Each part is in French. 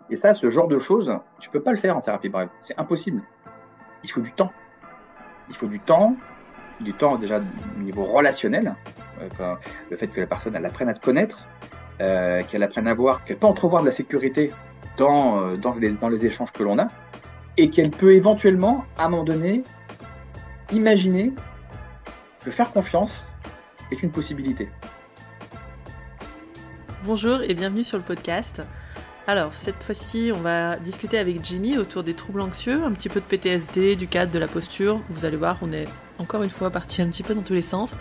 Et ça, ce genre de choses, tu peux pas le faire en thérapie brève. C'est impossible. Il faut du temps. Il faut du temps déjà au niveau relationnel, le fait que la personne elle apprenne à te connaître, qu'elle apprenne à voir, qu'elle peut entrevoir de la sécurité dans les échanges que l'on a, et qu'elle peut éventuellement, à un moment donné, imaginer que faire confiance est une possibilité. Bonjour et bienvenue sur le podcast. Alors, cette fois-ci, on va discuter avec Jimmy autour des troubles anxieux, un petit peu de PTSD, du cadre, de la posture. Vous allez voir, on est encore une fois parti un petit peu dans tous les sens.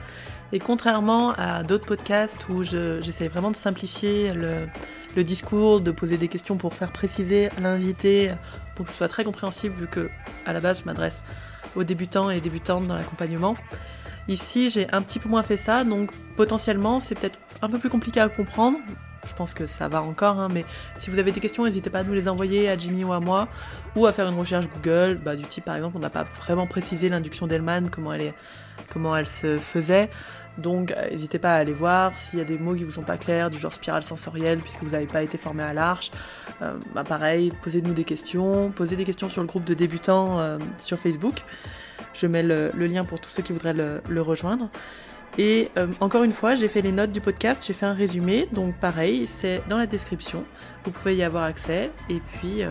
Et contrairement à d'autres podcasts où j'essaie vraiment de simplifier le discours, de poser des questions pour faire préciser à l'invité, pour que ce soit très compréhensible, vu que à la base, je m'adresse aux débutants et débutantes dans l'accompagnement. Ici, j'ai un petit peu moins fait ça, donc potentiellement, c'est peut-être un peu plus compliqué à comprendre. Je pense que ça va encore, hein, mais si vous avez des questions, n'hésitez pas à nous les envoyer à Jimmy ou à moi, ou à faire une recherche Google, du type par exemple, on n'a pas vraiment précisé l'induction d'Hellman, comment elle se faisait. Donc, n'hésitez pas à aller voir s'il y a des mots qui vous sont pas clairs, du genre spirale sensorielle, puisque vous n'avez pas été formé à l'Arche. Pareil, posez-nous des questions, posez des questions sur le groupe de débutants sur Facebook. Je mets le lien pour tous ceux qui voudraient le rejoindre. Et encore une fois, j'ai fait les notes du podcast, j'ai fait un résumé, donc pareil, c'est dans la description. Vous pouvez y avoir accès. Et puis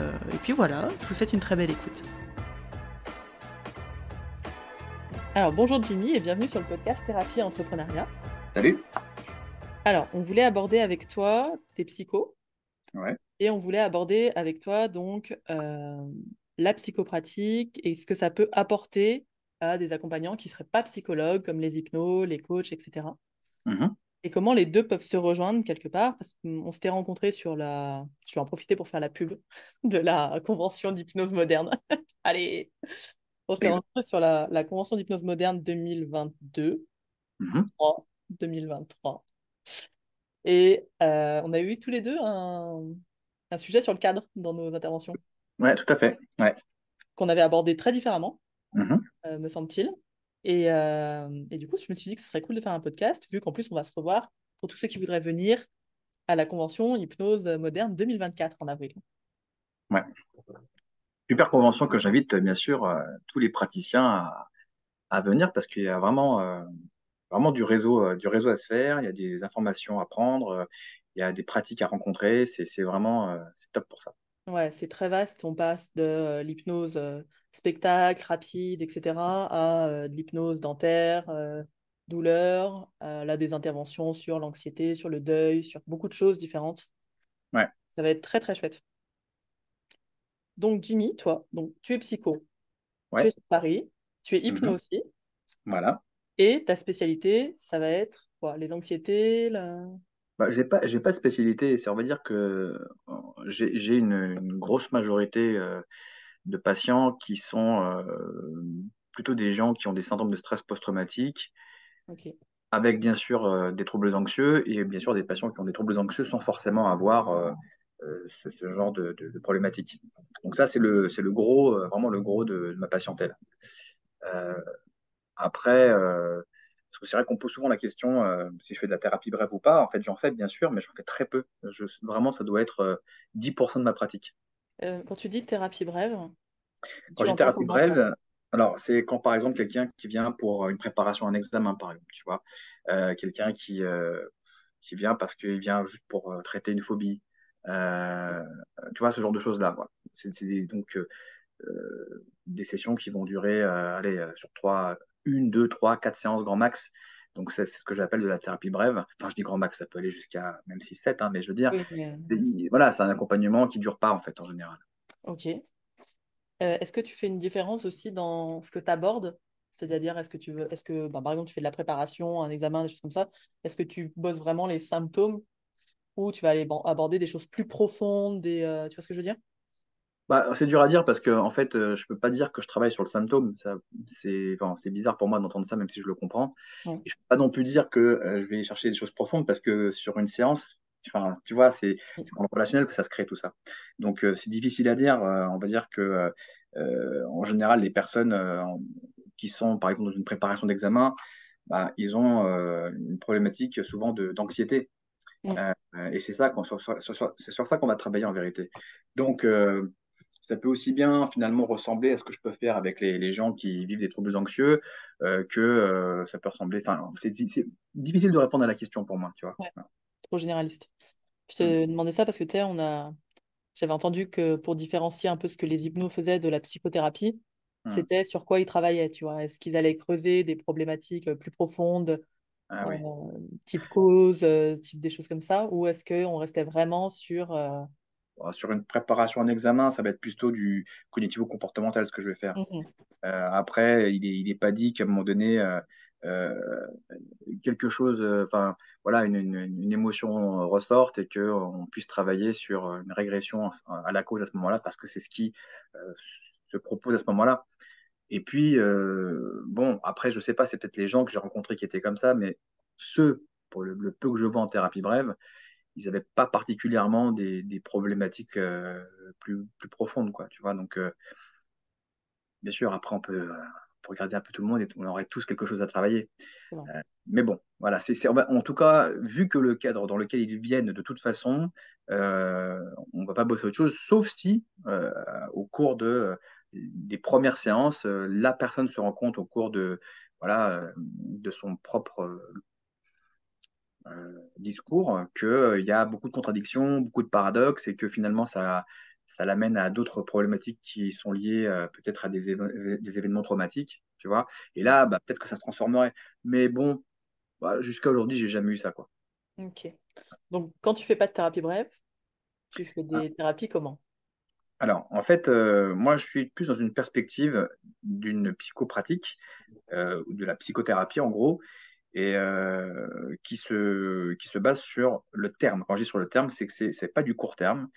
voilà, je vous souhaite une très belle écoute. Alors bonjour Jimmy et bienvenue sur le podcast Thérapie et Entrepreneuriat. Salut. Alors, on voulait aborder avec toi tes psychos Ouais. et on voulait aborder avec toi donc la psychopratique et ce que ça peut apporter à des accompagnants qui ne seraient pas psychologues, comme les hypnos, les coachs, etc. Mhm. Et comment les deux peuvent se rejoindre quelque part, parce qu'on s'était rencontrés sur la... Je vais en profiter pour faire la pub de la convention d'hypnose moderne. Allez, on s'était Exact. rencontrés sur la convention d'hypnose moderne 2022, Mhm. 2023. Et on a eu tous les deux un sujet sur le cadre dans nos interventions, Ouais, tout à fait. Ouais. qu'on avait abordé très différemment, Mhm. me semble-t-il. Et du coup, je me suis dit que ce serait cool de faire un podcast, vu qu'en plus, on va se revoir pour tous ceux qui voudraient venir à la convention Hypnose Moderne 2024 en avril. Ouais. Super convention que j'invite bien sûr tous les praticiens à venir parce qu'il y a vraiment du réseau à se faire. Il y a des informations à prendre, il y a des pratiques à rencontrer. C'est vraiment c'est top pour ça. Ouais, c'est très vaste. On passe de l'hypnose spectacle, rapide, etc., à de l'hypnose dentaire, douleur, là, des interventions sur l'anxiété, sur le deuil, sur beaucoup de choses différentes. Ouais. Ça va être très, très chouette. Donc, Jimmy, toi, donc, tu es psycho, tu Ouais. es sur Paris, tu es hypno Mhm. aussi, Voilà. et ta spécialité, ça va être quoi? Les anxiétés, Bah, j'ai pas de spécialité. On va dire que j'ai une grosse majorité de patients qui sont plutôt des gens qui ont des syndromes de stress post-traumatique, Ok. avec bien sûr des troubles anxieux et bien sûr des patients qui ont des troubles anxieux sans forcément avoir ce genre de problématique. Donc ça, c'est le gros, vraiment le gros de ma patientèle. Euh, après, parce que c'est vrai qu'on pose souvent la question si je fais de la thérapie brève ou pas. En fait, j'en fais bien sûr, mais j'en fais très peu. Vraiment, ça doit être 10% de ma pratique. Quand tu dis thérapie brève, Quand tu j'ai l'entends thérapie comment ça? brève, alors c'est quand par exemple quelqu'un qui vient pour une préparation à un examen, par exemple, tu vois. Quelqu'un qui vient parce qu'il vient juste pour traiter une phobie. Euh, Tu vois, ce genre de choses-là. Voilà. Donc des sessions qui vont durer allez, sur une, deux, trois, quatre séances grand max. Donc c'est ce que j'appelle de la thérapie brève. Enfin, je dis grand max, ça peut aller jusqu'à même 6 7, hein, mais je veux dire, Oui, mais voilà, c'est un accompagnement qui dure pas en fait en général. ok. Est-ce que tu fais une différence aussi dans ce que tu abordes? C'est-à-dire, est-ce que, par exemple, tu fais de la préparation, un examen, des choses comme ça, est-ce que tu bosses vraiment les symptômes ou tu vas aller aborder des choses plus profondes, tu vois ce que je veux dire? Bah, c'est dur à dire parce que en fait, je peux pas dire que je travaille sur le symptôme. C'est bizarre pour moi d'entendre ça, même si je le comprends. Ouais. Et je peux pas non plus dire que je vais chercher des choses profondes parce que sur une séance, enfin, tu vois, c'est dans le relationnel que ça se crée tout ça. Donc, c'est difficile à dire. On va dire que en général, les personnes qui sont, par exemple, dans une préparation d'examen, bah, ils ont une problématique souvent d'anxiété. Mm. Et c'est ça c'est sur ça qu'on va travailler en vérité. Donc, ça peut aussi bien finalement ressembler à ce que je peux faire avec les gens qui vivent des troubles anxieux que ça peut ressembler. Enfin, c'est difficile de répondre à la question pour moi, tu vois. Ouais, trop généraliste. Je Mm. te demandais ça parce que tu sais, j'avais entendu que pour différencier un peu ce que les hypnos faisaient de la psychothérapie, Mm. c'était sur quoi ils travaillaient, tu vois. Est-ce qu'ils allaient creuser des problématiques plus profondes, Ah euh, oui. type cause, type des choses comme ça, ou est-ce qu'on restait vraiment sur... Bon, sur une préparation en examen, ça va être plutôt du cognitivo-comportemental ce que je vais faire. Mhm. Après, il est pas dit qu'à un moment donné, euh, quelque chose, enfin, voilà, une émotion ressorte et qu'on puisse travailler sur une régression à la cause à ce moment-là, parce que c'est ce qui se propose à ce moment-là. Et puis, bon, après, je sais pas, c'est peut-être les gens que j'ai rencontrés qui étaient comme ça, mais ceux, pour le peu que je vois en thérapie brève, ils n'avaient pas particulièrement des problématiques plus profondes, quoi, tu vois. Donc, bien sûr, après, on peut regarder un peu tout le monde et on aurait tous quelque chose à travailler. C'est vrai. Mais bon, voilà, en tout cas, vu que le cadre dans lequel ils viennent, de toute façon, on ne va pas bosser autre chose, sauf si, au cours des premières séances, la personne se rend compte au cours voilà, de son propre discours qu'il y a beaucoup de contradictions, beaucoup de paradoxes et que finalement, ça l'amène à d'autres problématiques qui sont liées peut-être à des événements traumatiques, tu vois. Et là, bah, peut-être que ça se transformerait. Mais bon, bah, jusqu'à aujourd'hui, j'ai jamais eu ça, quoi. Ok. Donc, quand tu fais pas de thérapie brève, tu fais Hein. des thérapies comment? Alors, en fait, moi, je suis plus dans une perspective d'une psychopratique, ou de la psychothérapie, en gros, et qui se base sur le terme. Quand je dis sur le terme, c'est que c'est pas du court terme,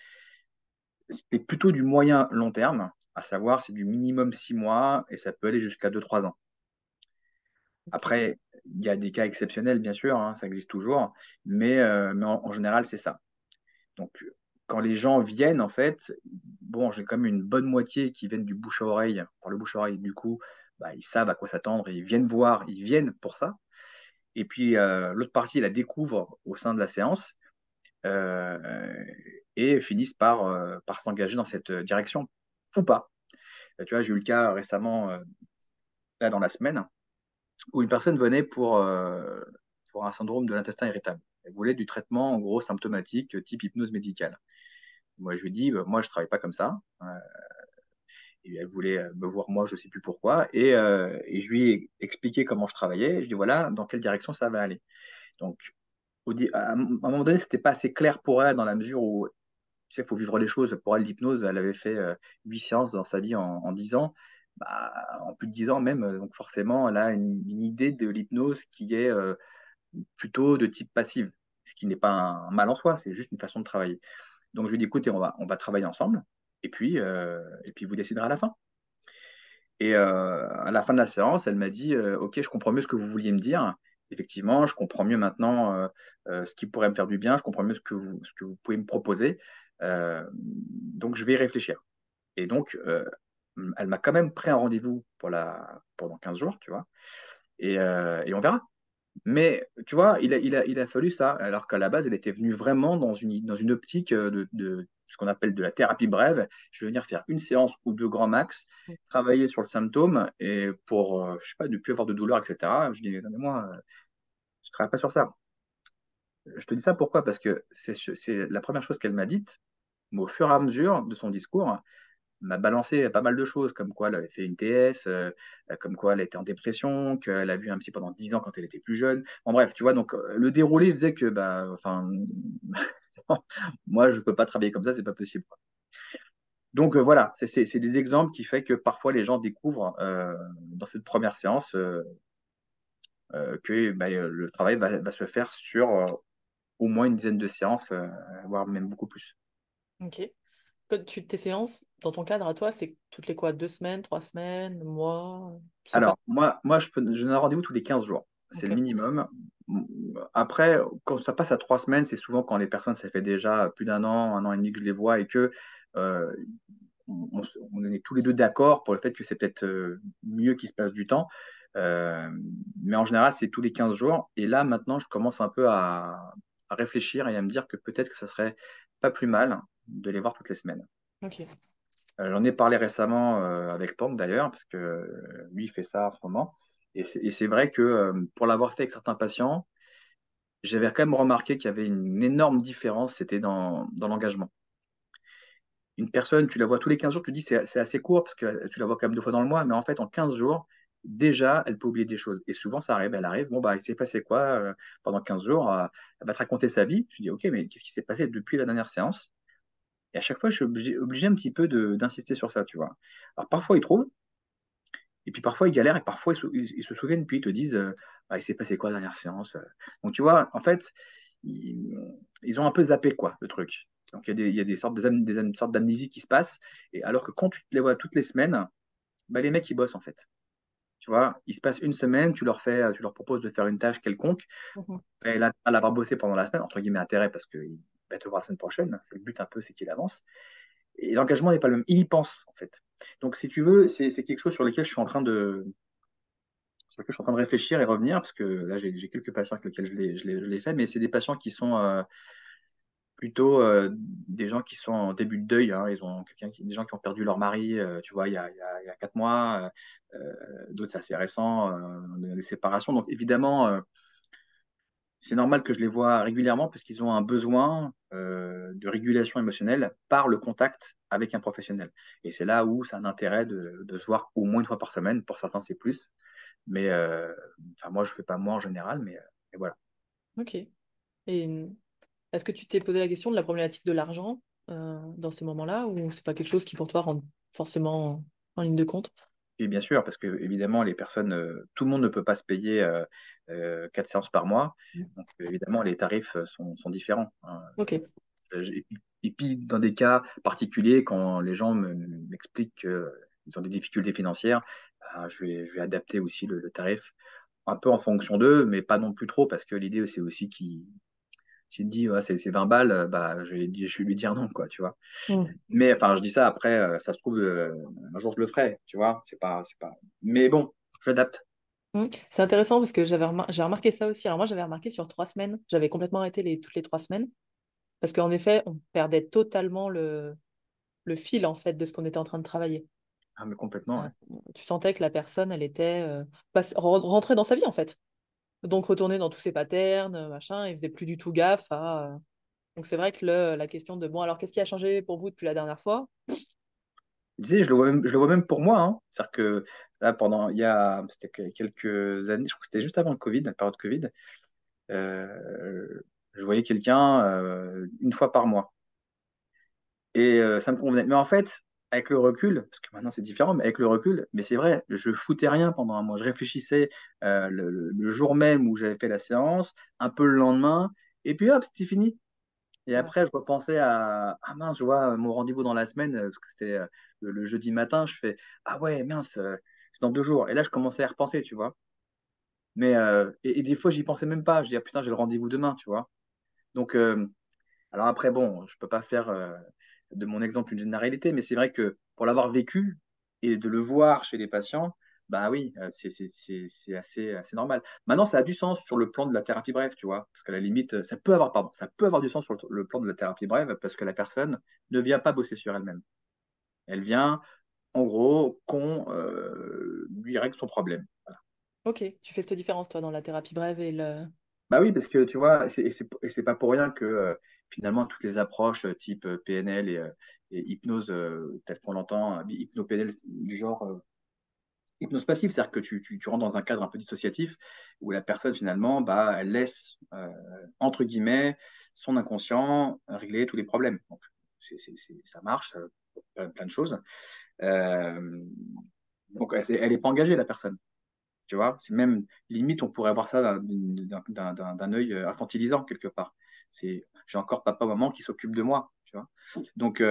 c'est plutôt du moyen long terme, à savoir, c'est du minimum 6 mois, et ça peut aller jusqu'à 2, 3 ans. Ok. Après, il y a des cas exceptionnels, bien sûr, hein, ça existe toujours, mais en général, c'est ça. Donc, quand les gens viennent, en fait, bon, j'ai quand même une bonne moitié qui viennent du bouche à oreille, par le bouche à oreille. Du coup, bah, ils savent à quoi s'attendre, ils viennent voir, ils viennent pour ça. Et puis, l'autre partie, ils la découvrent au sein de la séance euh, et finissent par s'engager dans cette direction ou pas. Tu vois, j'ai eu le cas récemment, là, dans la semaine, où une personne venait pour un syndrome de l'intestin irritable. Elle voulait du traitement, en gros, symptomatique, type hypnose médicale. Moi, je lui ai dit, bah, moi, je ne travaille pas comme ça. Et elle voulait me voir moi, je ne sais plus pourquoi. Et je lui ai expliqué comment je travaillais. Je dis, voilà, dans quelle direction ça va aller. Donc, à un moment donné, c'était pas assez clair pour elle dans la mesure où, tu sais, il faut vivre les choses. Pour elle, l'hypnose, elle avait fait 8 séances dans sa vie en 10 ans. Bah, en plus de 10 ans même. Donc, forcément, elle a une idée de l'hypnose qui est plutôt de type passif. Ce qui n'est pas un mal en soi, c'est juste une façon de travailler. Donc, je lui ai dit, écoutez, on va travailler ensemble. Et puis vous déciderez à la fin. Et à la fin de la séance, elle m'a dit, OK, je comprends mieux ce que vous vouliez me dire. Effectivement, je comprends mieux maintenant ce qui pourrait me faire du bien. Je comprends mieux ce que vous pouvez me proposer. Donc, je vais y réfléchir. Et donc, elle m'a quand même pris un rendez-vous pendant 15 jours, tu vois. Et on verra. Mais tu vois, il a fallu ça, alors qu'à la base, elle était venue vraiment dans une optique de ce qu'on appelle de la thérapie brève. Je vais venir faire une séance ou deux grands max, travailler sur le symptôme et pour, je sais pas, ne plus avoir de douleur, etc. Je dis, non, mais moi, je ne travaille pas sur ça. Je te dis ça pourquoi? Parce que c'est la première chose qu'elle m'a dite, mais au fur et à mesure de son discours, m'a balancé pas mal de choses, comme quoi elle avait fait une TS, comme quoi elle était en dépression, qu'elle a vu un psy pendant 10 ans quand elle était plus jeune. En bref, tu vois, donc le déroulé faisait que, bah, enfin, moi, je peux pas travailler comme ça, c'est pas possible. Donc voilà, c'est des exemples qui fait que parfois les gens découvrent dans cette première séance que bah, le travail va se faire sur au moins une dizaine de séances, voire même beaucoup plus. Ok. Tes séances, dans ton cadre à toi, c'est toutes les quoi? 2 semaines, 3 semaines, mois? Qui sont pas... Alors, moi je donne un rendez-vous tous les 15 jours. C'est Ok. le minimum. Après, quand ça passe à 3 semaines, c'est souvent quand les personnes, ça fait déjà plus d'un an et demi que je les vois et que euh, on est tous les deux d'accord pour le fait que c'est peut-être mieux qu'il se passe du temps. Euh, mais en général, c'est tous les 15 jours. Et là, maintenant, je commence un peu à réfléchir et à me dire que peut-être que ça serait pas plus mal de les voir toutes les semaines. Ok. J'en ai parlé récemment avec Pam d'ailleurs, parce que lui, il fait ça en ce moment. Et c'est vrai que pour l'avoir fait avec certains patients, j'avais quand même remarqué qu'il y avait une énorme différence, c'était dans l'engagement. Une personne, tu la vois tous les 15 jours, tu te dis c'est assez court parce que tu la vois quand même 2 fois dans le mois, mais en fait, en 15 jours, déjà, elle peut oublier des choses. Et souvent, ça arrive, elle arrive, bon, bah, il s'est passé quoi pendant 15 jours elle va te raconter sa vie. Tu dis, OK, mais qu'est-ce qui s'est passé depuis la dernière séance? Et à chaque fois, je suis obligé un petit peu d'insister sur ça, tu vois. Alors, parfois, ils trouvent, et puis parfois, ils galèrent, et parfois, ils se souviennent, puis ils te disent, ah, il s'est passé quoi la dernière séance? Donc, tu vois, en fait, ils, ils ont un peu zappé, quoi, le truc. Donc, il y a des sortes, sortes d'amnésie qui se passent, et alors que quand tu les vois toutes les semaines, bah, les mecs, ils bossent, en fait. Tu vois, il se passe une semaine, tu leur proposes de faire une tâche quelconque, Mhm. et là, à l'avoir bossé pendant la semaine, entre guillemets, intérêt, parce qu'il va te voir la semaine prochaine, c'est le but un peu, c'est qu'il avance. Et l'engagement n'est pas le même, il y pense, en fait. Donc, si tu veux, c'est quelque chose sur lequel je suis en train de réfléchir et revenir, parce que là, j'ai quelques patients avec lesquels je l'ai fait, mais c'est des patients qui sont plutôt des gens qui sont en début de deuil. Hein. Ils ont des gens qui ont perdu leur mari, tu vois, il y a 4 mois. D'autres, c'est assez récent, des séparations. Donc, évidemment, c'est normal que je les vois régulièrement parce qu'ils ont un besoin de régulation émotionnelle par le contact avec un professionnel. Et c'est là où ça a un intérêt de se voir au moins une fois par semaine. Pour certains, c'est plus. Mais enfin, moi, je ne fais pas moi en général, mais voilà. Ok. Et est-ce que tu t'es posé la question de la problématique de l'argent dans ces moments-là, ou c'est pas quelque chose qui pour toi rentre forcément en ligne de compte? Et bien sûr, parce que évidemment, les personnes, tout le monde ne peut pas se payer 4 séances par mois. Donc, évidemment, les tarifs sont différents. Hein. Ok. Et puis, dans des cas particuliers, quand les gens m'expliquent qu'ils ont des difficultés financières, je vais adapter aussi le tarif un peu en fonction d'eux, mais pas non plus trop, parce que l'idée, c'est aussi qu'ils s'il dit ouais, c'est 20 balles, bah, je vais lui dire non, quoi, tu vois. Mm. Mais enfin, je dis ça après, ça se trouve, un jour je le ferai, tu vois. C'est pas. Mais bon, j'adapte. Mm. C'est intéressant parce que j'ai remarqué ça aussi. Alors moi, j'avais remarqué sur 3 semaines. J'avais complètement arrêté toutes les 3 semaines parce qu'en effet, on perdait totalement le fil en fait de ce qu'on était en train de travailler. Ah, mais complètement, Euh, ouais. Tu sentais que la personne, elle était rentrée dans sa vie en fait. Donc retourner dans tous ses patterns, machin, il faisait plus du tout gaffe à. Donc c'est vrai que la question de bon, alors qu'est-ce qui a changé pour vous depuis la dernière fois? Tu sais, je le vois même pour moi. Hein. C'est-à-dire que là, c'était quelques années, je crois que c'était juste avant le Covid, la période Covid, euh, je voyais quelqu'un une fois par mois. Et ça me convenait. Mais en fait, avec le recul, parce que maintenant c'est différent, mais avec le recul, mais c'est vrai, je foutais rien pendant un mois. Je réfléchissais le jour même où j'avais fait la séance, un peu le lendemain, et puis hop, c'était fini. Et Ouais, après, je repensais à ah mince, je vois mon rendez-vous dans la semaine, parce que c'était le jeudi matin, je fais ah ouais, mince, c'est dans 2 jours. Et là, je commençais à y repenser, tu vois. Mais et des fois, j'y pensais même pas. Je dis ah putain, j'ai le rendez-vous demain, tu vois. Donc, alors après, bon, je peux pas faire de mon exemple une généralité, mais c'est vrai que pour l'avoir vécu et de le voir chez les patients, bah oui, c'est assez normal. Maintenant, ça a du sens sur le plan de la thérapie brève, tu vois, parce qu'à la limite, ça peut avoir du sens sur le plan de la thérapie brève, parce que la personne ne vient pas bosser sur elle-même. Elle vient, en gros, qu'on lui règle son problème. ok. Tu fais cette différence toi dans la thérapie brève et le. Bah oui, parce que tu vois, et c'est pas pour rien que finalement toutes les approches type PNL et hypnose telles qu'on l'entend, hypno-PNL du genre hypnose passive, c'est-à-dire que tu rentres dans un cadre un peu dissociatif où la personne finalement bah, elle laisse entre guillemets son inconscient régler tous les problèmes. Donc ça marche, plein de choses. Euh, donc elle est pas engagée la personne. Tu vois, c'est même limite, on pourrait voir ça d'un œil infantilisant quelque part. J'ai encore papa, maman qui s'occupent de moi, tu vois. Donc,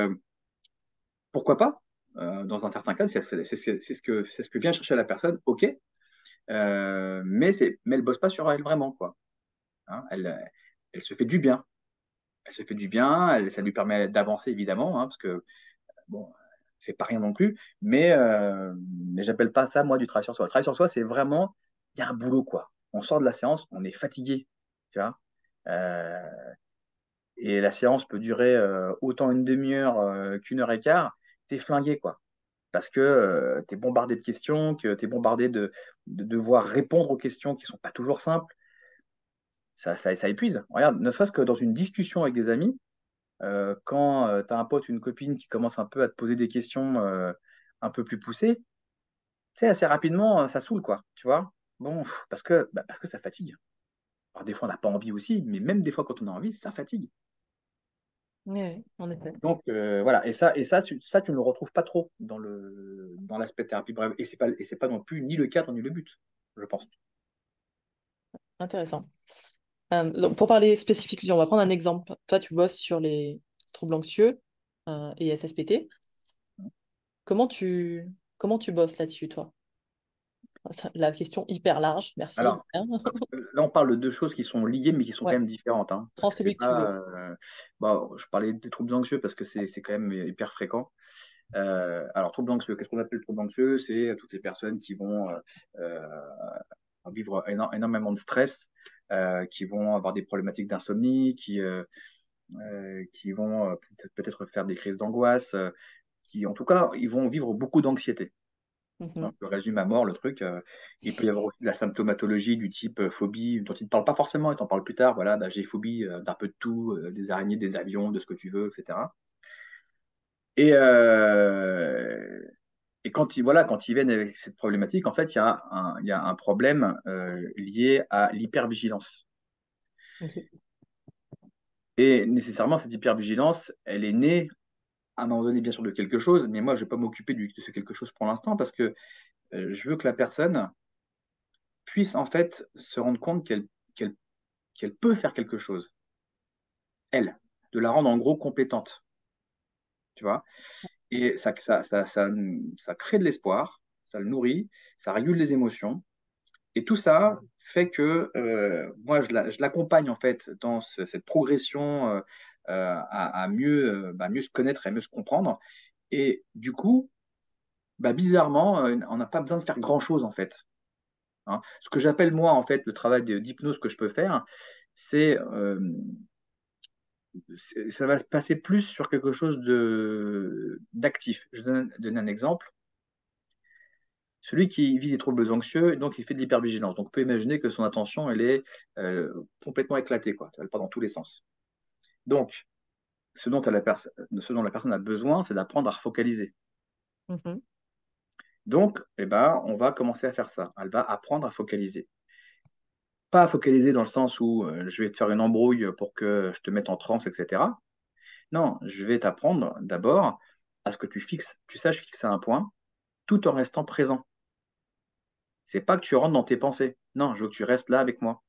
pourquoi pas? Dans un certain cas, c'est ce que vient chercher la personne, ok, mais elle bosse pas sur elle vraiment, quoi. Hein, elle se fait du bien. Elle se fait du bien, ça lui permet d'avancer évidemment, hein, parce que bon, c'est pas rien non plus, mais j'appelle pas ça, moi, du travail sur soi. Le travail sur soi, c'est vraiment, il y a un boulot, quoi. On sort de la séance, on est fatigué, tu vois. Euh, et la séance peut durer autant une demi-heure qu'une heure et quart, t'es flingué, quoi. Parce que t'es bombardé de questions, que t'es bombardé de devoir répondre aux questions qui sont pas toujours simples. Ça épuise. Regarde, ne serait-ce que dans une discussion avec des amis, quand tu as un pote ou une copine qui commence un peu à te poser des questions un peu plus poussées, tu sais, assez rapidement, ça saoule, quoi. Tu vois? Bon, parce que ça fatigue. Alors, des fois, on n'a pas envie aussi, mais même des fois, quand on a envie, ça fatigue. Oui, oui, en effet. Donc, voilà. Et ça, tu ne le retrouves pas trop dans l'aspect thérapie brève. Et c'est pas non plus ni le cadre ni le but, je pense. Intéressant. Donc, pour parler spécifiquement, on va prendre un exemple. Toi, tu bosses sur les troubles anxieux et SSPT. Comment tu, comment tu bosses là-dessus, toi? La question hyper large, merci. Alors, là, on parle de deux choses qui sont liées, mais qui sont quand Ouais, même différentes, hein, parce prends que c'est celui que tu pas. veux. Bon, je parlais des troubles anxieux parce que c'est quand même hyper fréquent. Alors, troubles anxieux, qu'est-ce qu'on appelle troubles anxieux? C'est toutes ces personnes qui vont euh, vivre énormément de stress, qui vont avoir des problématiques d'insomnie, qui vont peut-être faire des crises d'angoisse, qui, en tout cas, ils vont vivre beaucoup d'anxiété. Mhm. Donc, je résume à mort le truc. Il peut y avoir aussi de la symptomatologie du type phobie, dont il ne parle pas forcément, il t'en parle plus tard. Voilà, bah, j'ai phobie d'un peu de tout, des araignées, des avions, de ce que tu veux, etc. Et, et quand ils viennent avec cette problématique, en fait, il y a un problème lié à l'hypervigilance. Ok. Et nécessairement, cette hypervigilance, elle est née à un moment donné, bien sûr, de quelque chose, mais moi, je ne vais pas m'occuper de ce quelque chose pour l'instant parce que je veux que la personne puisse en fait se rendre compte qu'elle qu'elle peut faire quelque chose, elle, de la rendre en gros compétente, tu vois. Et ça crée de l'espoir, ça le nourrit, ça régule les émotions. Et tout ça fait que moi, je l'accompagne en fait dans cette progression à mieux se connaître et mieux se comprendre. Et du coup, bizarrement, on n'a pas besoin de faire grand-chose en fait, hein. Ce que j'appelle moi en fait le travail d'hypnose que je peux faire, c'est ça va se passer plus sur quelque chose d'actif. Je donne un exemple. Celui qui vit des troubles anxieux, donc il fait de l'hypervigilance. Donc on peut imaginer que son attention, elle est complètement éclatée, quoi. Elle part dans tous les sens. Donc, ce dont la personne a besoin, c'est d'apprendre à refocaliser. Mhm. Donc, on va commencer à faire ça. Elle va apprendre à focaliser. Pas à focaliser dans le sens où je vais te faire une embrouille pour que je te mette en transe, etc. Non, je vais t'apprendre d'abord à ce que tu saches fixer un point tout en restant présent. C'est pas que tu rentres dans tes pensées. Non, je veux que tu restes là avec moi.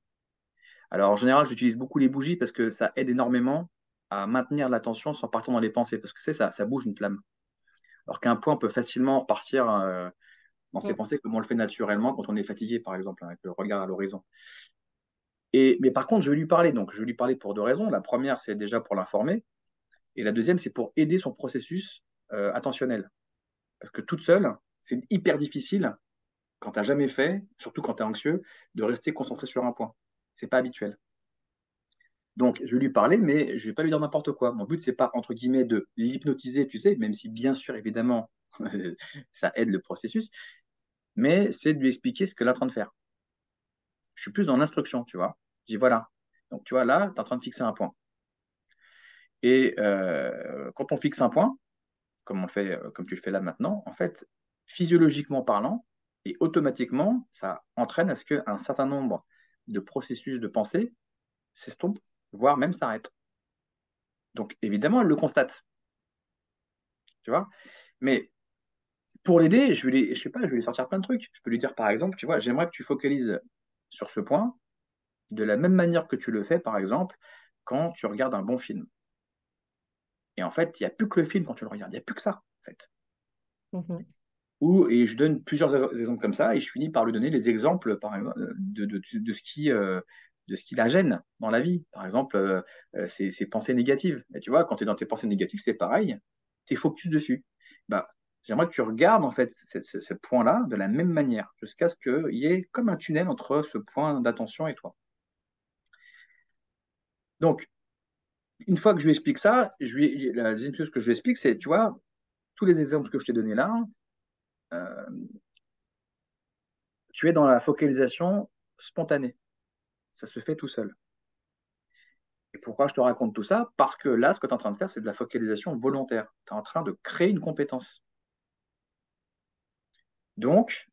Alors en général, j'utilise beaucoup les bougies parce que ça aide énormément à maintenir l'attention sans partir dans les pensées. Parce que c'est ça, ça bouge une flamme. Alors qu'un point peut facilement repartir dans ses Mhm. pensées comme on le fait naturellement quand on est fatigué, par exemple, hein, avec le regard à l'horizon. Mais par contre, je vais lui parler. Donc, je vais lui parler pour deux raisons. La première, c'est déjà pour l'informer. Et la deuxième, c'est pour aider son processus attentionnel. Parce que toute seule, c'est hyper difficile quand tu n'as jamais fait, surtout quand tu es anxieux, de rester concentré sur un point. C'est pas habituel. Donc, je vais lui parler, mais je vais pas lui dire n'importe quoi. Mon but, c'est pas, entre guillemets, de l'hypnotiser, tu sais, même si, bien sûr, évidemment, ça aide le processus, mais c'est de lui expliquer ce qu'elle est en train de faire. Je suis plus dans l'instruction, tu vois. Je dis, voilà. Donc, tu vois, là, tu es en train de fixer un point. Et quand on fixe un point, comme on le fait, comme tu le fais là maintenant, en fait, physiologiquement parlant, et automatiquement, ça entraîne à ce qu'un certain nombre de processus de pensée s'estompent, voire même s'arrêtent. Donc, évidemment, elle le constate, tu vois. Mais pour l'aider, je sais pas, je vais lui sortir plein de trucs. Je peux lui dire, par exemple, tu vois, j'aimerais que tu focalises sur ce point de la même manière que tu le fais, par exemple, quand tu regardes un bon film. Et en fait, il n'y a plus que le film quand tu le regardes, il n'y a plus que ça, en fait. Mhm. Et je donne plusieurs exemples comme ça, et je finis par lui donner les exemples par exemple, de ce qui la gêne dans la vie. Par exemple, ses pensées négatives. Et tu vois, quand tu es dans tes pensées négatives, c'est pareil, tu es focus dessus. Bah, j'aimerais que tu regardes en fait ce point-là de la même manière, jusqu'à ce qu'il y ait comme un tunnel entre ce point d'attention et toi. Donc, une fois que je lui explique ça, la deuxième chose que je lui explique, c'est, tu vois, tous les exemples que je t'ai donnés là, euh, tu es dans la focalisation spontanée. Ça se fait tout seul. Et pourquoi je te raconte tout ça? Parce que là, ce que tu es en train de faire, c'est de la focalisation volontaire. Tu es en train de créer une compétence. Donc,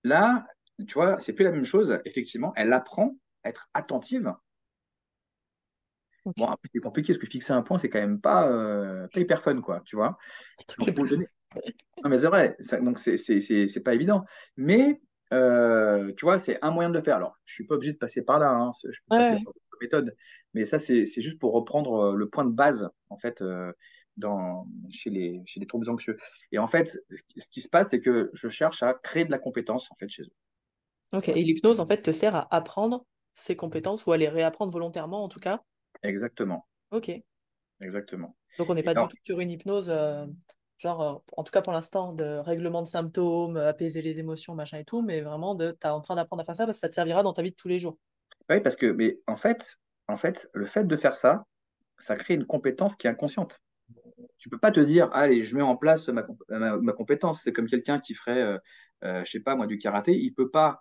là, tu vois, c'est plus la même chose. Effectivement, elle apprend à être attentive. Ok. Bon, après, c'est compliqué parce que fixer un point, c'est quand même pas hyper fun, quoi, tu vois. Le truc le Donc, pour plus. donner. Non, mais c'est vrai, donc c'est pas évident. Mais, tu vois, c'est un moyen de le faire. Alors, je suis pas obligé de passer par là, hein, je peux passer Ouais. par d'autres méthodes. Mais ça, c'est juste pour reprendre le point de base, en fait, chez les troubles anxieux. Et en fait, ce qui se passe, c'est que je cherche à créer de la compétence, en fait, chez eux. Ok. Voilà. Et l'hypnose, en fait, te sert à apprendre ces compétences ou à les réapprendre volontairement, en tout cas. Exactement, Ok. exactement. Donc, on n'est Et pas du alors, tout sur une hypnose, genre, en tout cas pour l'instant, de règlement de symptômes, apaiser les émotions, machin et tout, mais vraiment t'es en train d'apprendre à faire ça parce que ça te servira dans ta vie de tous les jours. oui, parce que, mais en fait, le fait de faire ça, ça crée une compétence qui est inconsciente. Tu peux pas te dire, allez, je mets en place ma compétence. C'est comme quelqu'un qui ferait, je sais pas moi, du karaté. Il peut pas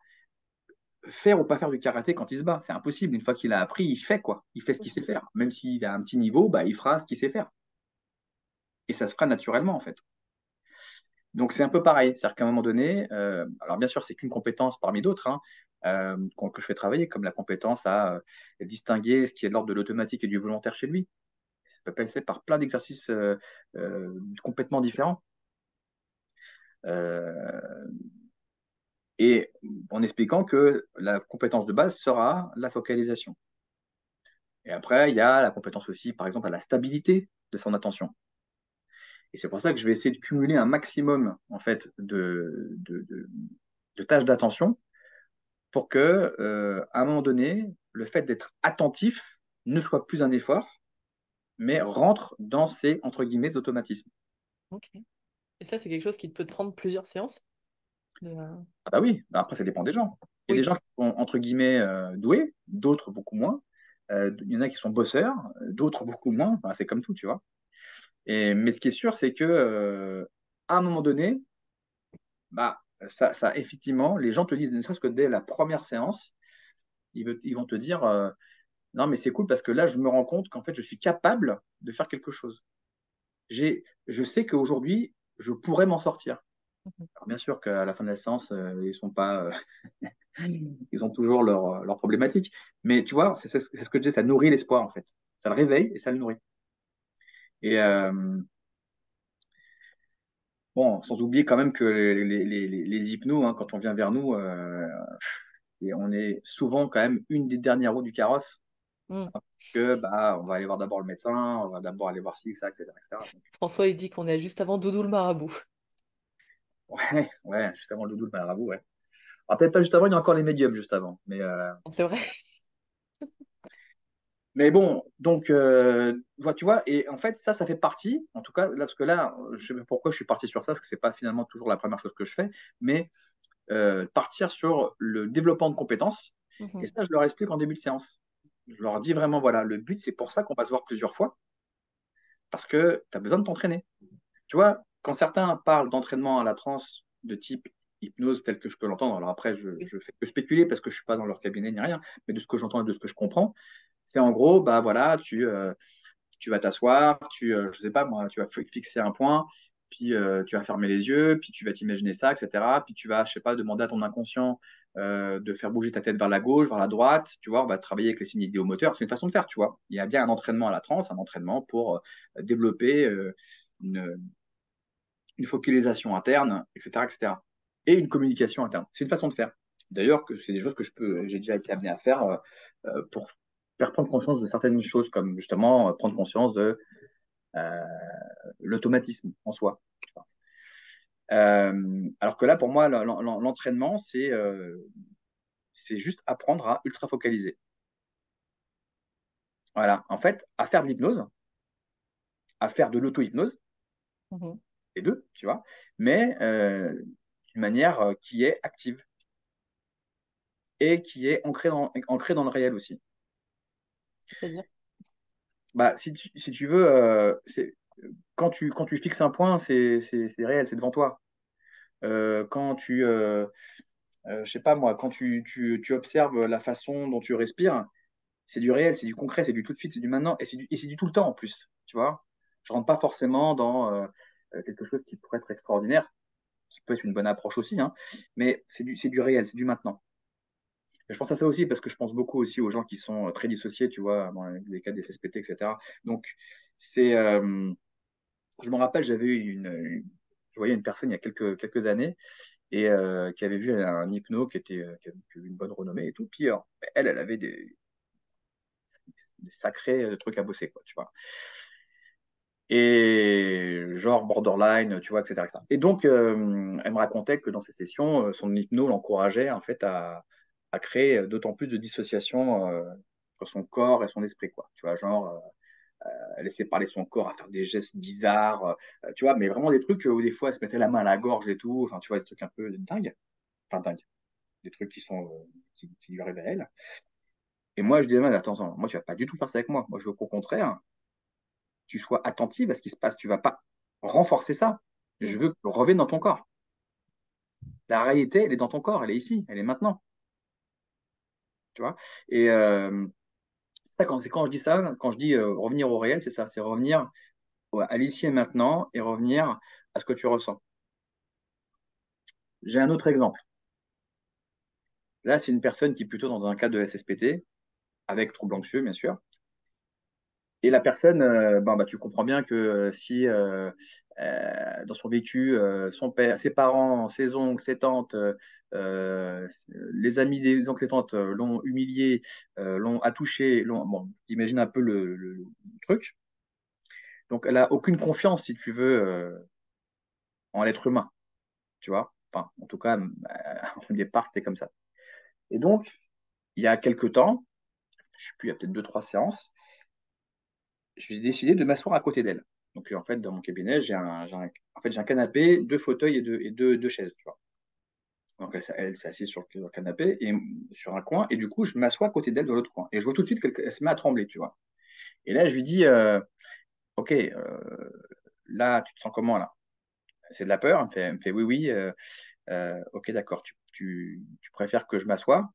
faire ou pas faire du karaté quand il se bat. C'est impossible. Une fois qu'il a appris, il fait quoi? Il fait ce qu'il sait faire. Même s'il a un petit niveau, bah, il fera ce qu'il sait faire. Et ça se fera naturellement, en fait. Donc c'est un peu pareil. C'est-à-dire qu'à un moment donné, alors bien sûr, c'est qu'une compétence parmi d'autres, hein, que je fais travailler, comme la compétence à distinguer ce qui est de l'ordre de l'automatique et du volontaire chez lui. Ça peut passer par plein d'exercices complètement différents. Euh, et en expliquant que la compétence de base sera la focalisation. Et après, il y a la compétence aussi, par exemple, à la stabilité de son attention. Et c'est pour ça que je vais essayer de cumuler un maximum, en fait, de tâches d'attention pour que, à un moment donné, le fait d'être attentif ne soit plus un effort, mais rentre dans ces, entre guillemets, automatismes. Ok. Et ça, c'est quelque chose qui peut te prendre plusieurs séances de... Ah bah oui, bah après, ça dépend des gens. Il y a des Oui. gens qui sont, entre guillemets, doués, d'autres beaucoup moins. Il y en a qui sont bosseurs, d'autres beaucoup moins. Enfin, c'est comme tout, tu vois. Mais ce qui est sûr, c'est que à un moment donné, bah, ça, effectivement, les gens te disent, ne serait-ce que dès la première séance, ils vont te dire, non, mais c'est cool parce que là, je me rends compte qu'en fait, je suis capable de faire quelque chose. Je sais qu'aujourd'hui, je pourrais m'en sortir. Mhm. Alors, bien sûr qu'à la fin de la séance, ils sont pas, ils ont toujours leurs problématiques. Mais tu vois, c'est ce que je dis, ça nourrit l'espoir en fait. Ça le réveille et ça le nourrit. Et bon, sans oublier quand même que les hypnos, hein, quand on vient vers nous, et on est souvent quand même une des dernières roues du carrosse. Mm. Que bah, on va aller voir d'abord le médecin, on va d'abord aller voir ci, ça, etc., etc. Donc, François, il dit qu'on est juste avant Doudou le marabout. ouais, ouais, juste avant le doudou, le marabout, ouais. Alors, peut-être pas juste avant, il y a encore les médiums juste avant. C'est vrai. Mais bon, donc, tu vois, et en fait, ça fait partie, en tout cas, là, parce que là, je sais pas pourquoi je suis parti sur ça, parce que c'est pas finalement toujours la première chose que je fais, mais partir sur le développement de compétences. Et Mhm. ça, je leur explique en début de séance. Je leur dis vraiment, voilà, le but, c'est pour ça qu'on va se voir plusieurs fois, parce que tu as besoin de t'entraîner. Tu vois, quand certains parlent d'entraînement à la transe de type hypnose tel que je peux l'entendre, alors après, Oui. je fais que spéculer parce que je ne suis pas dans leur cabinet ni rien, mais de ce que j'entends et de ce que je comprends, c'est en gros, bah voilà, tu vas t'asseoir, je sais pas moi, tu vas fixer un point, puis tu vas fermer les yeux, puis tu vas t'imaginer ça, etc. Puis tu vas, je sais pas, demander à ton inconscient de faire bouger ta tête vers la gauche, vers la droite, tu vois, on va travailler avec les signes idéomoteurs. C'est une façon de faire, tu vois. Il y a bien un entraînement à la transe, un entraînement pour développer une, une focalisation interne, etc., etc. Et une communication interne. C'est une façon de faire. D'ailleurs, que c'est des choses que j'ai déjà été amené à faire pour faire prendre conscience de certaines choses, comme justement prendre conscience de euh, l'automatisme en soi. Alors que là, pour moi, l'entraînement, c'est juste apprendre à ultra focaliser. Voilà, en fait, à faire de l'hypnose, à faire de l'auto-hypnose, Mhm. les deux, tu vois, mais d'une manière qui est active et qui est ancrée dans le réel aussi. C'est-à-dire? Bah, si tu veux, quand tu fixes un point, c'est réel, c'est devant toi. Quand je sais pas moi, quand tu observes la façon dont tu respires, c'est du réel, c'est du concret, c'est du tout de suite, c'est du maintenant, et c'est du tout le temps en plus, tu vois. Je rentre pas forcément dans quelque chose qui pourrait être extraordinaire, qui peut être une bonne approche aussi, hein, mais c'est du réel, c'est du maintenant. Et je pense à ça aussi parce que je pense beaucoup aussi aux gens qui sont très dissociés, tu vois, dans les cas des SSPT, etc. Donc, c'est, je me rappelle, je voyais une personne il y a quelques années et qui avait vu un hypno qui avait une bonne renommée et tout. Puis elle avait des sacrés trucs à bosser, quoi, tu vois. Et genre borderline, tu vois, etc. etc. Et donc, elle me racontait que dans ces sessions, son hypno l'encourageait en fait à créer d'autant plus de dissociation entre son corps et son esprit, quoi. Tu vois, genre, laisser parler son corps à faire des gestes bizarres, tu vois, mais vraiment des trucs où des fois elle se mettait la main à la gorge et tout, enfin, tu vois, des trucs un peu dingues, enfin, dingues, des trucs qui lui arrivaient à elle. Et moi, je disais, mais attends, attends, moi, tu vas pas du tout faire ça avec moi. Moi, je veux qu'au contraire, tu sois attentive à ce qui se passe. Tu vas pas renforcer ça. Je Mm. veux que tu reviennes dans ton corps. La réalité, elle est dans ton corps, elle est ici, elle est maintenant. Tu vois. Et ça, c'est quand je dis ça, quand je dis revenir au réel, c'est ça, c'est revenir à l'ici et maintenant et revenir à ce que tu ressens. J'ai un autre exemple. Là, c'est une personne qui est plutôt dans un cas de SSPT, avec trouble anxieux, bien sûr. Et la personne, bah, tu comprends bien que si dans son vécu, son père, ses parents, ses oncles, ses tantes, les amis des oncles et tantes l'ont humilié, l'ont attouché, bon, imagine un peu le truc. Donc, elle a aucune confiance, si tu veux, en l'être humain, tu vois. Enfin, en tout cas, au départ, c'était comme ça. Et donc, il y a quelques temps, je sais plus, il y a peut-être deux, trois séances, j'ai décidé de m'asseoir à côté d'elle. Donc, en fait, dans mon cabinet, en fait, j'ai un canapé, deux fauteuils deux chaises, tu vois. Donc, elle s'est assise sur le canapé et sur un coin, et du coup, je m'assois à côté d'elle dans l'autre coin. Et je vois tout de suite qu'elle se met à trembler, tu vois. Et là, je lui dis, OK, là, tu te sens comment, là? C'est de la peur? Elle me fait oui, oui. OK, d'accord. Tu préfères que je m'assoie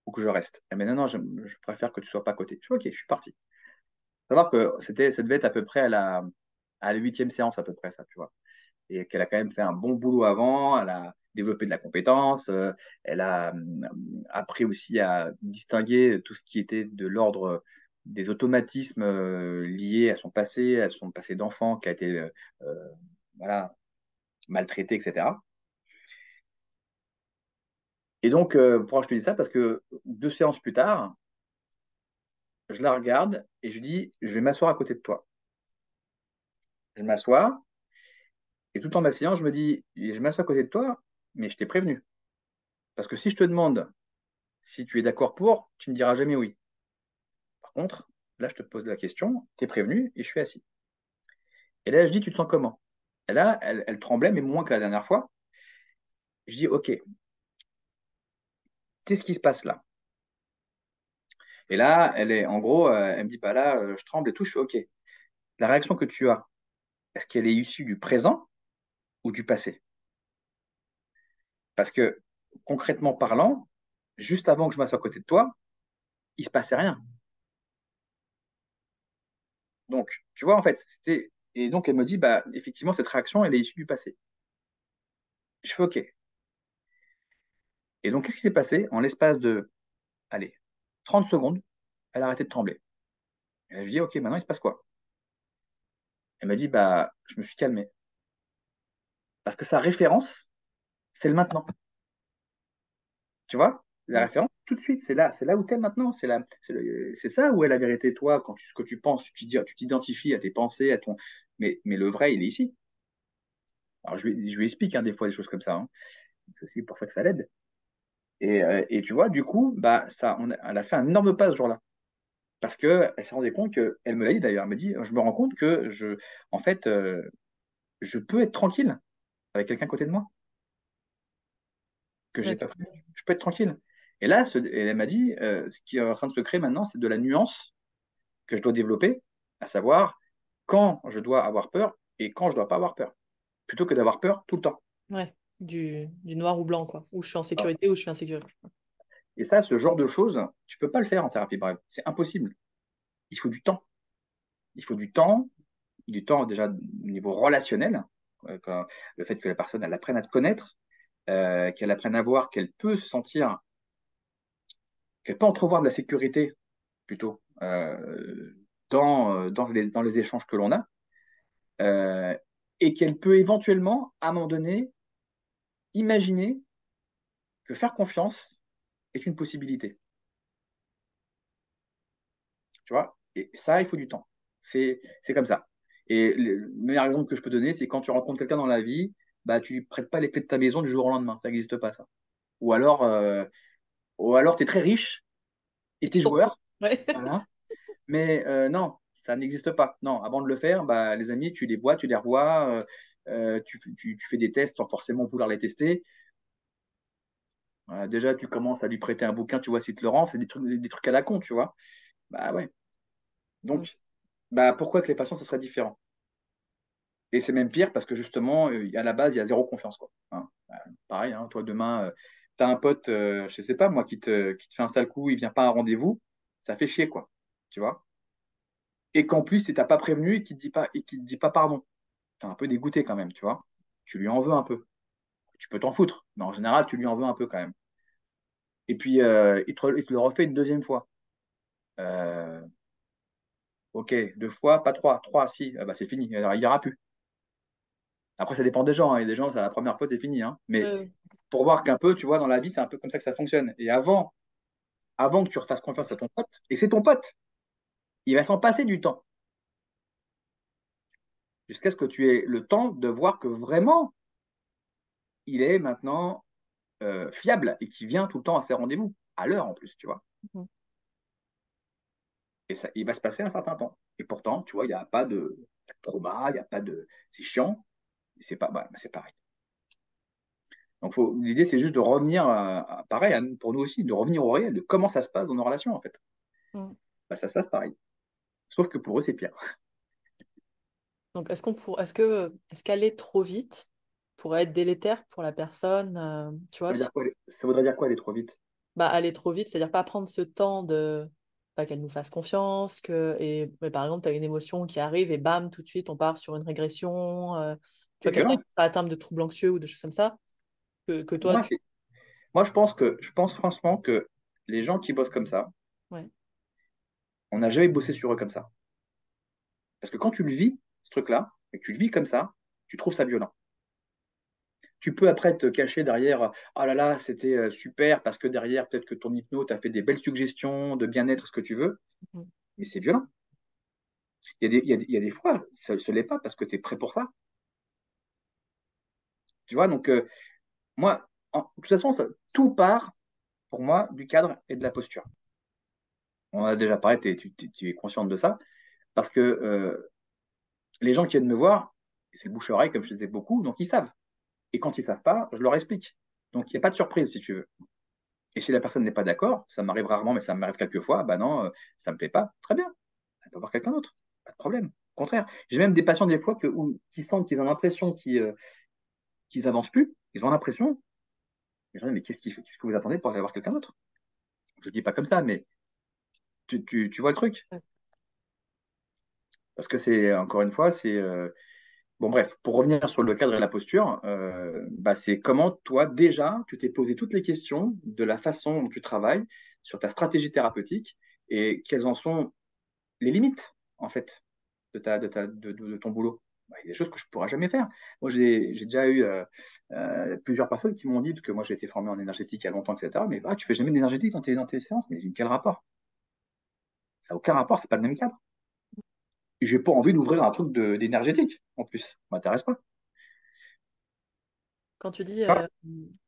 ou que je reste? Elle me dit, non, non, je préfère que tu sois pas à côté. Je fais, OK, je suis parti. Faut savoir que ça devait être à peu près à la huitième séance, à peu près, ça, tu vois. Et qu'elle a quand même fait un bon boulot avant, elle a développé de la compétence, elle a appris aussi à distinguer tout ce qui était de l'ordre des automatismes liés à son passé d'enfant qui a été voilà, maltraité, etc. Et donc, pourquoi je te dis ça? Parce que deux séances plus tard, je la regarde et je lui dis, je vais m'asseoir à côté de toi. Je m'assois et tout en m'asseyant, je me dis, je m'assois à côté de toi, mais je t'ai prévenu. Parce que si je te demande si tu es d'accord pour, tu ne me diras jamais oui. Par contre, là, je te pose la question, tu es prévenu et je suis assis. Et là, je dis, tu te sens comment? Et là, elle tremblait, mais moins que la dernière fois. Je dis, OK, c'est ce qui se passe là. Et là, en gros, elle me dit, bah là, je tremble et tout. Je fais, OK, la réaction que tu as, est-ce qu'elle est issue du présent ou du passé? Parce que concrètement parlant, juste avant que je m'assoie à côté de toi, il se passait rien. Donc, tu vois, en fait, c'était. Et donc, elle me dit, bah, effectivement, cette réaction, elle est issue du passé. Je fais OK. Et donc, qu'est-ce qui s'est passé? En l'espace de, allez, 30 secondes, elle a arrêté de trembler. Et là, je lui dis, OK, maintenant, il se passe quoi? Elle m'a dit, bah, je me suis calmé. Parce que sa référence, c'est le maintenant. Tu vois? La Mm. référence, tout de suite, c'est là où tu es maintenant. C'est ça où est la vérité, toi, ce que tu penses, tu t'identifies à tes pensées, mais le vrai, il est ici. Alors, je lui explique hein, des fois des choses comme ça. Hein. C'est aussi pour ça que ça l'aide. Et tu vois, du coup, bah, elle a fait un énorme pas ce jour-là. Parce qu'elle s'est rendue compte elle me l'a dit d'ailleurs, elle m'a dit, je me rends compte que en fait, je peux être tranquille avec quelqu'un à côté de moi, que Ouais, j'ai pas prévu. Je peux être tranquille. Et là, elle m'a dit, ce qui est en train de se créer maintenant, c'est de la nuance que je dois développer, à savoir quand je dois avoir peur et quand je dois pas avoir peur, plutôt que d'avoir peur tout le temps. Ouais, du noir ou blanc, quoi. Ou je suis en Alors, sécurité ou je suis insécure. et ça, ce genre de choses, tu peux pas le faire en thérapie brève. C'est impossible. Il faut du temps. Il faut du temps déjà au niveau relationnel, le fait que la personne elle apprenne à te connaître, qu'elle apprenne à voir qu'elle peut se sentir, qu'elle peut entrevoir de la sécurité plutôt dans les échanges que l'on a, euh, et qu'elle peut éventuellement, à un moment donné, imaginer que faire confiance est une possibilité. Tu vois? Et ça, il faut du temps. C'est comme ça. Et le meilleur exemple que je peux donner, c'est quand tu rencontres quelqu'un dans la vie, bah, tu lui prêtes pas les clés de ta maison du jour au lendemain. Ça n'existe pas, ça. Ou alors, euh, ou alors tu es très riche et Et tu es tu t'en fous. joueur. Ouais. Voilà. Mais non, ça n'existe pas. Non, avant de le faire, bah, les amis, tu les vois, tu les revois, tu fais des tests sans forcément vouloir les tester. Déjà, tu commences à lui prêter un bouquin, tu vois s'il te le rend, c'est des trucs à la con, tu vois. Bah ouais. Mm. Donc, bah, pourquoi que les patients, ça serait différent? Et c'est même pire parce que justement, à la base, il y a zéro confiance, quoi. Hein. Pareil, hein, toi, demain, tu as un pote, je sais pas, moi, qui te fait un sale coup, il vient pas à un rendez-vous, ça fait chier, quoi. Tu vois? Et qu'en plus, il t'a pas prévenu et qu'il te dit pas pardon. T'es un peu dégoûté quand même, tu vois. Tu lui en veux un peu. Tu peux t'en foutre, mais en général, tu lui en veux un peu quand même. Et puis, il te le refait une deuxième fois. Euh, ok, deux fois, pas trois. Trois, si, ah bah, c'est fini, il n'y aura plus. Après, ça dépend des gens, hein. Il y a des gens, c'est la première fois, c'est fini, hein. Mais Ouais. pour voir qu'un peu, tu vois, dans la vie, c'est un peu comme ça que ça fonctionne. Et avant que tu refasses confiance à ton pote, et c'est ton pote, il va s'en passer du temps, jusqu'à ce que tu aies le temps de voir que vraiment, il est maintenant fiable et qu'il vient tout le temps à ses rendez-vous, à l'heure en plus, tu vois. Mhm. Et ça, il va se passer un certain temps. Et pourtant, tu vois, il n'y a pas de trauma, il n'y a pas de. C'est chiant, c'est pas, bah, c'est pareil. Donc, l'idée, c'est juste de revenir, pareil, pour nous aussi, de revenir au réel, de comment ça se passe dans nos relations, en fait. Mm. Bah, ça se passe pareil. Sauf que pour eux, c'est pire. Donc, est-ce qu'aller trop vite pourrait être délétère pour la personne, tu Ça vois, veut dire quoi, ça voudrait dire quoi aller trop vite? bah, aller trop vite, c'est-à-dire pas prendre ce temps de bah, qu'elle nous fasse confiance, mais par exemple, tu as une émotion qui arrive et bam, tout de suite, on part sur une régression. Tu C'est vois, quelqu'un violent. qui sera atteint de troubles anxieux ou de choses comme ça, que toi, Moi, moi, je pense franchement que les gens qui bossent comme ça, ouais. on n'a jamais bossé sur eux comme ça. Parce que quand tu le vis, ce truc-là, et que tu le vis comme ça, tu trouves ça violent. Tu peux après te cacher derrière, ah là là, c'était super, parce que derrière, peut-être que ton hypno t'a fait des belles suggestions de bien-être, ce que tu veux, Mhm. mais c'est violent. Il y a des fois, ça ne l'est pas parce que tu es prêt pour ça. Tu vois, donc moi, de toute façon, tout part, pour moi, du cadre et de la posture. On a déjà parlé, tu es consciente de ça, parce que les gens qui viennent me voir, c'est le bouche-oreille, comme je disais beaucoup, donc ils savent. Et quand ils savent pas, je leur explique. Donc il n'y a pas de surprise, si tu veux. Et si la personne n'est pas d'accord, ça m'arrive rarement, mais ça m'arrive quelques fois, bah non, ça ne me plaît pas, très bien, elle peut voir quelqu'un d'autre, pas de problème. Au contraire, j'ai même des patients des fois qui sentent qu'ils ont l'impression qu'ils avancent plus, ils ont l'impression, et je dis, mais qu'est-ce que vous attendez pour aller voir quelqu'un d'autre? Je ne dis pas comme ça, mais tu vois le truc. Ouais. Parce que c'est, encore une fois, c'est. Bon, bref, pour revenir sur le cadre et la posture, bah, c'est comment toi, déjà, tu t'es posé toutes les questions de la façon dont tu travailles, sur ta stratégie thérapeutique, et quelles en sont les limites, en fait, de ton boulot. Bah, il y a des choses que je ne pourrais jamais faire. Moi, j'ai déjà eu plusieurs personnes qui m'ont dit, parce que moi, j'ai été formé en énergétique il y a longtemps, etc., mais tu fais jamais d'énergétique dans tes séances, mais j'ai dit, quel rapport? Ça n'a aucun rapport, c'est pas le même cadre. Et j'ai pas envie d'ouvrir un truc d'énergétique, en plus. Ça m'intéresse pas. Quand tu dis Ah,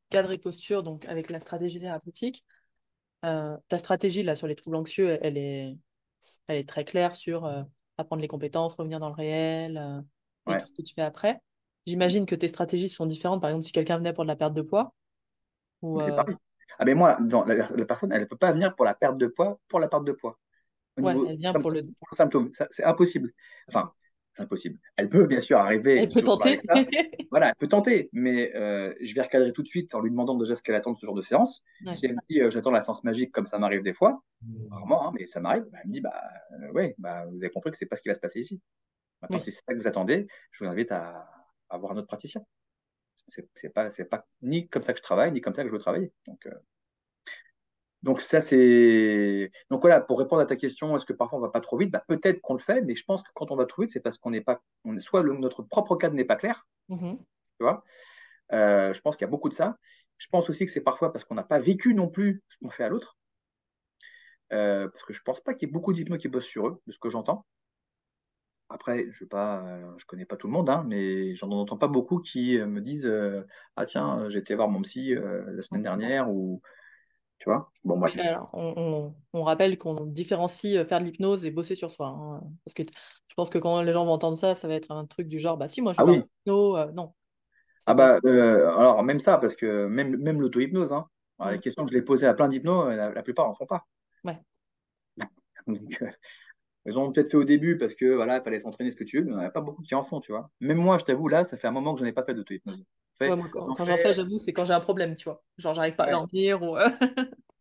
cadre et posture, donc avec la stratégie thérapeutique, ta stratégie là sur les troubles anxieux, elle est très claire sur apprendre les compétences, revenir dans le réel et ouais, tout ce que tu fais après. J'imagine que tes stratégies sont différentes. Par exemple, si quelqu'un venait pour de la perte de poids, ou mais c'est pareil. Ah, mais moi, la personne, elle ne peut pas venir pour la perte de poids, pour la perte de poids. au Ouais, niveau elle vient pour symptôme. le. Pour le symptôme. C'est impossible. Enfin, c'est impossible. Elle peut bien sûr arriver Elle peut toujours avec tenter. ça. Voilà, elle peut tenter, mais je vais recadrer tout de suite en lui demandant déjà ce qu'elle attend de ce genre de séance. Ouais. Si elle me dit j'attends la séance magique comme ça m'arrive des fois, rarement, hein, mais ça m'arrive, bah, elle me dit bah ouais, bah, vous avez compris que c'est pas ce qui va se passer ici. Maintenant, Oui. si c'est ça que vous attendez, je vous invite à voir un autre praticien. C'est pas ni comme ça que je travaille, ni comme ça que je veux travailler. Donc ça, c'est. Donc voilà, pour répondre à ta question, est-ce que parfois on va pas trop vite? Bah, peut-être qu'on le fait, mais je pense que quand on va trop vite, c'est parce qu'on n'est pas. Soit notre propre cadre n'est pas clair, Mhm. tu vois. Je pense qu'il y a beaucoup de ça. Je pense aussi que c'est parfois parce qu'on n'a pas vécu non plus ce qu'on fait à l'autre. Parce que je pense pas qu'il y ait beaucoup d'hypnos qui bossent sur eux, de ce que j'entends. Après, je connais pas tout le monde, hein, mais j'en entends pas beaucoup qui me disent ah tiens, j'ai été voir mon psy la semaine dernière ou tu vois. Bon Oui, bref. alors, on rappelle qu'on différencie faire de l'hypnose et bosser sur soi, hein. Parce que je pense que quand les gens vont entendre ça, ça va être un truc du genre, bah si, moi je Ah vais voir oui. un hypno. Non, Ah c'est pas. bah alors même ça, parce que même l'auto-hypnose, hein, alors, les Mm. questions que je l'ai posées à plein d'hypnos, la plupart en font pas. Ouais. Donc, ils ont peut-être fait au début parce que voilà, il fallait s'entraîner ce que tu veux, mais il n'y en a pas beaucoup qui en font, tu vois. Même moi, je t'avoue, là, ça fait un moment que je n'ai pas fait d'auto-hypnose. Ouais, moi, J'en quand j'en fais, fais, j'avoue, c'est quand j'ai un problème, tu vois. Genre, j'arrive pas à ouais. dormir ou. Alors,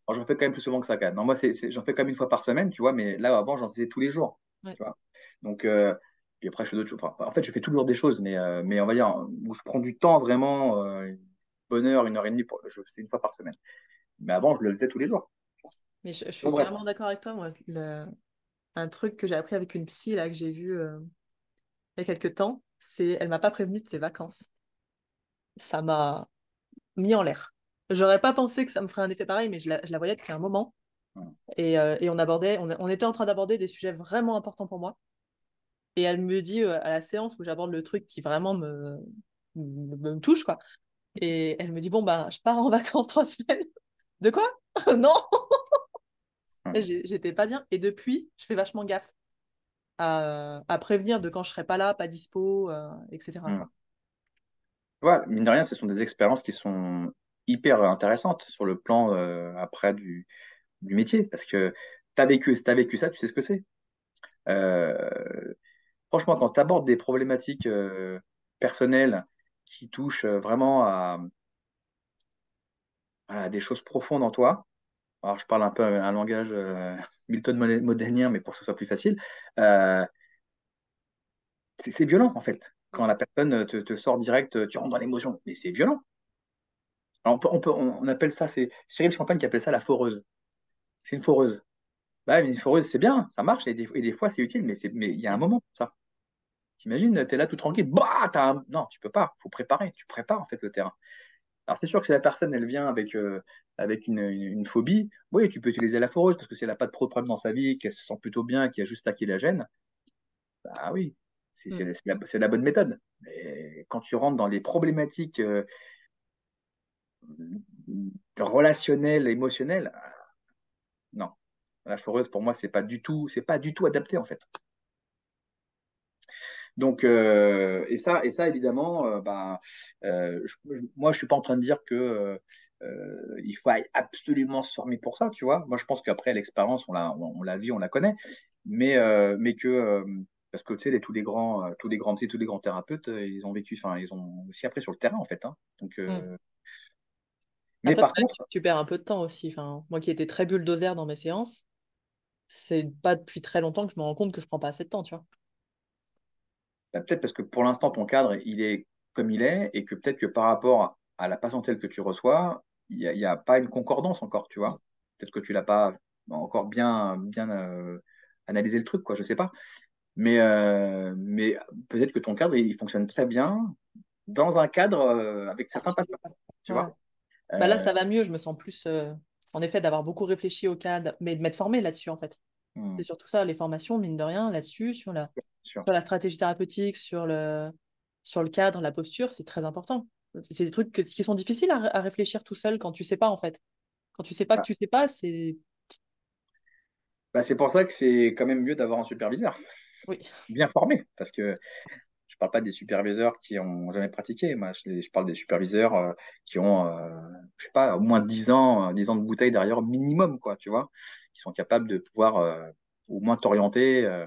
j'en fais quand même plus souvent que ça, quand même. Non, moi, j'en fais quand même une fois par semaine, tu vois, mais là, avant, j'en faisais tous les jours, Ouais. tu vois. Donc, puis après, je fais d'autres choses. Enfin, en fait, je fais toujours des choses, mais on va dire, où je prends du temps vraiment, une bonne heure, 1 heure et demie, je fais une fois par semaine. Mais avant, je le faisais tous les jours. Mais je Donc, suis bref. carrément d'accord avec toi. Moi, un truc que j'ai appris avec une psy là, que j'ai vu il y a quelques temps, c'est elle m'a pas prévenue de ses vacances. Ça m'a mis en l'air. J'aurais pas pensé que ça me ferait un effet pareil, mais je la voyais depuis un moment. Et on était en train d'aborder des sujets vraiment importants pour moi. Et elle me dit à la séance où j'aborde le truc qui vraiment me touche, quoi. Et elle me dit, bon, bah, je pars en vacances 3 semaines. De quoi? Non! Et j'étais pas bien. Et depuis, je fais vachement gaffe à prévenir de quand je serai pas là, pas dispo, etc., Mm. quoi. Tu vois, mine de rien, ce sont des expériences qui sont hyper intéressantes sur le plan après du métier, parce que si tu as vécu ça, tu sais ce que c'est. Euh, Franchement, quand tu abordes des problématiques personnelles qui touchent vraiment à des choses profondes en toi, alors je parle un peu un langage Milton Modanien, mais pour que ce soit plus facile, euh, c'est violent en fait. Mm. Quand la personne te sort direct, tu rentres dans l'émotion, mais c'est violent. Alors, on appelle ça, c'est Cyril Champagne qui appelle ça la foreuse. C'est une foreuse. Bah, une foreuse, c'est bien, ça marche, et des fois c'est utile, mais il y a un moment pour ça. T'imagines, t'es là tout tranquille, bah, non, tu peux pas, faut préparer, tu prépares en fait le terrain. Alors c'est sûr que si la personne, elle vient avec une phobie, oui, tu peux utiliser la foreuse, parce que si elle n'a pas de problème dans sa vie, qu'elle se sent plutôt bien, qu'il y a juste ça qui la gêne, bah oui, c'est Mm. c'est- c'est la bonne méthode. Mais quand tu rentres dans les problématiques relationnelles, émotionnelles, non. La foreuse, pour moi, c'est pas du tout adapté en fait. Donc, et ça évidemment, moi, je suis pas en train de dire que il faut absolument se former pour ça, tu vois. Moi, je pense qu'après l'expérience, on l'a vu, on la connaît, mais que parce que tu sais, tous les grands psy, tous les grands thérapeutes, ils ont vécu, enfin, ils ont aussi appris sur le terrain en fait, hein. Donc, Mm. mais Après, c'est par vrai que contre, tu perds un peu de temps aussi. Enfin, moi qui étais très bulldozer dans mes séances, c'est pas depuis très longtemps que je me rends compte que je prends pas assez de temps, tu vois. bah, peut-être parce que pour l'instant, ton cadre, il est comme il est, et que peut-être que par rapport à la patientèle que tu reçois, il y a pas une concordance encore, tu Mm. vois. Peut-être que tu l'as pas encore bien, bien analysé le truc, quoi, je sais pas. Mais peut-être que ton cadre, il fonctionne très bien dans un cadre avec certains patients, tu Ouais. vois. Bah là, Euh, ça va mieux. Je me sens plus, en effet, d'avoir beaucoup réfléchi au cadre, mais de m'être formée là-dessus, en fait. C'est hmm, surtout ça, les formations, mine de rien, là-dessus, sûr. sur la stratégie thérapeutique, sur le cadre, la posture, c'est très important. C'est des trucs qui sont difficiles à réfléchir tout seul quand tu sais pas, en fait. Quand tu sais pas que Bah, tu sais pas, c'est. c'est pour ça que c'est quand même mieux d'avoir un superviseur Oui. bien formé, parce que je parle pas des superviseurs qui ont jamais pratiqué. Moi, je parle des superviseurs qui ont, je sais pas, au moins 10 ans, 10 ans de bouteille derrière minimum, quoi, tu vois, qui sont capables de pouvoir. ou moins t'orienter.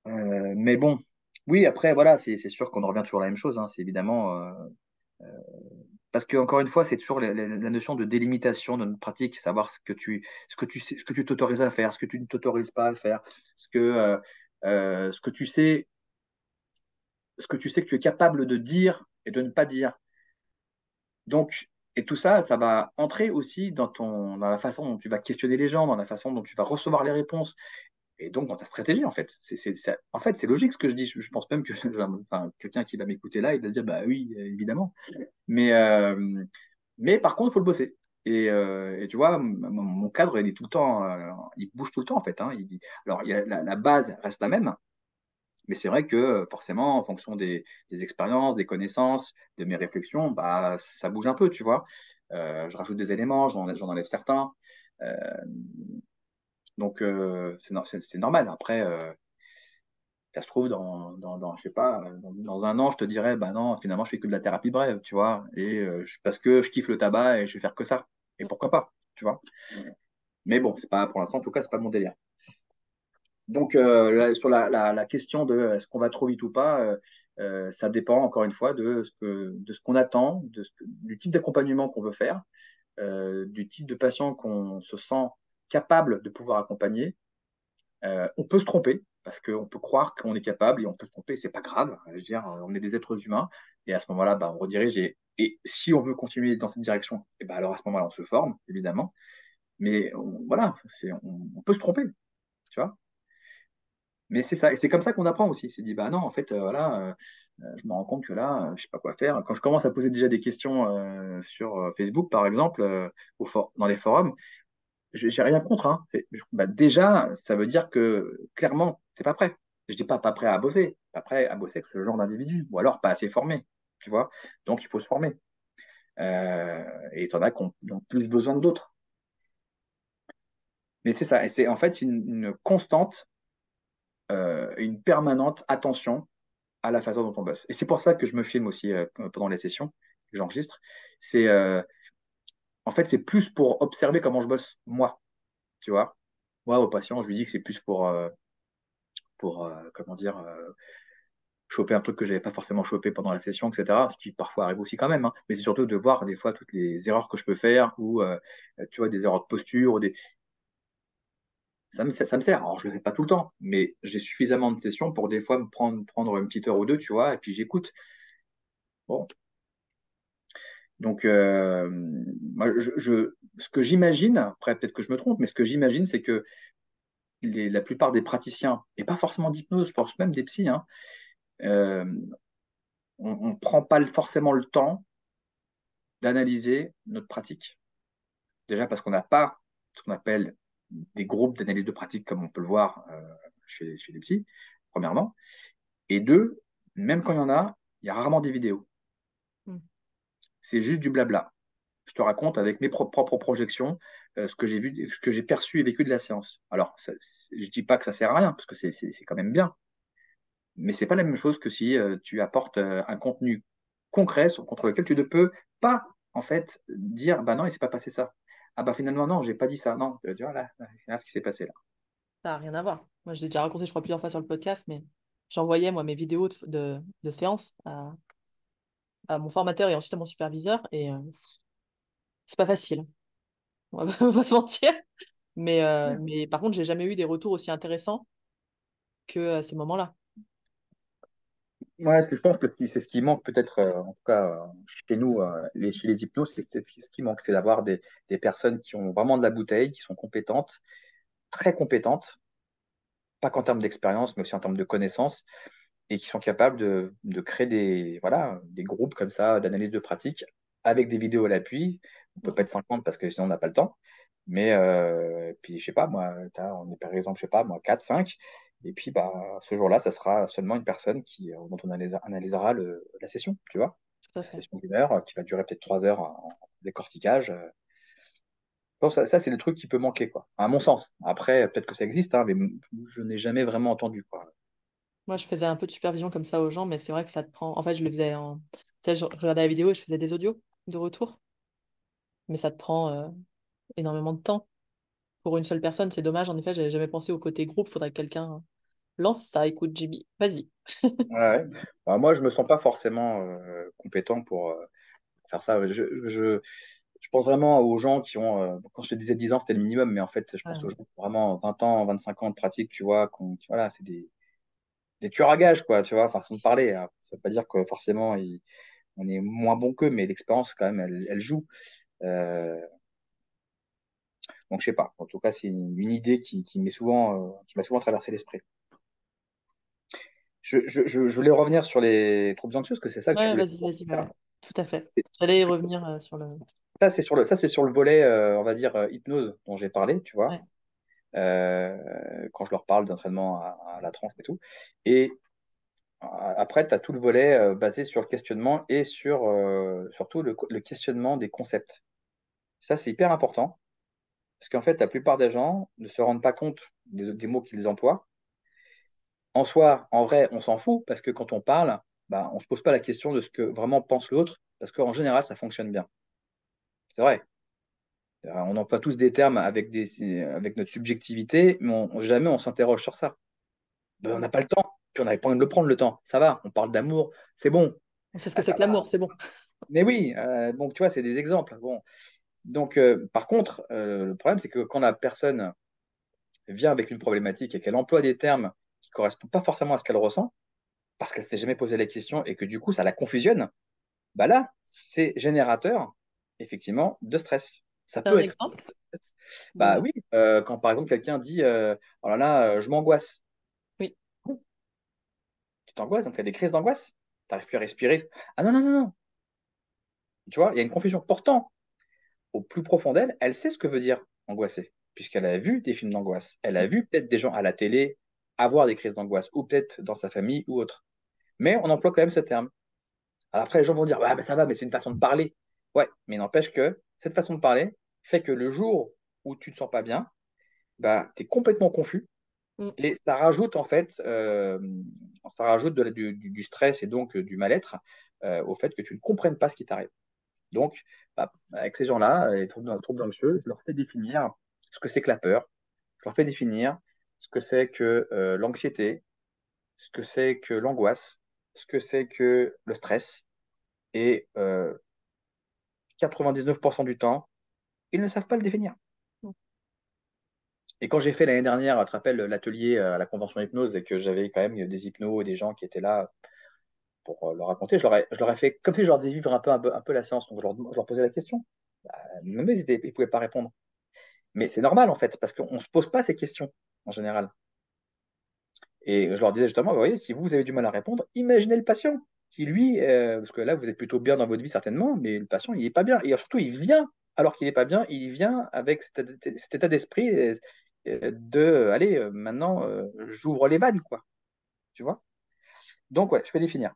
Mais bon, oui, après, voilà, c'est sûr qu'on en revient toujours à la même chose, hein, c'est évidemment. Parce que, encore une fois, c'est toujours la notion de délimitation de notre pratique, savoir ce que tu t'autorises à faire, ce que tu ne t'autorises pas à faire, ce que tu sais, ce que tu sais que tu es capable de dire et de ne pas dire. Donc, et tout ça, ça va entrer aussi dans la façon dont tu vas questionner les gens, dans la façon dont tu vas recevoir les réponses, et donc dans ta stratégie, en fait. En fait, c'est logique ce que je dis. Je pense même que enfin, quelqu'un qui va m'écouter là, il va se dire, bah oui, évidemment. Mais, euh, mais par contre, il faut le bosser. Et tu vois, mon cadre, il est tout le temps, il bouge tout le temps, en fait. Hein. Alors, la base reste la même, mais c'est vrai que forcément, en fonction des expériences, des connaissances, de mes réflexions, bah, ça bouge un peu, tu vois. Je rajoute des éléments, j'en enlève certains. Euh, donc, c'est normal. Après, ça se trouve, je sais pas, dans un an, je te dirais, bah non, finalement, je fais que de la thérapie brève, tu vois. Parce que je kiffe le tabac et je vais faire que ça. Et pourquoi pas, tu vois. Mais bon, c'est pas, pour l'instant, en tout cas, c'est pas mon délire. Donc, sur la question de est-ce qu'on va trop vite ou pas, ça dépend encore une fois de ce qu'on attend, du type d'accompagnement qu'on veut faire, du type de patient qu'on se sent capable de pouvoir accompagner. On peut se tromper parce qu'on peut croire qu'on est capable et on peut se tromper, c'est pas grave. Je veux dire, on est des êtres humains et à ce moment-là, bah, on redirige. Et si on veut continuer dans cette direction, et bah, alors à ce moment-là, on se forme, évidemment. Mais voilà, on peut se tromper, tu vois. Mais c'est ça, et c'est comme ça qu'on apprend aussi. C'est dit, bah non, en fait, voilà, je me rends compte que là, je sais pas quoi faire. Quand je commence à poser déjà des questions sur Facebook, par exemple, dans les forums, j'ai rien contre. Hein. Bah, déjà, ça veut dire que clairement, c'est pas prêt. Je dis pas prêt à bosser, pas prêt à bosser avec ce genre d'individu, ou alors pas assez formé, tu vois. Donc, il faut se former. Et il y en a qui ont plus besoin que d'autres. Mais c'est ça, et c'est en fait une constante, une permanente attention à la façon dont on bosse. Et c'est pour ça que je me filme aussi pendant les sessions que j'enregistre. C'est En fait, c'est plus pour observer comment je bosse moi, tu vois. Moi, au patient, je lui dis que c'est plus pour comment dire, choper un truc que j'avais pas forcément chopé pendant la session, etc. Ce qui parfois arrive aussi quand même, hein. Mais c'est surtout de voir des fois toutes les erreurs que je peux faire ou tu vois des erreurs de posture ou ça me sert. Alors je le fais pas tout le temps, mais j'ai suffisamment de sessions pour des fois prendre une petite heure ou deux, tu vois, et puis j'écoute. Bon, donc moi, ce que j'imagine, après peut-être que je me trompe, mais ce que j'imagine, c'est que la plupart des praticiens, et pas forcément d'hypnose, je pense même des psys, hein, euh, on ne prend pas forcément le temps d'analyser notre pratique. Déjà parce qu'on n'a pas ce qu'on appelle des groupes d'analyse de pratique comme on peut le voir chez les psys, premièrement. Et deux, même quand il y en a, il y a rarement des vidéos. Mm. C'est juste du blabla. Je te raconte avec mes propres projections ce que j'ai vu, ce que j'ai perçu et vécu de la séance. Alors, je dis pas que ça sert à rien, parce que c'est quand même bien, mais c'est pas la même chose que si tu apportes un contenu concret contre lequel tu ne peux pas en fait dire bah non il s'est pas passé ça. Ah bah finalement non j'ai pas dit ça non tu vois là, ce qui s'est passé là. Ça n'a rien à voir. Moi, je l'ai déjà raconté, je crois, plusieurs fois sur le podcast, mais j'envoyais, moi, mes vidéos de séances à mon formateur et ensuite à mon superviseur, et c'est pas facile. On va pas se mentir. Mais par contre, j'ai jamais eu des retours aussi intéressants que ces moments-là. Ouais, je pense que c'est ce qui manque peut-être, en tout cas chez nous, chez les hypnos, c'est ce qui manque, c'est d'avoir des personnes qui ont vraiment de la bouteille, qui sont compétentes, très compétentes, pas qu'en termes d'expérience, mais aussi en termes de connaissances, et qui sont capables de créer voilà, des groupes comme ça d'analyse de pratique avec des vidéos à l'appui. On peut pas être 50 parce que sinon on n'a pas le temps. Mais puis, je sais pas, moi, on est par exemple, je sais pas, moi, 4 5 et puis bah, ce jour-là, ça sera seulement une personne dont on analysera la session, tu vois. Tout à La fait. session d'une heure qui va durer peut-être 3 heures en décortiquage. Bon, ça c'est le truc qui peut manquer, quoi, à mon sens. Après, peut-être que ça existe, hein, mais je n'ai jamais vraiment entendu, quoi. Moi, je faisais un peu de supervision comme ça aux gens, mais c'est vrai que ça te prend. En fait, je le faisais en. Tu sais, je regardais la vidéo et je faisais des audios de retour, mais ça te prend énormément de temps pour une seule personne, c'est dommage. En effet, j'avais jamais pensé au côté groupe. Faudrait que quelqu'un lance ça. Écoute, Jimmy, vas-y. Ouais, ouais. Bah, moi, je me sens pas forcément compétent pour faire ça. Je pense vraiment aux gens qui ont, quand je te disais 10 ans, c'était le minimum, mais en fait, je pense aux gens qui ont vraiment 20 ans, 25 ans de pratique, tu vois, voilà, c'est des tueurs à gages, quoi, tu vois, façon de parler. Alors, ça veut pas dire que forcément, on est moins bon qu'eux, mais l'expérience, quand même, elle joue. Euh, donc, je sais pas. En tout cas, c'est une idée qui m'a souvent traversé l'esprit. Je voulais revenir sur les troubles anxieux, parce que c'est ça que tu Ouais, voulais vas-y, vas-y, ouais, faire. ouais. Tout à fait. J'allais y revenir sur le. Ça, c'est sur le volet, on va dire, hypnose dont j'ai parlé, tu vois, Ouais. quand je leur parle d'entraînement à la transe et tout. Et après, tu as tout le volet basé sur le questionnement et surtout le questionnement des concepts. Ça, c'est hyper important, parce qu'en fait, la plupart des gens ne se rendent pas compte des mots qu'ils emploient. En soi, en vrai, on s'en fout, parce que quand on parle, bah, on ne se pose pas la question de ce que vraiment pense l'autre, parce qu'en général, ça fonctionne bien. C'est vrai. On emploie tous des termes avec notre subjectivité, mais jamais on s'interroge sur ça. Ben, on n'a pas le temps, puis on n'avait pas envie de le prendre le temps. Ça va, on parle d'amour, c'est bon. On sait ce que Ah, c'est ça que va. l'amour, c'est bon. Mais oui, donc tu vois, c'est des exemples. Bon. Donc, par contre, le problème, c'est que quand la personne vient avec une problématique et qu'elle emploie des termes qui ne correspondent pas forcément à ce qu'elle ressent, parce qu'elle ne s'est jamais posé la question et que du coup, ça la confusionne, bah là, c'est générateur, effectivement, de stress. Ça C'est peut un être. exemple Bah de. oui, quand par exemple quelqu'un dit oh là là, je m'angoisse. Oui, Bon, tu t'angoisses, donc tu as des crises d'angoisse, tu n'arrives plus à respirer. Ah non, non, non, non. Tu vois, il y a une confusion. Pourtant, au plus profond d'elle, elle sait ce que veut dire angoisser, puisqu'elle a vu des films d'angoisse. Elle a vu peut-être des gens à la télé avoir des crises d'angoisse, ou peut-être dans sa famille ou autre. Mais on emploie quand même ce terme. Alors après, les gens vont dire, ouais, mais ça va, mais c'est une façon de parler. Ouais, mais n'empêche que cette façon de parler fait que le jour où tu ne te sens pas bien, bah, tu es complètement confus. mm, Et ça rajoute en fait, ça rajoute du stress et donc du mal-être au fait que tu ne comprennes pas ce qui t'arrive. Donc, bah, avec ces gens-là, les troubles anxieux, je leur fais définir ce que c'est que la peur, je leur fais définir ce que c'est que l'anxiété, ce que c'est que l'angoisse, ce que c'est que le stress. Et 99% du temps, ils ne savent pas le définir. mm. Et quand j'ai fait l'année dernière, tu te rappelles, l'atelier à la convention hypnose et que j'avais quand même des hypnos et des gens qui étaient là pour leur raconter, je leur ai fait comme si je leur disais vivre un peu la séance. Donc je leur posais la question. Bah, même eux, ils ne pouvaient pas répondre. Mais c'est normal en fait, parce qu'on ne se pose pas ces questions en général. Et je leur disais justement, vous voyez, si vous avez du mal à répondre, imaginez le patient qui, lui, parce que là, vous êtes plutôt bien dans votre vie certainement, mais le patient, il n'est pas bien. Et surtout, il vient, alors qu'il n'est pas bien, il vient avec cet état d'esprit allez, maintenant, j'ouvre les vannes, quoi. Tu vois? Donc, ouais, je fais définir.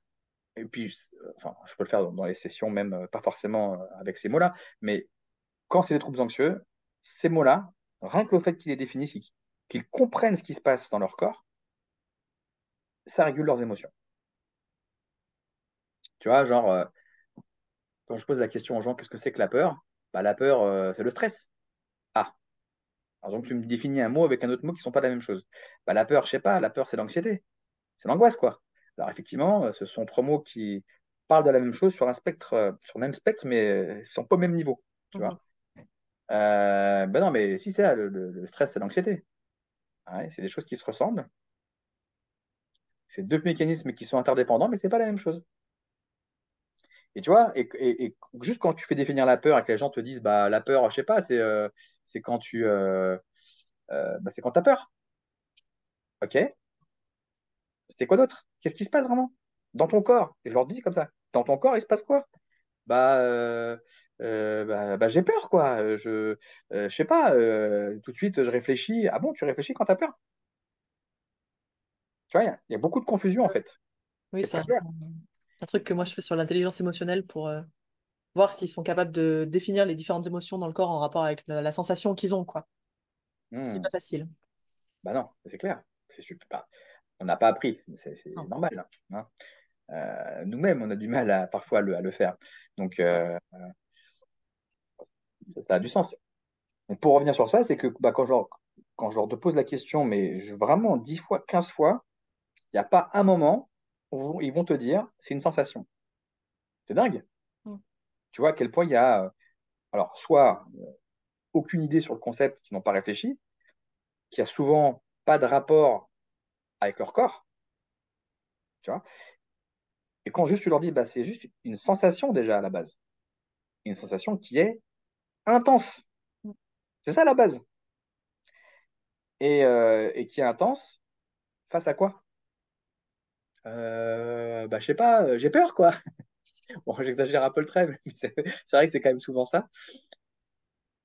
Et puis, enfin, je peux le faire dans les sessions, même pas forcément avec ces mots-là, mais quand c'est des troubles anxieux, ces mots-là, rien que le fait qu'ils les définissent, qu'ils comprennent ce qui se passe dans leur corps, ça régule leurs émotions. Tu vois, genre, quand je pose la question aux gens, qu'est-ce que c'est que la peur? Bah, la peur, c'est le stress. Ah, alors donc tu me définis un mot avec un autre mot qui ne sont pas la même chose. Bah, la peur, je sais pas, la peur, c'est l'anxiété, c'est l'angoisse, quoi. Alors effectivement, ce sont trois mots qui parlent de la même chose sur un spectre, sur le même spectre, mais ils ne sont pas au même niveau, tu Mhm. vois. Ben non, mais si c'est ça, le stress, c'est l'anxiété. Ouais, c'est des choses qui se ressemblent. C'est deux mécanismes qui sont interdépendants, mais c'est pas la même chose. Et tu vois, et juste quand tu fais définir la peur et que les gens te disent, bah, la peur, je sais pas, c'est quand c'est quand tu as peur. OK? C'est quoi d'autre? Qu'est-ce qui se passe vraiment? Dans ton corps. Et je leur dis comme ça. Dans ton corps, il se passe quoi? Bah, j'ai peur, quoi. Je sais pas. Tout de suite, je réfléchis. Ah bon, tu réfléchis quand tu as peur? Tu vois, il y a beaucoup de confusion, en fait. Oui, C'est c'est pas clair. un truc que moi je fais sur l'intelligence émotionnelle pour voir s'ils sont capables de définir les différentes émotions dans le corps en rapport avec la sensation qu'ils ont, quoi. Ce qui n'est Hmm. pas facile. Bah non, c'est clair. C'est super. Bah, on n'a pas appris. C'est Non. normal, hein. Nous-mêmes, on a du mal parfois à le faire. Donc, ça a du sens. Donc, pour revenir sur ça, c'est que bah, quand je leur pose la question, mais vraiment 10 fois, 15 fois, il n'y a pas un moment où ils vont te dire c'est une sensation. C'est dingue. Mm. Tu vois à quel point il y a, alors, soit aucune idée sur le concept, qui n'ont pas réfléchi, qui a souvent pas de rapport avec leur corps, tu vois. Et quand juste tu leur dis, bah, c'est juste une sensation déjà à la base, une sensation qui est intense. C'est ça la base. Et qui est intense face à quoi? Bah, je sais pas, j'ai peur, quoi. Bon, j'exagère un peu le trait, mais c'est vrai que c'est quand même souvent ça.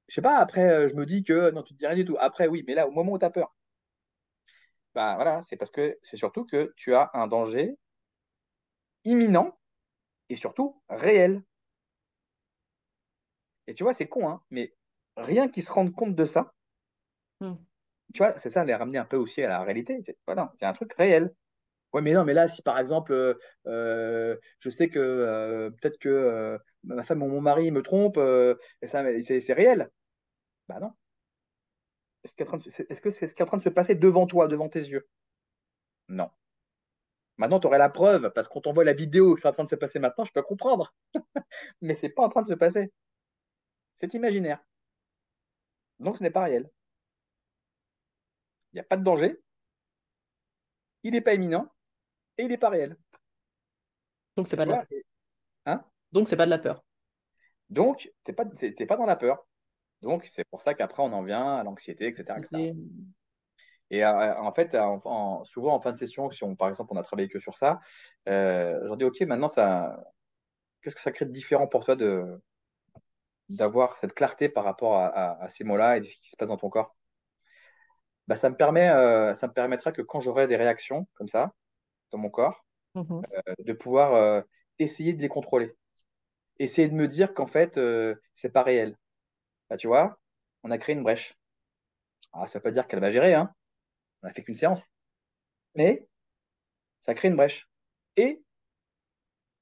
Je sais pas, après, je me dis que non, tu te dis rien du tout. Après, oui, mais là, au moment où tu as peur, bah voilà, c'est parce que c'est surtout que tu as un danger imminent et surtout réel. Et tu vois, c'est con, hein, mais rien qu'ils se rendent compte de ça, Mm. tu vois, c'est ça, les ramener un peu aussi à la réalité. Voilà, c'est un truc réel. Ouais, mais non, mais là, si par exemple, je sais que peut-être que ma femme ou mon mari me trompe, et ça, mais c'est réel. Bah non. Est-ce que c'est ce qui est en train de se passer devant toi, devant tes yeux? Non. Maintenant, tu aurais la preuve, parce qu'on t'envoie la vidéo que c'est en train de se passer maintenant, je peux comprendre. Mais c'est pas en train de se passer. C'est imaginaire. Donc ce n'est pas réel. Il n'y a pas de danger, il n'est pas imminent, et il n'est pas réel. Donc c'est Et pas tu de la vois, peur. hein? Donc c'est pas de la peur. Donc, t'es pas dans la peur. Donc, c'est pour ça qu'après, on en vient à l'anxiété, etc., etc. C'était- Et en fait, souvent en fin de session, si on, par exemple, on a travaillé que sur ça, je leur dis, OK, maintenant, qu'est-ce que ça crée de différent pour toi d'avoir cette clarté par rapport à ces mots-là et ce qui se passe dans ton corps? Bah, ça me permettra que quand j'aurai des réactions comme ça dans mon corps, Mhm. de pouvoir essayer de les contrôler. Essayer de me dire qu'en fait, c'est pas réel. Bah, tu vois, on a créé une brèche. Alors, ça veut pas dire qu'elle va gérer, hein. On n'a fait qu'une séance. Mais ça crée une brèche. Et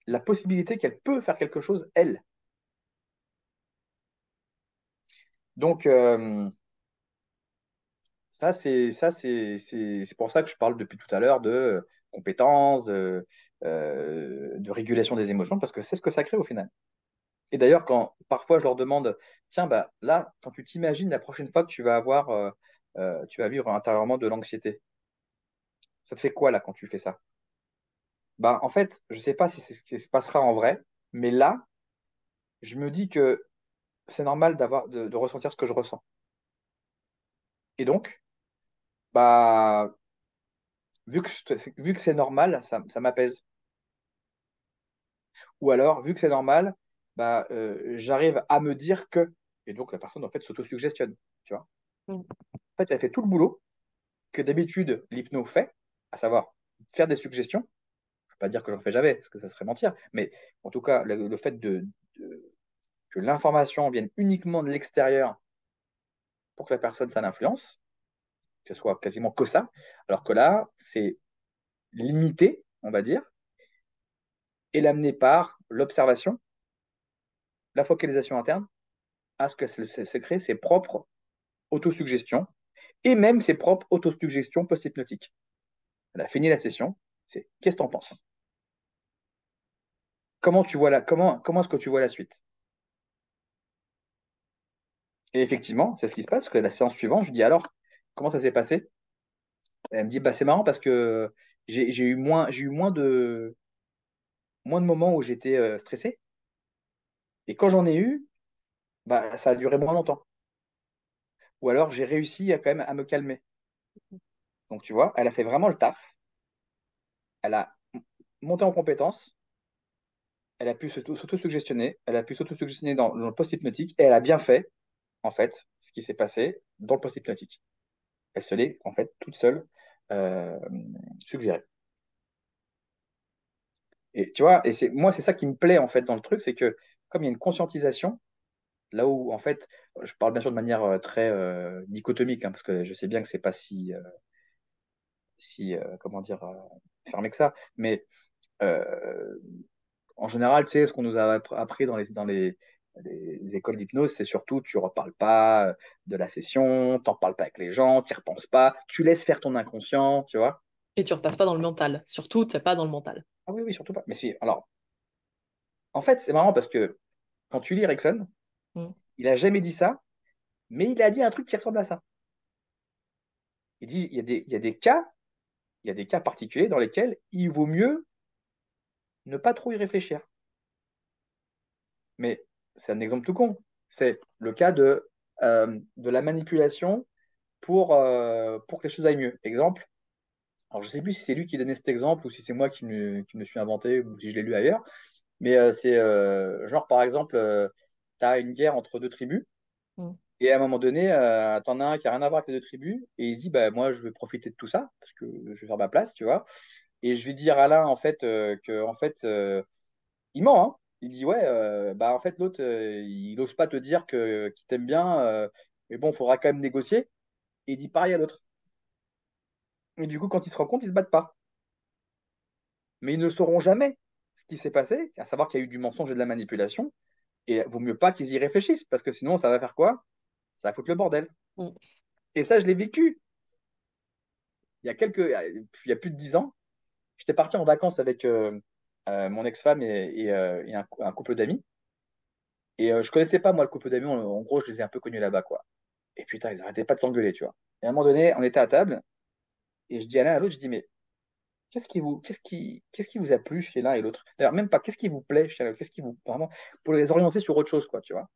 la possibilité qu'elle peut faire quelque chose, elle. Donc, c'est pour ça que je parle depuis tout à l'heure de compétences, de régulation des émotions, parce que c'est ce que ça crée au final. Et d'ailleurs, quand parfois je leur demande, tiens, bah là, quand tu t'imagines la prochaine fois que tu vas vivre intérieurement de l'anxiété, ça te fait quoi là quand tu fais ça? Bah, en fait, je sais pas si c'est ce qui se passera en vrai, mais là, je me dis que c'est normal de ressentir ce que je ressens. Et donc, bah, vu que c'est normal, ça m'apaise. Ou alors, vu que c'est normal, bah, j'arrive à me dire que. Et donc, la personne, en fait, s'autosuggestionne. Tu vois? Mm. En fait, elle fait tout le boulot que d'habitude l'hypno fait, à savoir faire des suggestions. Je ne veux pas dire que j'en fais jamais, parce que ça serait mentir, mais en tout cas, le fait que l'information vienne uniquement de l'extérieur pour que la personne, ça l'influence, que ce soit quasiment que ça, alors que là, c'est limité, on va dire, et l'amener par l'observation, la focalisation interne, à ce que c'est créer ses propres autosuggestions et même ses propres autosuggestions post-hypnotiques. Elle a fini la session, c'est qu'est-ce que tu en penses? Comment est-ce que tu vois la suite? Et effectivement, c'est ce qui se passe, parce que la séance suivante, je lui dis alors, comment ça s'est passé? Elle me dit, bah, c'est marrant parce que j'ai eu moins de moments où j'étais stressé. Et quand j'en ai eu, bah, ça a duré moins longtemps. Ou alors j'ai réussi quand même à me calmer. Donc tu vois, elle a fait vraiment le taf. Elle a monté en compétence. Elle a pu s'auto-suggestionner. Elle a pu s'auto-suggestionner dans le post-hypnotique. Et elle a bien fait, en fait, ce qui s'est passé dans le post-hypnotique. Elle se l'est, en fait, toute seule euh, suggérée. Et tu vois, moi, c'est ça qui me plaît, en fait, dans le truc, c'est que comme il y a une conscientisation, là où, en fait, je parle bien sûr de manière très dichotomique, hein, parce que je sais bien que c'est pas comment dire, fermé que ça, mais euh, en général, tu sais, ce qu'on nous a appris les écoles d'hypnose, c'est surtout tu ne reparles pas de la session, tu n'en parles pas avec les gens, tu n'y repenses pas, tu laisses faire ton inconscient, tu vois. Et tu repasses pas dans le mental. Surtout, tu n'es pas dans le mental. Ah oui, oui, surtout pas. Mais si, alors, en fait, c'est marrant parce que quand tu lis Erickson, Mm. il a jamais dit ça, mais il a dit un truc qui ressemble à ça. Il dit, il y a des cas particuliers dans lesquels il vaut mieux ne pas trop y réfléchir. Mais c'est un exemple tout con. C'est le cas de la manipulation pour que les choses aillent mieux. Exemple, alors je ne sais plus si c'est lui qui donnait cet exemple ou si c'est moi qui me suis inventé ou si je l'ai lu ailleurs, mais c'est genre par exemple, tu as une guerre entre deux tribus Mm. et à un moment donné, tu en as un qui n'a rien à voir avec les deux tribus et il se dit, bah, moi je vais profiter de tout ça parce que je vais faire ma place, tu vois. Et je vais dire à l'un en fait que en fait, il ment, hein. Il dit ouais, bah en fait l'autre, il n'ose pas te dire qu'il t'aime bien, mais bon, il faudra quand même négocier. Et il dit pareil à l'autre. Et du coup, quand ils se rencontrent, ils se battent pas. Mais ils ne sauront jamais ce qui s'est passé, à savoir qu'il y a eu du mensonge et de la manipulation. Et vaut mieux pas qu'ils y réfléchissent, parce que sinon, ça va faire quoi? Ça va foutre le bordel. Mm. Et ça, je l'ai vécu il y a plus de 10 ans. J'étais parti en vacances avec mon ex-femme et un couple d'amis. Et je connaissais pas, moi, le couple d'amis. En gros, je les ai un peu connus là-bas, quoi. Et putain, ils arrêtaient pas de s'engueuler, tu vois. Et à un moment donné, on était à table, et je dis à l'un à l'autre, je dis, mais qu'est-ce qui vous a plu chez l'un et l'autre? D'ailleurs, même pas, qu'est-ce qui vous plaît chez l'un et l'autre? Qu'est-ce qui vous, vraiment, pour les orienter sur autre chose, quoi, tu vois.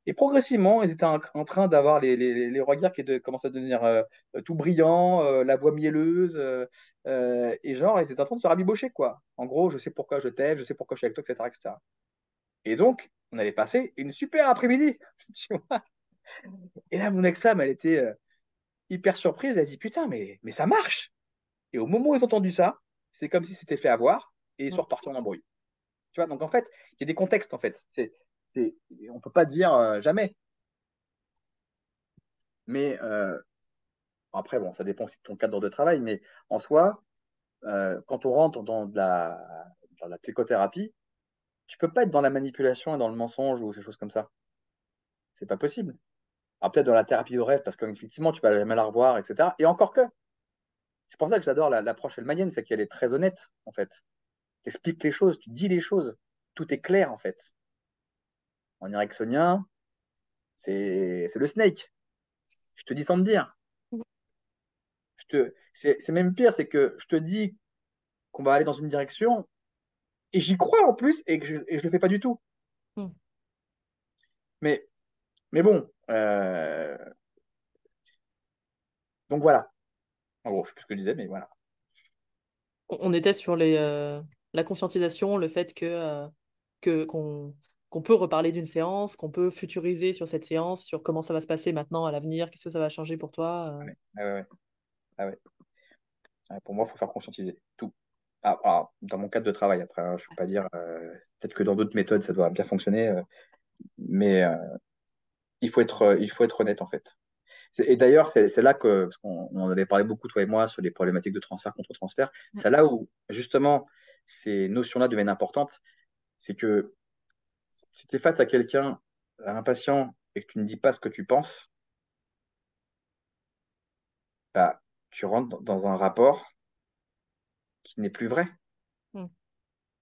Et progressivement, ils étaient en train d'avoir les regards commencent à devenir tout brillants, la voix mielleuse, et genre, ils étaient en train de se rabibocher, quoi. En gros, je sais pourquoi je t'aime, je sais pourquoi je suis avec toi, etc., etc. Et donc, on allait passer une super après-midi, tu vois. Et là, mon ex-femme, elle était hyper surprise, elle a dit, putain, mais ça marche! Et au moment où ils ont entendu ça, c'est comme si c'était fait avoir, et ils sont Mm. repartis en embrouille. Tu vois, donc en fait, il y a des contextes, en fait. On ne peut pas dire jamais. Mais après, bon, ça dépend aussi de ton cadre de travail, mais en soi, quand on rentre dans la psychothérapie, tu peux pas être dans la manipulation et dans le mensonge ou ces choses comme ça. C'est pas possible. Alors peut-être dans la thérapie de rêve, parce qu'effectivement, tu vas jamais la revoir, etc. Et encore que, c'est pour ça que j'adore l'approche hellmanienne, c'est qu'elle est très honnête, en fait. Tu expliques les choses, tu dis les choses. Tout est clair, en fait. En ericksonien, c'est le snake. Je te dis sans te dire. C'est même pire, c'est que je te dis qu'on va aller dans une direction et j'y crois en plus et je le fais pas du tout. Mm. Mais, mais bon, donc voilà. En gros, je sais plus ce que je disais, mais voilà. On était sur la conscientisation, le fait qu'on peut reparler d'une séance, qu'on peut futuriser sur cette séance, sur comment ça va se passer maintenant à l'avenir, qu'est-ce que ça va changer pour toi. Ouais, ouais, ouais, ouais. Ah ouais. Ouais, pour moi, il faut faire conscientiser tout. Ah, dans mon cadre de travail, après, hein, je ne peux pas dire, peut-être que dans d'autres méthodes, ça doit bien fonctionner, mais il faut être honnête en fait. Et d'ailleurs, c'est là que, parce qu'on on avait parlé beaucoup, toi et moi, sur les problématiques de transfert contre transfert, c'est là où, justement, ces notions-là deviennent importantes. C'est que si tu es face à quelqu'un, à un patient, et que tu ne dis pas ce que tu penses, bah, tu rentres dans un rapport qui n'est plus vrai. Mm.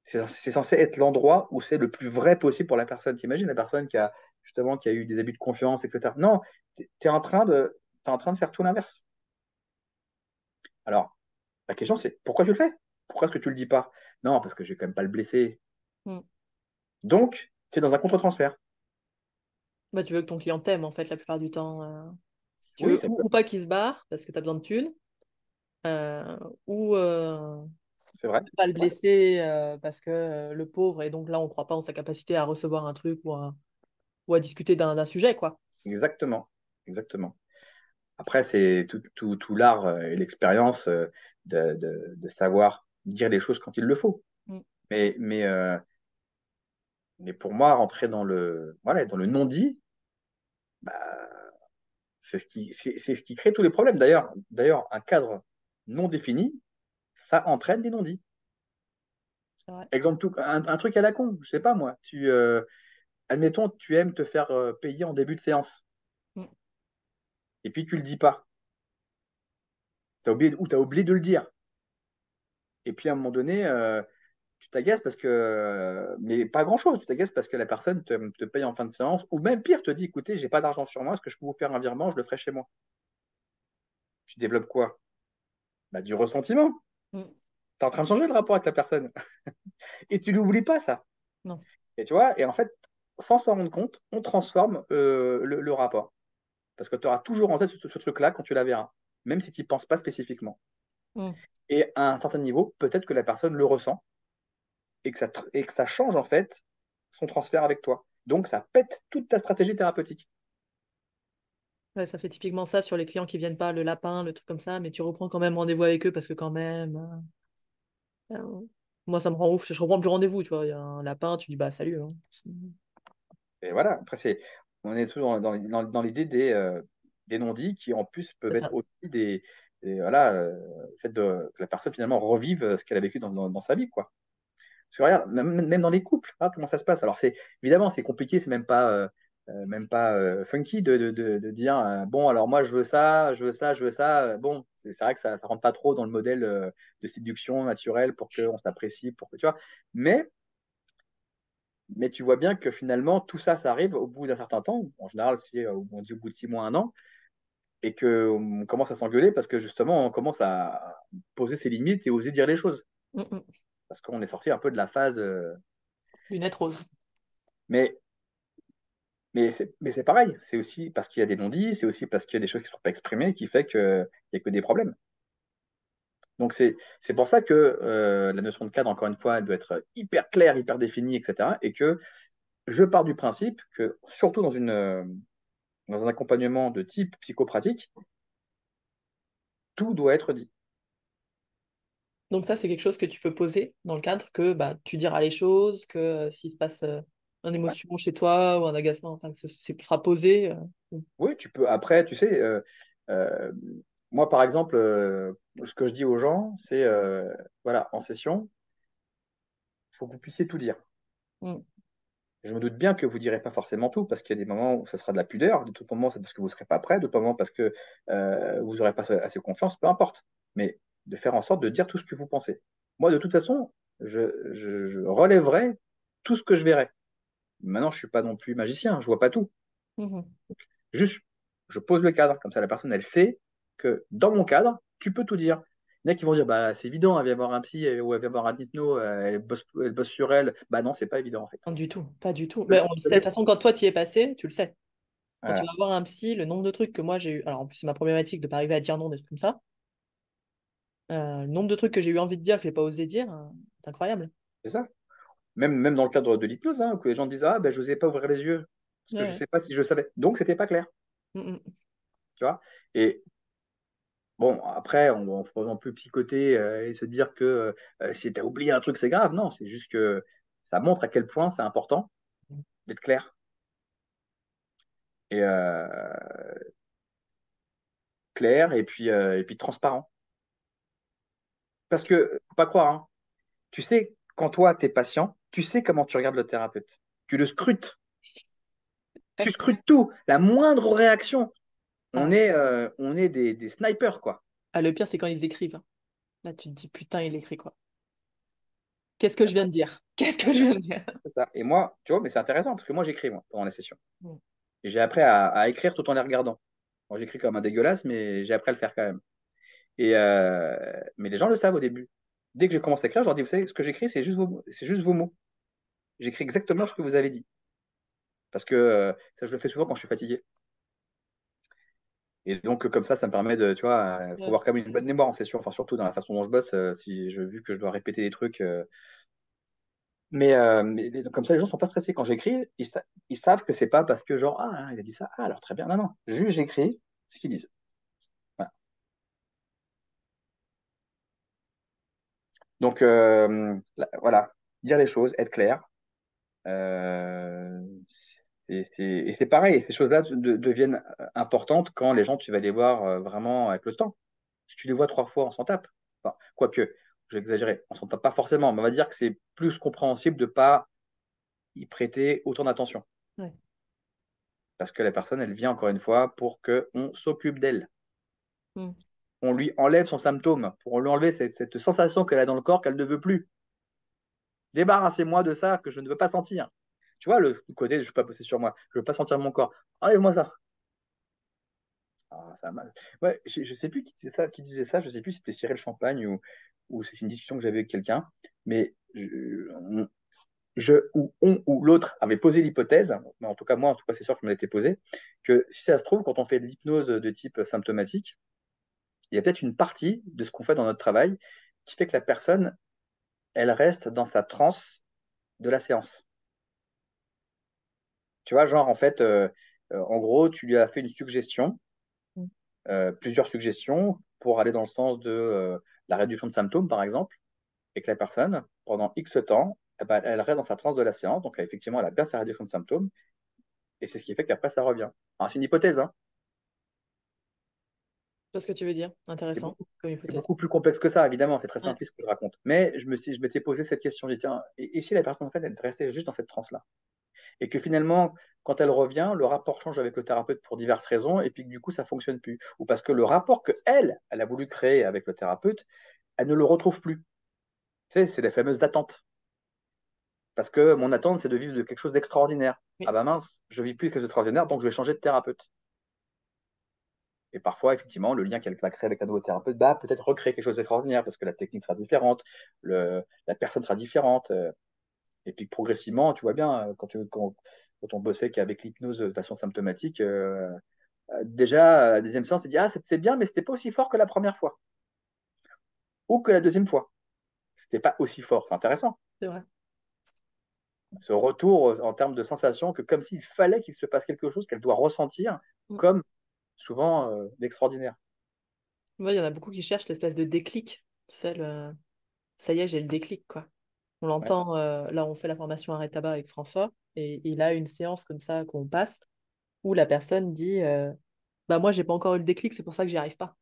C'est censé être l'endroit où c'est le plus vrai possible pour la personne. T'imagines la personne qui a, justement, qui a eu des abus de confiance, etc. Non, tu es t'es en train de faire tout l'inverse. Alors, la question, c'est pourquoi tu le fais? Pourquoi est-ce que tu le dis pas? Non, parce que je vais quand même pas le blesser. Mm. Donc, tu es dans un contre-transfert. Bah, tu veux que ton client t'aime, en fait, la plupart du temps. Tu Oui, veux ça peut, ou pas qu'il se barre, parce que tu as besoin de thunes, euh, ou c'est vrai, pas le c'est vrai. blesser parce que le pauvre, et donc là, on croit pas en sa capacité à recevoir un truc ou à discuter d'un sujet, quoi. Exactement, exactement. Après, c'est tout l'art et l'expérience de savoir dire les choses quand il le faut. Mm. Mais, mais, euh, mais pour moi, rentrer voilà, dans le non-dit, bah, c'est ce qui crée tous les problèmes. D'ailleurs, un cadre non défini, ça entraîne des non-dits. C'est vrai. Exemple, un truc à la con, je sais pas moi. admettons, tu aimes te faire payer en début de séance, Mm. et puis tu le dis pas. Ou tu as oublié de le dire. Et puis à un moment donné, tu t'agaces parce que, mais pas grand-chose, tu t'agaces parce que la personne te paye en fin de séance, ou même pire, te dit, écoutez, j'ai pas d'argent sur moi, est-ce que je peux vous faire un virement, je le ferai chez moi. Tu développes quoi? Bah, du ressentiment. Mm. Tu es en train de changer le rapport avec la personne. Et tu n'oublies pas ça. Non. Et tu vois, et en fait, sans s'en rendre compte, on transforme le rapport. Parce que tu auras toujours en tête ce truc-là quand tu la verras, même si tu n'y penses pas spécifiquement. Mm. Et à un certain niveau, peut-être que la personne le ressent et que ça change en fait son transfert avec toi. Donc ça pète toute ta stratégie thérapeutique. Ouais, ça fait typiquement ça sur les clients qui viennent pas, le lapin, le truc comme ça, mais tu reprends quand même rendez-vous avec eux parce que quand même, moi ça me rend ouf, je reprends plus rendez-vous, tu vois, il y a un lapin, tu dis bah salut, hein. Et voilà, après, on est toujours dans l'idée des non-dits qui en plus peuvent C'est être ça. aussi voilà, le fait que la personne finalement revive ce qu'elle a vécu dans sa vie, quoi. Parce que regarde, même dans les couples, hein, comment ça se passe? Alors évidemment c'est compliqué, c'est même pas funky de dire bon alors moi je veux ça, je veux ça, je veux ça. Bon, c'est vrai que ça rentre pas trop dans le modèle de séduction naturelle pour qu'on s'apprécie, pour que tu vois. Mais mais tu vois bien que finalement tout ça, ça arrive au bout d'un certain temps. En général, on dit au bout de 6 mois, un an, et qu'on commence à s'engueuler parce que justement on commence à poser ses limites et oser dire les choses Mm, mm. parce qu'on est sorti un peu de la phase. Lunettes roses. Mais mais c'est pareil, c'est aussi parce qu'il y a des non-dits, c'est aussi parce qu'il y a des choses qui ne sont pas exprimées qui fait qu'il n'y a que des problèmes. Donc c'est pour ça que la notion de cadre, encore une fois, elle doit être hyper claire, hyper définie, etc. Et que je pars du principe que, surtout dans un accompagnement de type psychopratique, tout doit être dit. Donc ça, c'est quelque chose que tu peux poser dans le cadre que bah, tu diras les choses, que s'il se passe une Ouais. émotion chez toi ou un agacement, enfin, que sera posé. Oui, tu peux. Après, tu sais, euh, moi, par exemple, ce que je dis aux gens, c'est, voilà, en session, il faut que vous puissiez tout dire. Mm. Je me doute bien que vous ne direz pas forcément tout, parce qu'il y a des moments où ça sera de la pudeur, d'autres moments c'est parce que vous ne serez pas prêt, d'autres moments parce que vous n'aurez pas assez confiance, peu importe. Mais de faire en sorte de dire tout ce que vous pensez. Moi, de toute façon, je relèverai tout ce que je verrai. Maintenant, je ne suis pas non plus magicien, je ne vois pas tout. Mhm. Juste, je pose le cadre, comme ça la personne, elle sait que dans mon cadre, tu peux tout dire. Il y en a qui vont dire, bah, c'est évident, elle vient voir un psy ou elle vient voir un hypno, elle bosse sur elle. Bah non, c'est pas évident en fait. Non, du tout, pas du tout. Je Mais on le te sait, de toute dis- façon, quand toi tu y es passé, tu le sais. Quand tu Voilà, vas voir un psy, le nombre de trucs que moi j'ai eu, alors en plus c'est ma problématique de pas arriver à dire non, des trucs comme ça, le nombre de trucs que j'ai eu envie de dire que j'ai pas osé dire, c'est incroyable. c'est ça. Même dans le cadre de l'hypnose, hein, que les gens disent, ah, ben, je n'osais pas ouvrir les yeux, parce Ouais, que je ne ouais. sais pas si je savais. Donc, c'était pas clair, Mm, mm. tu vois. Et bon, après, on ne faut pas non plus psychoter et se dire que si tu as oublié un truc, c'est grave. Non, c'est juste que ça montre à quel point c'est important d'être clair. Et clair et puis transparent. Parce que, faut pas croire, hein, tu sais, quand toi, tu es patient, tu sais comment tu regardes le thérapeute. Tu le scrutes. Tu scrutes tout. La moindre réaction. Ah, On est des snipers, quoi. ah, le pire, c'est quand ils écrivent, hein. Là, tu te dis, putain, il écrit quoi? Qu'est-ce que je viens de dire? Qu'est-ce que je viens de dire? C'est ça. Et moi, tu vois, mais c'est intéressant parce que moi, j'écris, moi, pendant les sessions. Mm. Et j'ai appris à écrire tout en les regardant. Bon, j'écris comme un dégueulasse, mais j'ai appris à le faire quand même. Mais les gens le savent au début. Dès que je commence à écrire, je leur dis, vous savez, ce que j'écris, c'est juste vos mots. J'écris exactement ce que vous avez dit. Parce que ça, je le fais souvent quand je suis fatigué. Et donc, comme ça me permet de, tu vois, faut Ouais. avoir quand même une bonne mémoire en session, enfin, surtout dans la façon dont je bosse, si je vu que je dois répéter des trucs. Comme ça, les gens sont pas stressés. Quand j'écris, ils savent que c'est pas parce que, genre, ah, hein, il a dit ça, ah, alors très bien. Non, non, juste j'écris ce qu'ils disent. Voilà. Donc, voilà, dire les choses, être clair. Euh, et c'est pareil, ces choses-là deviennent importantes quand les gens, tu vas les voir vraiment avec le temps. Si tu les vois 3 fois, on s'en tape. Enfin, quoique, j'ai exagéré, on s'en tape pas forcément, mais on va dire que c'est plus compréhensible de pas y prêter autant d'attention. Ouais. Parce que la personne, elle vient encore une fois pour qu'on s'occupe d'elle. Mm. On lui enlève son symptôme, pour lui enlever cette sensation qu'elle a dans le corps qu'elle ne veut plus. Débarrassez-moi de ça que je ne veux pas sentir. Tu vois, le côté, je ne veux pas bosser sur moi, je ne veux pas sentir mon corps. Enlève-moi ça. Ah, ça ouais, je ne sais plus qui disait ça, je ne sais plus si c'était Cyril Champagne ou c'est une discussion que j'avais avec quelqu'un, mais ou on ou l'autre avait posé l'hypothèse, mais en tout cas moi, en tout cas c'est sûr que je me l'étais posé, que si ça se trouve, quand on fait de l'hypnose de type symptomatique, il y a peut-être une partie de ce qu'on fait dans notre travail qui fait que la personne, elle reste dans sa transe de la séance. Tu vois, genre en fait, en gros, tu lui as fait une suggestion, Mm. plusieurs suggestions pour aller dans le sens de la réduction de symptômes, par exemple, et que la personne, pendant X temps, eh ben, elle reste dans sa transe de la séance, donc effectivement, elle a bien sa réduction de symptômes, et c'est ce qui fait qu'après, ça revient. Alors, c'est une hypothèse, hein. Je vois ce que tu veux dire. C'est Intéressant beaucoup, comme c'est hypothèse. beaucoup plus complexe que ça, évidemment, c'est très Ouais. simpliste ce que je raconte. Mais je m'étais posé cette question, je dis, tiens, et si la personne, en fait, elle restait juste dans cette transe-là? Et que finalement, quand elle revient, le rapport change avec le thérapeute pour diverses raisons, et puis que du coup, ça fonctionne plus. Ou parce que le rapport que elle a voulu créer avec le thérapeute, elle ne le retrouve plus. Tu sais, c'est les fameuses attentes. Parce que mon attente, c'est de vivre de quelque chose d'extraordinaire. Ah Oui. bah mince, je vis plus quelque chose d'extraordinaire, donc je vais changer de thérapeute. Et parfois, effectivement, le lien qu'elle va créer avec un nouveau thérapeute, bah, peut-être recréer quelque chose d'extraordinaire parce que la technique sera différente, la personne sera différente. Et puis progressivement, tu vois bien, quand on bossait qu'avec l'hypnose de façon symptomatique, déjà, la deuxième séance, il dit, ah, c'est bien, mais c'était pas aussi fort que la première fois ou que la deuxième fois. C'était pas aussi fort. C'est intéressant. C'est vrai. Ce retour en termes de sensation, que comme s'il fallait qu'il se passe quelque chose qu'elle doit ressentir Mm. comme souvent l'extraordinaire. Ouais, il y en a beaucoup qui cherchent l'espèce de déclic. Tu sais, ça y est, j'ai le déclic, quoi. On Ouais, l'entend, là, on fait la formation Arrêt Tabac avec François, et il a une séance comme ça qu'on passe, où la personne dit bah moi, j'ai pas encore eu le déclic, c'est pour ça que j'y arrive pas.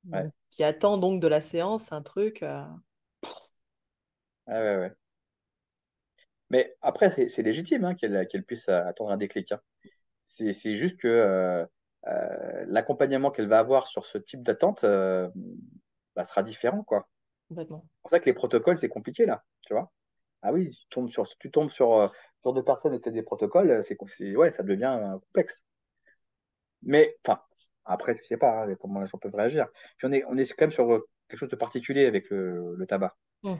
ouais, Donc, qui attend donc de la séance un truc. ouais, ouais, ouais. Mais après, c'est légitime hein, qu'elle puisse attendre un déclic. Hein. C'est juste que l'accompagnement qu'elle va avoir sur ce type d'attente bah, sera différent, quoi. Complètement. C'est pour ça que les protocoles, c'est compliqué, là, tu vois. Ah oui, tu tombes sur ce genre de personnes et tu as des protocoles, ouais, ça devient complexe. Mais, enfin, après, tu sais pas hein, comment les gens peuvent réagir. Puis on est quand même sur quelque chose de particulier avec le tabac. Mm.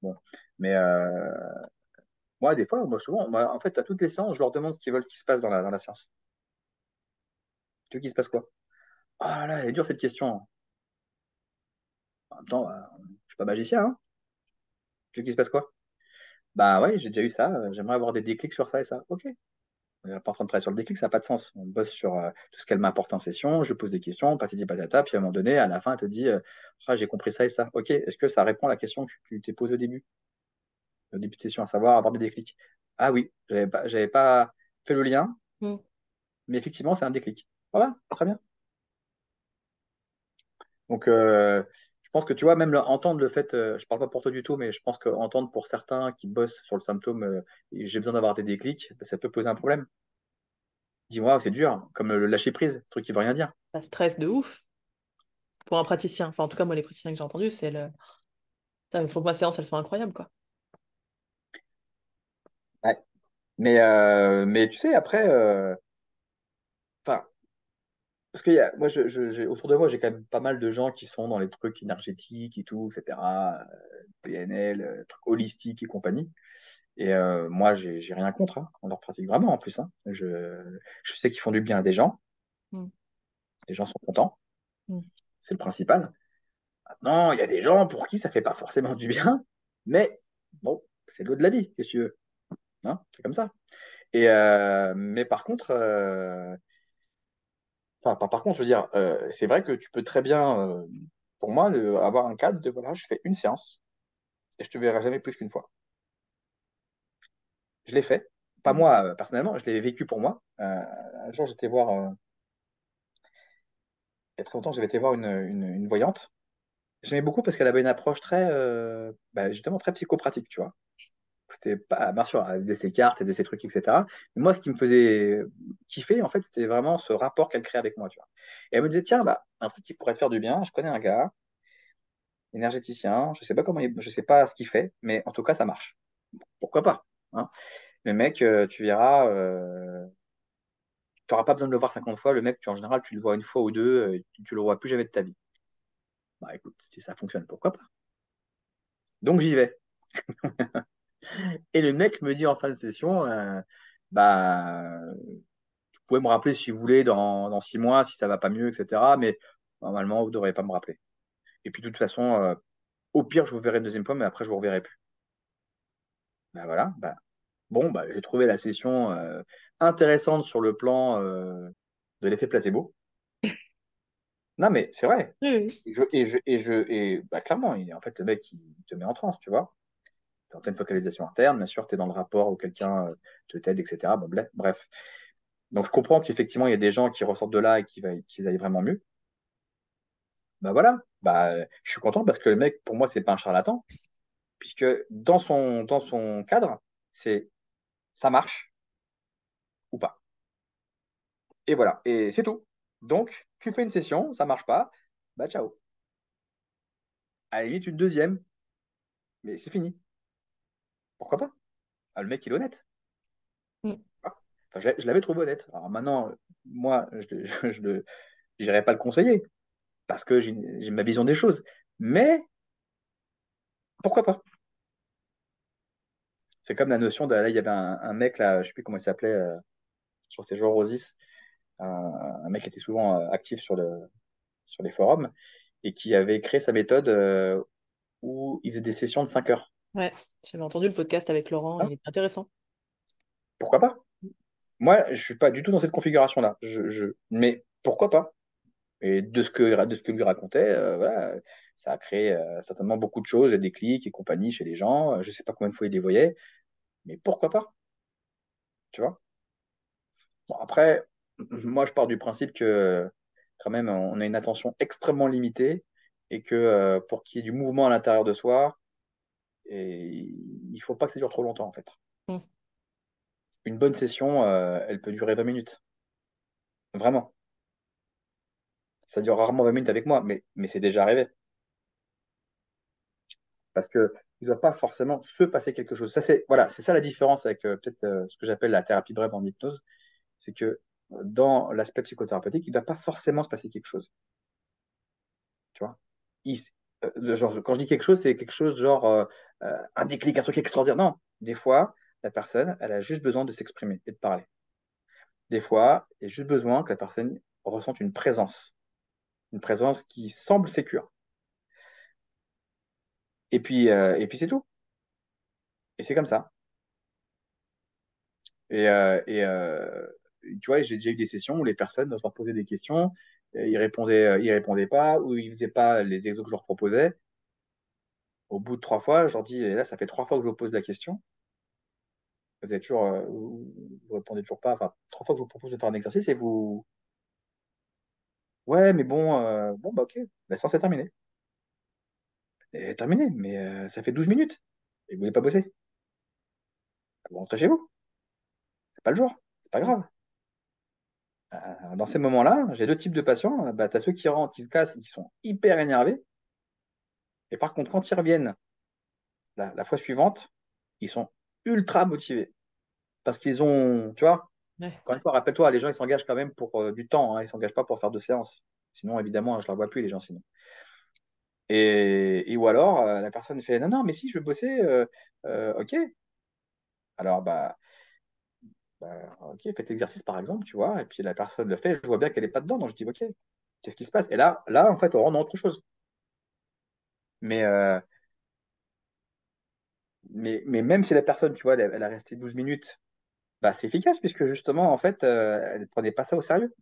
Bon. Mais moi, des fois, moi, souvent, moi, en fait, à toutes les séances, je leur demande ce qu'ils veulent qu'il se passe dans la séance. Tu veux qu'il se passe quoi? Oh là là, elle est dure cette question. En même temps, je suis pas magicien, hein. Tu veux qu'il se passe quoi? Bah ouais, j'ai déjà eu ça. J'aimerais avoir des déclics sur ça et ça. Ok. On n'est pas en train de travailler sur le déclic, ça n'a pas de sens. On bosse sur tout ce qu'elle m'apporte en session, je pose des questions, patati patata, puis à un moment donné, à la fin, elle te dit ah, j'ai compris ça et ça. Ok, est-ce que ça répond à la question que tu t'es posée au début de session, à savoir avoir des déclics? Ah oui, j'avais pas fait le lien, Mm. mais effectivement, c'est un déclic. Voilà, très bien. Donc, je pense que tu vois, même entendre le fait, je parle pas pour toi du tout, mais je pense qu'entendre pour certains qui bossent sur le symptôme, j'ai besoin d'avoir des déclics, ça peut poser un problème. Dis-moi, c'est dur, comme le lâcher prise, truc qui veut rien dire. Ça stresse de ouf pour un praticien. Enfin, en tout cas, moi, les praticiens que j'ai entendus, c'est le. Il faut que ma séance, elle soit incroyable, quoi. Ouais. Mais tu sais, après, enfin, parce que moi, autour de moi, j'ai quand même pas mal de gens qui sont dans les trucs énergétiques et tout, etc., PNL, trucs holistiques et compagnie. Et moi, j'ai rien contre, hein. On leur pratique vraiment en plus. Hein. Je sais qu'ils font du bien à des gens. Mm. Les gens sont contents. Mm. C'est le principal. Maintenant, il y a des gens pour qui ça fait pas forcément du bien, mais bon, c'est l'eau de la vie, qu'est-ce que tu veux. Hein, c'est comme ça. Et mais par contre, enfin, pas par contre, je veux dire, c'est vrai que tu peux très bien, pour moi, avoir un cadre de voilà, je fais une séance et je te verrai jamais plus qu'une fois. Je l'ai fait, pas Mm. moi personnellement, je l'ai vécu pour moi. Un jour, j'étais voir, il y a très longtemps, j'avais été voir une voyante. J'aimais beaucoup parce qu'elle avait une approche très, bah, justement, très psychopratique, tu vois. C'était pas, bien sûr, elle faisait ses cartes, elle faisait ses trucs, etc. Mais moi, ce qui me faisait kiffer, en fait, c'était vraiment ce rapport qu'elle créait avec moi, tu vois. Et elle me disait, tiens, bah, un truc qui pourrait te faire du bien, je connais un gars, énergéticien, je sais pas je sais pas ce qu'il fait, mais en tout cas, ça marche. Pourquoi pas, hein. Le mec, tu verras, tu n'auras pas besoin de le voir 50 fois. Le mec, en général, tu le vois une fois ou deux, tu le vois plus jamais de ta vie. Bah écoute, si ça fonctionne, pourquoi pas. Donc j'y vais. Et le mec me dit en fin de session, bah, vous pouvez me rappeler si vous voulez dans 6 mois, si ça va pas mieux, etc. Mais normalement, vous ne devriez pas me rappeler. Et puis de toute façon, au pire, je vous verrai une deuxième fois, mais après, je vous reverrai plus. Bah voilà. Bah, bon, bah, j'ai trouvé la session intéressante sur le plan de l'effet placebo. Non, mais c'est vrai. Oui, Bah, clairement, en fait, le mec, il te met en transe, tu vois. Tu es en pleine focalisation interne, bien sûr, tu es dans le rapport où quelqu'un te t'aide, etc. Bon, bref. Donc, je comprends qu'effectivement, il y a des gens qui ressortent de là et qu'ils aillent vraiment mieux. Bah voilà, bah, je suis content parce que le mec, pour moi, c'est pas un charlatan, puisque dans son cadre, c'est ça marche ou pas. Et voilà, et c'est tout. Donc, tu fais une session, ça marche pas, bah ciao. À la limite, une deuxième, mais c'est fini. Pourquoi pas? Ah, le mec, il est honnête. oui. Ah. Enfin, je l'avais trouvé honnête. Alors maintenant, moi, je n'irais pas le conseiller parce que j'ai ma vision des choses. Mais pourquoi pas? C'est comme la notion de. Là, il y avait un mec, là, je sais plus comment il s'appelait, sur ces jours Rosis, un mec qui était souvent actif sur les forums et qui avait créé sa méthode où il faisait des sessions de 5 heures. Ouais, j'avais entendu le podcast avec Laurent, Hein. il est intéressant. Pourquoi pas? Moi, je suis pas du tout dans cette configuration-là. Mais pourquoi pas? Et de ce que lui racontait, voilà, ça a créé certainement beaucoup de choses, et des clics et compagnie chez les gens. Je ne sais pas combien de fois il les voyait, mais pourquoi pas, tu vois? Bon, après, moi, je pars du principe que quand même, on a une attention extrêmement limitée et que pour qu'il y ait du mouvement à l'intérieur de soi, il ne faut pas que ça dure trop longtemps, en fait. Mm. Une bonne session, elle peut durer 20 minutes. Vraiment. Ça dure rarement 20 minutes avec moi, mais c'est déjà arrivé. Parce que il ne doit pas forcément se passer quelque chose. Ça, voilà, c'est ça la différence avec peut-être ce que j'appelle la thérapie brève en hypnose, c'est que dans l'aspect psychothérapeutique, il ne doit pas forcément se passer quelque chose. Tu vois. Il- genre, quand je dis quelque chose, c'est quelque chose genre un déclic, un truc extraordinaire. Non, des fois, la personne, elle a juste besoin de s'exprimer et de parler. Des fois, il y a juste besoin que la personne ressente une présence qui semble sécure. Et puis c'est tout. Et c'est comme ça. Et tu vois, j'ai déjà eu des sessions où les personnes, je leur posais des questions, ils répondaient pas, ou ils faisaient pas les exos que je leur proposais. Au bout de 3 fois, je leur dis, et là, ça fait 3 fois que je vous pose la question. Vous êtes toujours, vous répondez toujours pas. Enfin, 3 fois que je vous propose de faire un exercice et vous, ouais, mais bon, bon, bah ok, la séance est terminée. Elle est terminée, mais ça fait 12 minutes. Et vous voulez pas bosser. Vous rentrez chez vous. C'est pas le jour. C'est pas grave. Dans ces moments-là, j'ai deux types de patients. Bah, tu as ceux qui rentrent, qui se cassent, et qui sont hyper énervés. Et par contre, quand ils reviennent la fois suivante, ils sont ultra motivés. Parce qu'ils ont, tu vois, Ouais. encore une fois, rappelle-toi, les gens, ils s'engagent quand même pour du temps. Hein, ils ne s'engagent pas pour faire 2 séances. Sinon, évidemment, je ne la vois plus, les gens, sinon. Ou alors, la personne fait, non, non, mais si, je veux bosser. Ok. Alors, ok, faites l'exercice, par exemple, tu vois. Et puis, la personne le fait, je vois bien qu'elle n'est pas dedans. Donc, je dis, ok, qu'est-ce qui se passe? Et là, en fait, on rentre dans autre chose. Mais, mais même si la personne, tu vois, elle a resté 12 minutes, bah, c'est efficace puisque justement, en fait, elle ne prenait pas ça au sérieux.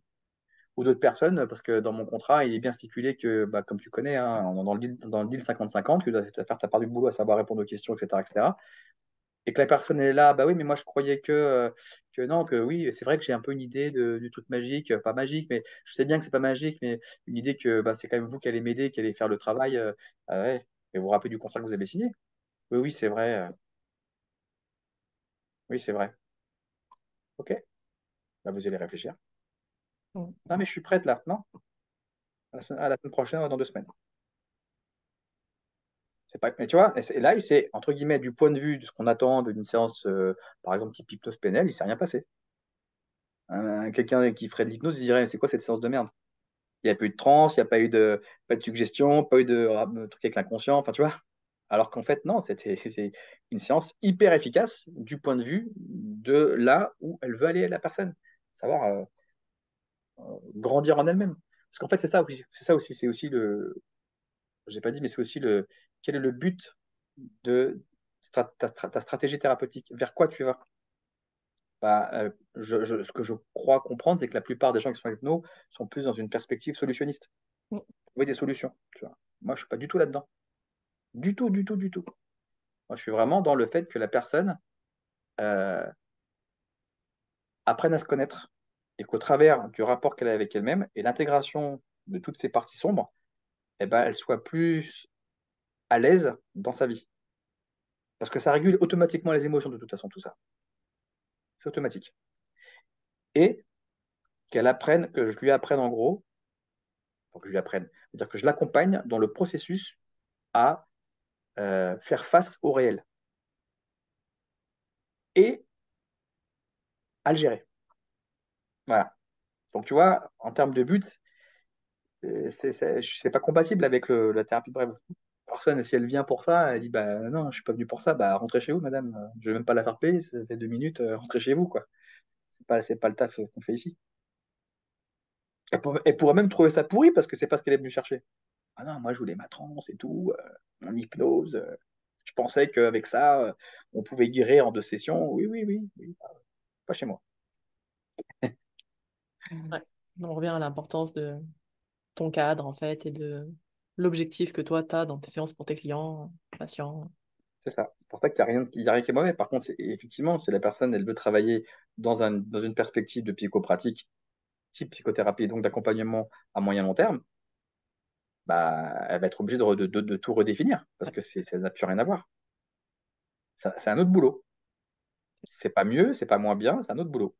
Ou d'autres personnes, parce que dans mon contrat, il est bien stipulé que, bah, comme tu connais, hein, dans le deal 50-50, tu dois faire ta part du boulot, à savoir répondre aux questions, etc., etc. Et que la personne est là, bah oui, mais moi je croyais que non, que oui, c'est vrai que j'ai un peu une idée du truc magique, pas magique, mais je sais bien que c'est pas magique, mais une idée que bah, c'est quand même vous qui allez m'aider, qui allez faire le travail. Ah ouais. Et vous vous rappelez du contrat que vous avez signé? Oui, oui, c'est vrai. Oui, c'est vrai. Ok, bah, vous allez réfléchir. Mm. Non, mais je suis prête là. Non, à la semaine prochaine, dans 2 semaines. C'est pas... Mais tu vois, et là, il s'est, entre guillemets, du point de vue de ce qu'on attend d'une séance, par exemple, type hypnose PNL, il s'est rien passé. Quelqu'un qui ferait de l'hypnose, il dirait, c'est quoi cette séance de merde? Il n'y a pas eu de transe, il n'y a pas de suggestion, pas eu de truc avec l'inconscient, enfin, tu vois. Alors qu'en fait, non, c'est une séance hyper efficace du point de vue de là où elle veut aller, la personne. Savoir grandir en elle-même. Parce qu'en fait, c'est ça aussi, c'est aussi j'ai pas dit, mais c'est aussi quel est le but de ta stratégie thérapeutique? Vers quoi tu vas? Bah, ce que je crois comprendre, c'est que la plupart des gens qui sont hypno sont plus dans une perspective solutionniste. Mm. Trouver des solutions, tu vois. Moi, je suis pas du tout là-dedans. Du tout, du tout, du tout. Moi, je suis vraiment dans le fait que la personne euh, apprenne à se connaître et qu'au travers du rapport qu'elle a avec elle-même et l'intégration de toutes ces parties sombres, eh ben, elle soit plus à l'aise dans sa vie. Parce que ça régule automatiquement les émotions de toute façon, tout ça. C'est automatique. Et qu'elle apprenne, que je lui apprenne en gros, pour que je lui apprenne, c'est-à-dire que je l'accompagne dans le processus à faire face au réel et à le gérer. Voilà. Donc tu vois, en termes de but, c'est pas compatible avec la thérapie brève. Personne, si elle vient pour ça, elle dit bah non, je suis pas venu pour ça, bah rentrez chez vous, madame. Je vais même pas la faire payer, ça fait 2 minutes, rentrez chez vous, quoi. C'est pas le taf qu'on fait ici. Elle pourrait même trouver ça pourri parce que c'est pas ce qu'elle est venue chercher. Ah non, moi je voulais ma transe et tout, mon hypnose. Je pensais qu'avec ça, on pouvait guérir en 2 sessions. Oui, oui, oui, oui, pas chez moi. Ouais. On revient à l'importance de ton cadre, en fait, et de l'objectif que toi, tu as dans tes séances pour tes clients, patients. C'est ça. C'est pour ça qu'il y a rien qui est mauvais. Par contre, effectivement, si la personne elle veut travailler dans une perspective de psychopratique, type psychothérapie, donc d'accompagnement à moyen long terme, bah, elle va être obligée de tout redéfinir parce Ouais. que ça n'a plus rien à voir. C'est un autre boulot. C'est pas mieux, c'est pas moins bien, c'est un autre boulot.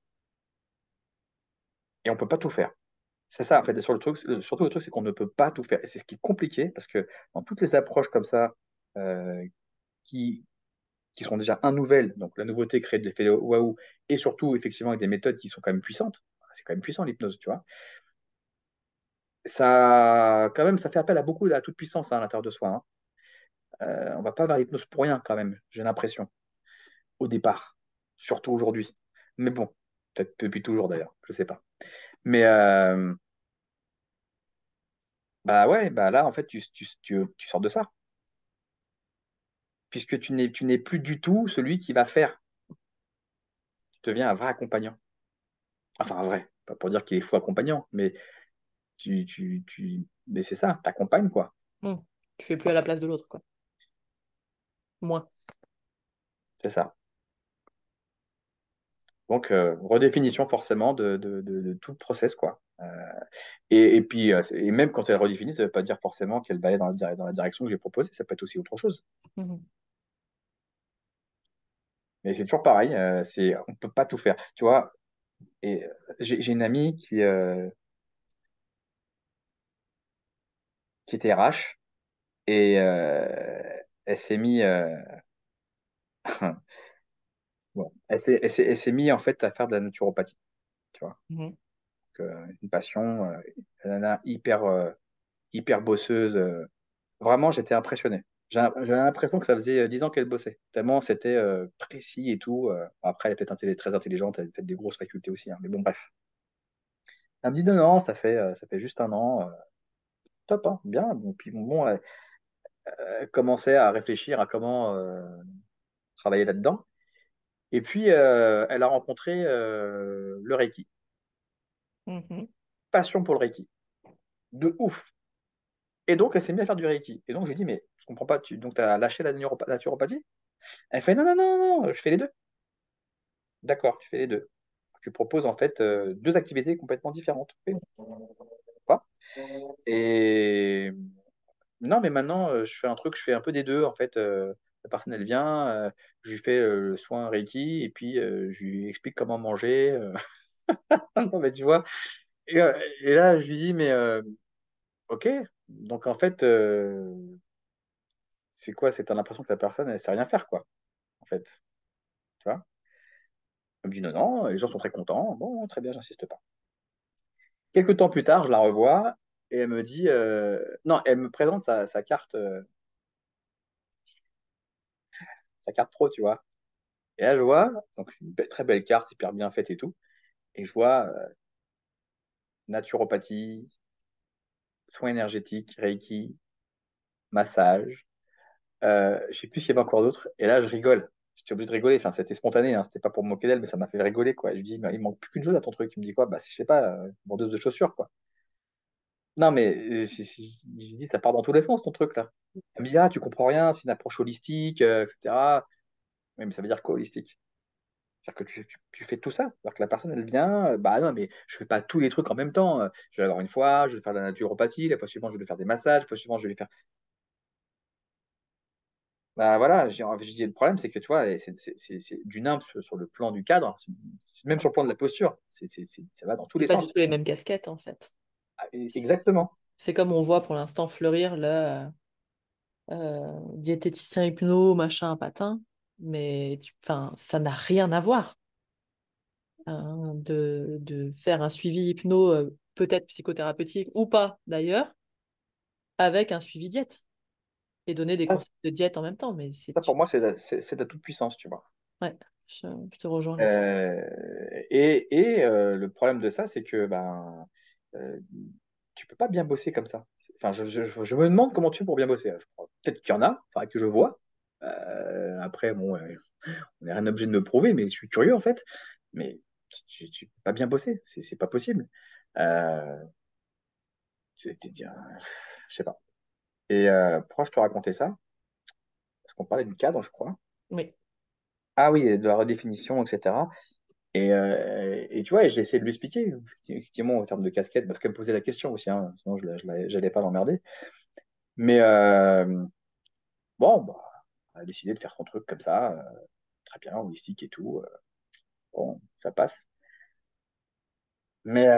Et on peut pas tout faire. C'est ça, en fait, sur le truc, surtout le truc, c'est qu'on ne peut pas tout faire. Et c'est ce qui est compliqué, parce que dans toutes les approches comme ça, euh, qui, qui sont déjà un nouvelle, donc la nouveauté crée de l'effet waouh, et surtout, effectivement, avec des méthodes qui sont quand même puissantes. C'est quand même puissant, l'hypnose, tu vois. Ça, quand même, ça fait appel à beaucoup, à toute puissance hein, à l'intérieur de soi. Hein. On va pas vers l'hypnose pour rien, quand même, j'ai l'impression, au départ, surtout aujourd'hui. Mais bon, peut-être depuis toujours d'ailleurs, je sais pas. Mais bah ouais, bah là, en fait, tu sors de ça. Puisque tu n'es plus du tout celui qui va faire. Tu deviens un vrai accompagnant. Enfin, un vrai. Pas pour dire qu'il est fou accompagnant, mais mais c'est ça, t'accompagnes, quoi. Mm. Tu fais plus à la place de l'autre, quoi. Moins. C'est ça. Donc, redéfinition forcément de tout le process, quoi. Et puis, et même quand elle redéfinit, ça ne veut pas dire forcément qu'elle va aller dans la direction que j'ai proposée, ça peut être aussi autre chose. Mhm. Mais c'est toujours pareil, on ne peut pas tout faire. Tu vois, et j'ai une amie qui était RH et elle s'est mis bon, elle s'est mise en fait à faire de la naturopathie, tu vois. Mhm. Une passion, elle en a hyper bosseuse. Vraiment, j'étais impressionné. J'avais l'impression que ça faisait 10 ans qu'elle bossait, tellement c'était précis et tout. Après, elle est peut-être très intelligente, elle a peut-être des grosses facultés aussi, hein, mais bon, bref. Elle me dit non, non, ça fait juste un an. Top, hein, bien. Bon, puis bon, elle commençait à réfléchir à comment travailler là-dedans. Et puis, elle a rencontré le Reiki. Mhm. Passion pour le Reiki. De ouf. Et donc, elle s'est mise à faire du Reiki. Et donc, je lui ai dit, mais je comprends pas, donc tu as lâché la naturopathie? Elle fait, non, non, non, non, je fais les deux. D'accord, tu fais les deux. Tu proposes en fait deux activités complètement différentes. Ok, pourquoi pas. Et non, mais maintenant, je fais un truc, je fais un peu des deux. En fait, la personne, elle vient, je lui fais le soin Reiki et puis je lui explique comment manger. Non, mais tu vois. Et, euh, et là, je lui dis, mais ok. Donc, en fait, c'est quoi? C'est t'as l'impression que la personne, elle sait rien faire, quoi. En fait, tu vois. Elle me dit, non, non, les gens sont très contents. Bon, très bien, j'insiste pas. Quelques temps plus tard, je la revois et elle me dit, non, elle me présente sa carte pro, tu vois. Et là, je vois, donc une très belle carte, hyper bien faite et tout. Et je vois naturopathie, soins énergétiques, Reiki, massage. Je sais plus ce qu'il y avait encore d'autre. Et là, je rigole. J'étais obligé de rigoler. Enfin, c'était spontané, hein. C'était pas pour me moquer d'elle, mais ça m'a fait rigoler, quoi. Je lui dis, mais il manque plus qu'une chose à ton truc. Il me dit quoi? Bah, je sais pas, vendeuse de chaussures, quoi. Non, mais je lui dis, ça part dans tous les sens, ton truc, là. Elle me dit, ah, tu comprends rien, c'est une approche holistique, etc. Oui, mais ça veut dire quoi, holistique? C'est-à-dire que tu fais tout ça. C'est-à-dire que la personne, elle vient, bah non, mais je fais pas tous les trucs en même temps. Je vais avoir une fois, je vais faire de la naturopathie, la fois suivante, je vais faire des massages, la fois suivante, je vais faire. Bah voilà, j'ai dit, le problème, c'est que tu vois, c'est du nimp sur le plan du cadre, même sur le plan de la posture. Ça va dans tous C'est les pas du sens. tout les mêmes casquettes, en fait. Ah, exactement. C'est comme on voit pour l'instant fleurir le diététicien hypno, machin, patin, mais enfin, ça n'a rien à voir hein, de faire un suivi hypno, peut-être psychothérapeutique ou pas d'ailleurs, avec un suivi diète et donner des Ça, conseils de diète en même temps. Mais pour moi, c'est de la toute-puissance, tu vois. ouais, je te rejoins là-dessus. Et le problème de ça, c'est que ben, euh, tu peux pas bien bosser comme ça. Enfin, je me demande comment tu fais pour bien bosser. Peut-être qu'il y en a, faudrait que je vois. Après, bon, on n'est rien obligé de me prouver, mais je suis curieux en fait. Mais tu peux pas bien bosser, c'est pas possible. Euh, je sais pas. Et pourquoi je te racontais ça? Parce qu'on parlait du cadre, je crois. Oui. Ah oui, de la redéfinition, etc. Et tu vois, j'ai essayé de lui expliquer, effectivement, en termes de casquette, parce qu'elle me posait la question aussi, hein, sinon j'allais pas l'emmerder. Mais bon, bah, elle a décidé de faire son truc comme ça, très bien, holistique et tout. Bon, ça passe. Mais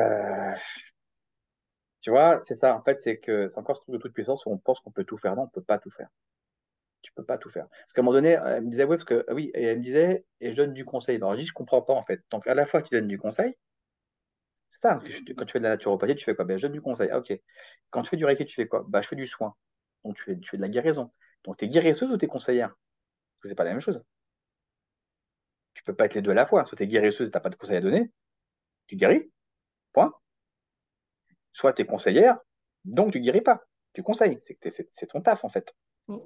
tu vois, c'est ça, en fait, c'est que c'est encore ce truc de toute puissance où on pense qu'on peut tout faire. Non, on peut pas tout faire. Tu peux pas tout faire. Parce qu'à un moment donné, elle me disait, oui, parce que, oui, et elle me disait, et je donne du conseil. Alors, je dis, je comprends pas, en fait. Donc, à la fois, tu donnes du conseil, c'est ça, quand tu fais de la naturopathie, tu fais quoi? Ben, je donne du conseil. Ah, ok. Quand tu fais du reiki, tu fais quoi? Bah, je fais du soin. Donc, tu fais de la guérison. Donc, tu es guérisseuse ou tu es conseillère? Parce que c'est pas la même chose. Tu peux pas être les deux à la fois. Soit tu es guérisseuse et tu n'as pas de conseil à donner, tu guéris, point. Soit tu es conseillère, donc tu guéris pas. Tu conseilles. C'est ton taf, en fait. Mm.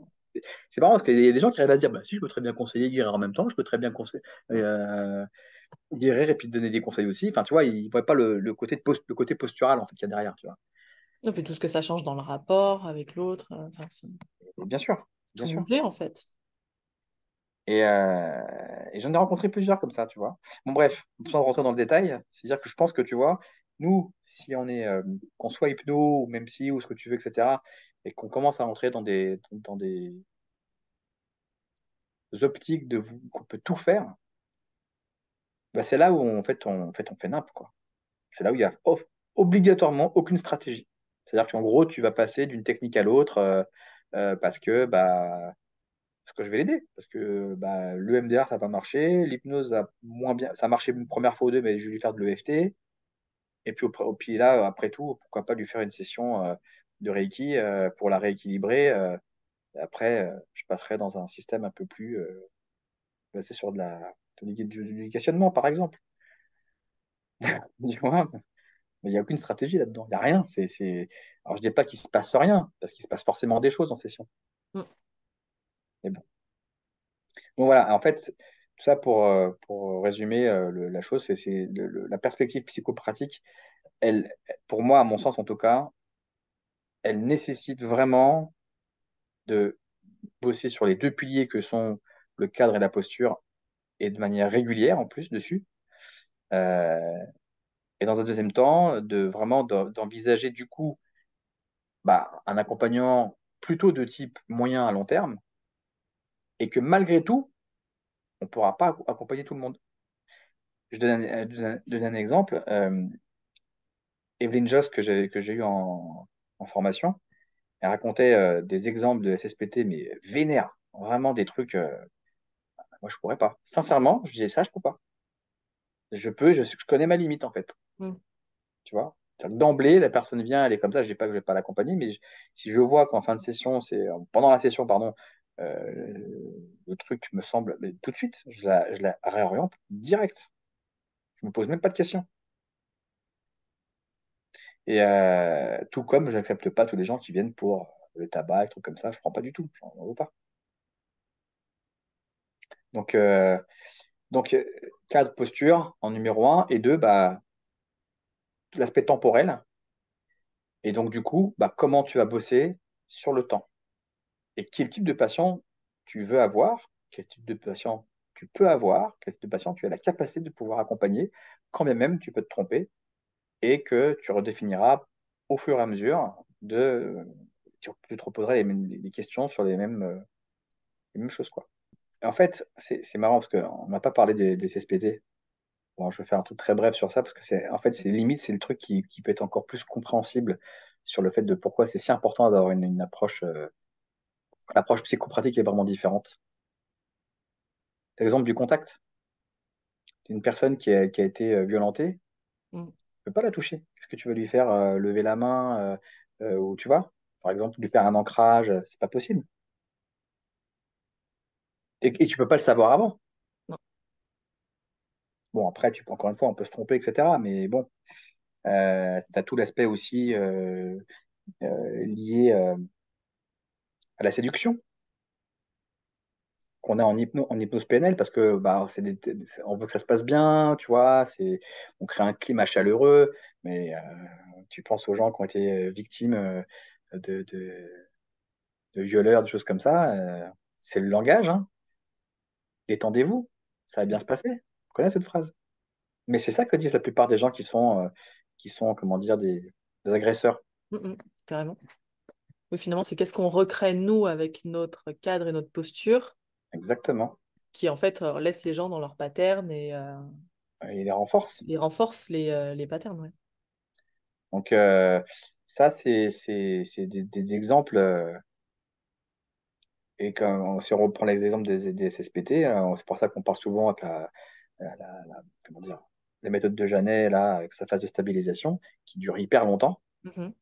C'est marrant parce qu'il y a des gens qui arrivent à se dire, bah, si, je peux très bien conseiller, guérir en même temps, je peux très bien conseiller, guérir et puis te donner des conseils aussi. Enfin, tu vois, ils ne voient pas le côté postural, en fait, qu'il y a derrière, tu vois. Et puis tout ce que ça change dans le rapport avec l'autre, enfin, c'est Bien sûr, bien tout sûr. mouillé en fait. Et j'en ai rencontré plusieurs comme ça, tu vois. Bon, bref, sans rentrer dans le détail, c'est-à-dire que je pense que, tu vois, nous, si on est, qu'on soit hypno, ou même si, ou ce que tu veux, etc., et qu'on commence à entrer dans des optiques qu'on peut tout faire, bah, c'est là où, en fait, on fait nimp, quoi. C'est là où il y a obligatoirement aucune stratégie. C'est-à-dire qu'en gros, tu vas passer d'une technique à l'autre parce que, bah, je vais l'aider. Parce que bah, l'EMDR, ça n'a pas marché. L'hypnose a moins bien. Ça a marché une première fois ou deux, mais je vais lui faire de l'EFT. Et puis là, après tout, pourquoi pas lui faire une session de Reiki pour la rééquilibrer. Après, je passerai dans un système un peu plus basé sur du questionnement, par exemple. Tu vois, mais il n'y a aucune stratégie là-dedans. Il n'y a rien. Alors, je dis pas qu'il se passe rien, parce qu'il se passe forcément des choses en session. Mm. Mais bon. Donc voilà, en fait, tout ça pour résumer la chose, la perspective psychopratique, elle, pour moi, à mon sens en tout cas, elle nécessite vraiment de bosser sur les deux piliers que sont le cadre et la posture, et de manière régulière en plus dessus. Euh, et dans un deuxième temps, d'envisager du coup bah, un accompagnement plutôt de type moyen à long terme, et que malgré tout, on ne pourra pas accompagner tout le monde. Je donne un exemple. Evelyne Joss, que j'ai eu en formation, elle racontait des exemples de SSPT, mais vénères. Vraiment des trucs. Moi, je pourrais pas. Sincèrement, je disais ça, je peux pas. Je connais ma limite, en fait. Mm. Tu vois? C'est-à-dire que d'emblée, la personne vient, elle est comme ça. Je dis pas que je vais pas l'accompagner, mais si je vois qu'en fin de session, pendant la session, pardon, le truc me semble, mais tout de suite, je la réoriente direct. Je me pose même pas de questions. Et tout comme je n'accepte pas tous les gens qui viennent pour le tabac, des trucs comme ça, je prends pas du tout, j'en veux pas. Donc, euh, donc, cadre posture en numéro un, et deux, bah, l'aspect temporel. Et donc, du coup, bah, comment tu vas bosser sur le temps et quel type de patient tu veux avoir, quel type de patient tu peux avoir, quel type de patient tu as la capacité de pouvoir accompagner, quand bien même tu peux te tromper et que tu redéfiniras au fur et à mesure tu te reposeras les questions sur les mêmes choses, quoi. En fait, c'est marrant parce qu'on n'a pas parlé des CSPT. Bon, je vais faire un truc très bref sur ça parce que en fait, c'est limite, c'est le truc qui peut être encore plus compréhensible sur le fait de pourquoi c'est si important d'avoir une approche, l'approche psychopratique est vraiment différente. L'exemple du contact, une personne qui a été violentée, Mm. tu peux pas la toucher. Qu'est-ce que tu veux lui faire, lever la main, ou tu vois, par exemple, lui faire un ancrage, c'est pas possible. Et tu peux pas le savoir avant. Non. Bon, après, encore une fois, on peut se tromper, etc. Mais bon, tu as tout l'aspect aussi lié à la séduction qu'on a en hypnose PNL parce que bah, on veut que ça se passe bien, tu vois, on crée un climat chaleureux, mais tu penses aux gens qui ont été victimes de violeurs, des choses comme ça, c'est le langage, hein. Détendez-vous, ça va bien se passer. On connaît cette phrase. Mais c'est ça que disent la plupart des gens qui sont comment dire, des agresseurs. Mm, mm. Carrément. Oui, finalement, c'est qu'est-ce qu'on recrée, nous, avec notre cadre et notre posture, Exactement. qui, en fait, laisse les gens dans leur pattern et Il les renforce. les renforce les patterns, ouais. Donc, ça, c'est des exemples. Et si on reprend les exemples des SSPT, c'est pour ça qu'on parle souvent avec comment dire, la méthode de Janet, là, avec sa phase de stabilisation, qui dure hyper longtemps, Mhm.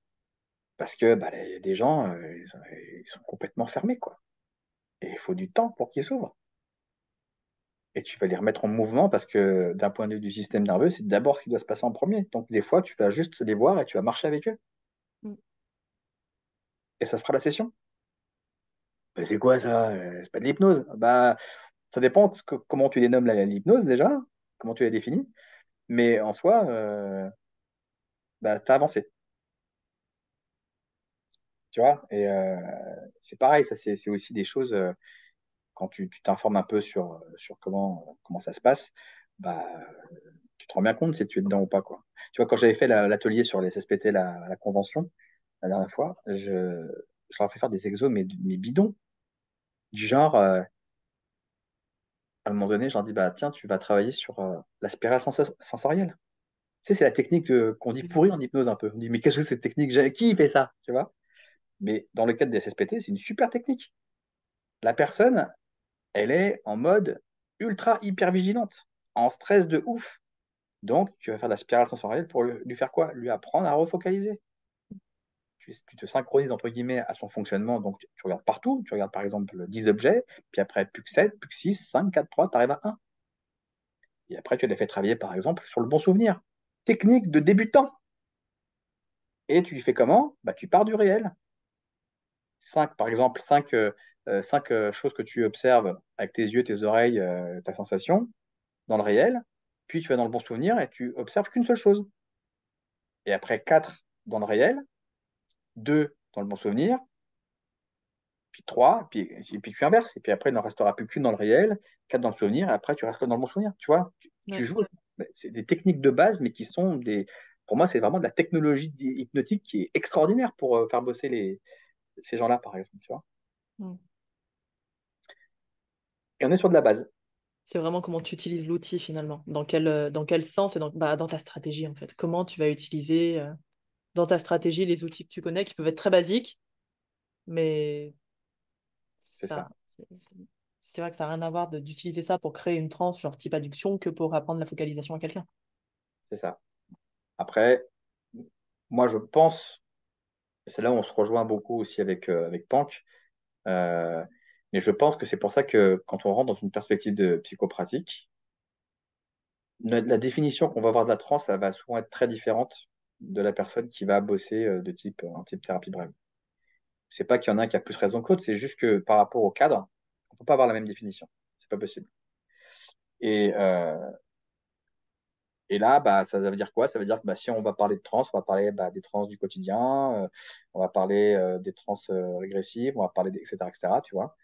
parce que bah, il y a des gens, ils sont complètement fermés, quoi. Et il faut du temps pour qu'ils s'ouvrent. Et tu vas les remettre en mouvement parce que d'un point de vue du système nerveux, c'est d'abord ce qui doit se passer en premier. Donc des fois, tu vas juste les voir et tu vas marcher avec eux. Mm. Et ça se fera la session. Ben, c'est quoi ça? C'est pas de l'hypnose. Bah, ça dépend comment tu dénommes l'hypnose déjà, comment tu la définis. Mais en soi, bah, tu as avancé. Tu vois? Et c'est pareil, ça c'est aussi des choses, quand tu t'informes un peu sur comment ça se passe, bah, tu te rends bien compte si tu es dedans ou pas, quoi. Tu vois, quand j'avais fait l'atelier sur les SSPT, la convention, la dernière fois, je leur ai fait faire des exos, mais bidons. Du genre, à un moment donné, je leur dis, bah, tiens, tu vas travailler sur la spirale sensorielle. Tu sais, c'est la technique qu'on dit pourrie en hypnose un peu. On dit, mais qu'est-ce que c'est cette technique? Qui fait ça? Tu vois? Mais dans le cadre des SSPT, c'est une super technique. La personne, elle est en mode ultra hyper vigilante, en stress de ouf. Donc, tu vas faire de la spirale sensorielle pour lui faire quoi? Lui apprendre à refocaliser. Tu te synchronises entre guillemets à son fonctionnement. Donc, tu regardes partout. Tu regardes par exemple 10 objets, puis après, plus que 7, plus que 6, 5, 4, 3, tu arrives à 1. Et après, tu les fais travailler par exemple sur le bon souvenir. Technique de débutant. Et tu lui fais comment? Bah, tu pars du réel. 5, par exemple, 5 choses que tu observes avec tes yeux, tes oreilles, ta sensation dans le réel. Puis tu vas dans le bon souvenir et tu observes qu'une seule chose. Et après 4 dans le réel, 2 dans le bon souvenir, puis 3, puis tu inverses. Et puis après, il n'en restera plus qu'une dans le réel, 4 dans le souvenir, et après, tu restes que dans le bon souvenir. Tu vois, tu Ouais. joues. C'est des techniques de base, mais qui sont Pour moi, c'est vraiment de la technologie hypnotique qui est extraordinaire pour faire bosser ces gens-là, par exemple, tu vois. Mm. Et on est sur de la base. C'est vraiment comment tu utilises l'outil finalement. Dans quel sens et dans ta stratégie en fait. Comment tu vas utiliser dans ta stratégie les outils que tu connais qui peuvent être très basiques, mais C'est ça, ça, c'est vrai que ça n'a rien à voir d'utiliser ça pour créer une transe, genre type adduction, que pour apprendre la focalisation à quelqu'un. c'est ça. Après, moi, je pense, et c'est là où on se rejoint beaucoup aussi avec Pank, euh, mais je pense que c'est pour ça que quand on rentre dans une perspective de psychopratique, la définition qu'on va avoir de la transe, ça va souvent être très différente de la personne qui va bosser de type, un type thérapie brève. C'est pas qu'il y en a un qui a plus raison que l'autre, c'est juste que par rapport au cadre, on peut pas avoir la même définition. C'est pas possible. Et, et là, bah, ça veut dire quoi? Ça veut dire que bah, si on va parler de trans, on va parler bah, des trans du quotidien, on va parler des trans régressives, on va parler etc., tu vois.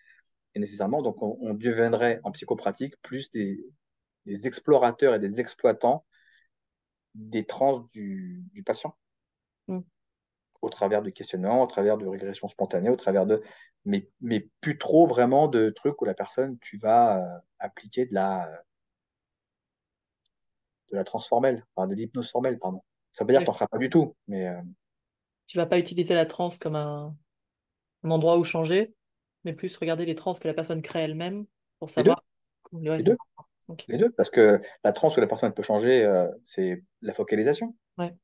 Et nécessairement, donc, on deviendrait en psychopratique plus des explorateurs et des exploitants des trans du patient, Mm. au travers de questionnements, au travers de régression spontanée, au travers de... Mais plus trop vraiment de trucs où la personne, tu vas appliquer de la transformelle, enfin, de l'hypnose formelle, pardon. Ça veut pas dire que tu Ouais. n'en feras pas du tout, mais Tu vas pas utiliser la transe comme un endroit où changer, mais plus regarder les transes que la personne crée elle-même pour les deux, savoir. Ouais, les deux, d'accord. Ok. les deux, parce que la transe où la personne peut changer, c'est la focalisation. Ouais.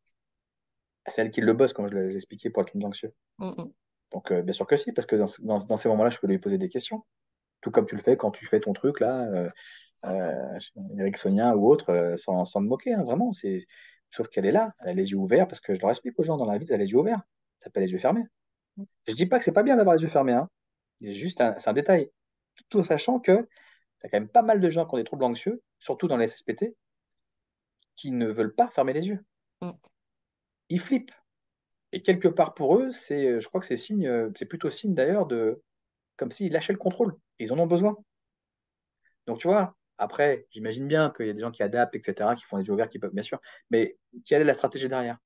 C'est elle qui le bosse, comme je l'ai expliqué pour le trouble anxieux. Mm, mm. Donc, bien sûr que si, parce que dans ces moments-là, je peux lui poser des questions. Tout comme tu le fais quand tu fais ton truc, là, ericksonien ou autre, sans me moquer, hein, vraiment. Sauf qu'elle est là, elle a les yeux ouverts, parce que je leur explique aux gens dans la vie, elle a les yeux ouverts. T'as pas les yeux fermés. Je dis pas que c'est pas bien d'avoir les yeux fermés, hein. C'est juste c'est un détail. Tout en sachant que t'as quand même pas mal de gens qui ont des troubles anxieux, surtout dans les SSPT, qui ne veulent pas fermer les yeux. Mm. Ils flippent. Et quelque part pour eux, je crois que c'est signe, c'est plutôt signe d'ailleurs de, comme s'ils lâchaient le contrôle. Ils en ont besoin. Donc tu vois, après, j'imagine bien qu'il y a des gens qui adaptent, etc., qui font les yeux ouverts, qui peuvent, bien sûr. Mais quelle est la stratégie derrière?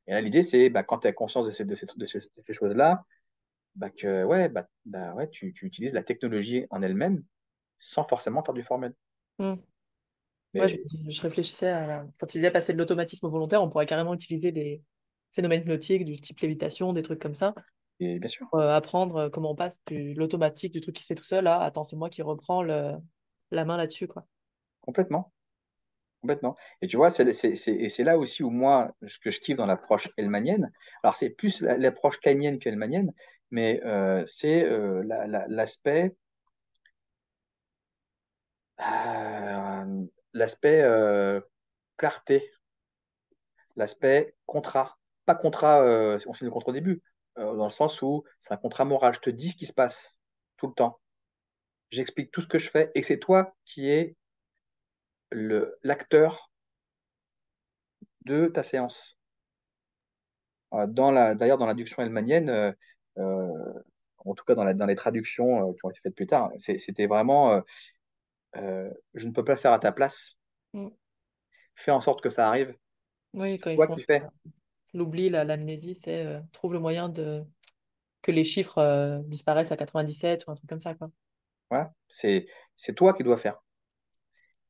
Et là, l'idée, c'est bah, quand tu as conscience de ces choses-là, ouais, tu utilises la technologie en elle-même sans forcément faire du formel. Mm. Ouais, Mais je réfléchissais quand tu disais passer de l'automatisme au volontaire, on pourrait carrément utiliser des phénomènes hypnotiques du type lévitation, des trucs comme ça, bien sûr, pour apprendre comment on passe de l'automatique, du truc qui se fait tout seul, à attends, c'est moi qui reprends la main là-dessus, quoi. complètement. Complètement. Et tu vois, et c'est là aussi où moi, ce que je kiffe dans l'approche hellmanienne, alors c'est plus l'approche kleinienne que hellmanienne, mais c'est l'aspect clarté, l'aspect contrat. Pas contrat, on signe le contrat au début, dans le sens où c'est un contrat moral. Je te dis ce qui se passe tout le temps. J'explique tout ce que je fais et c'est toi qui es l'acteur de ta séance. D'ailleurs, dans l'adduction hellmanienne, euh, en tout cas dans les traductions qui ont été faites plus tard, c'était vraiment je ne peux pas le faire à ta place. Mm. Fais en sorte que ça arrive. Oui, C'est quand ils toi font qui fais. l'oubli, l'amnésie, c'est trouve le moyen de que les chiffres disparaissent à 97 ou un truc comme ça, quoi. Voilà. C'est toi qui dois faire.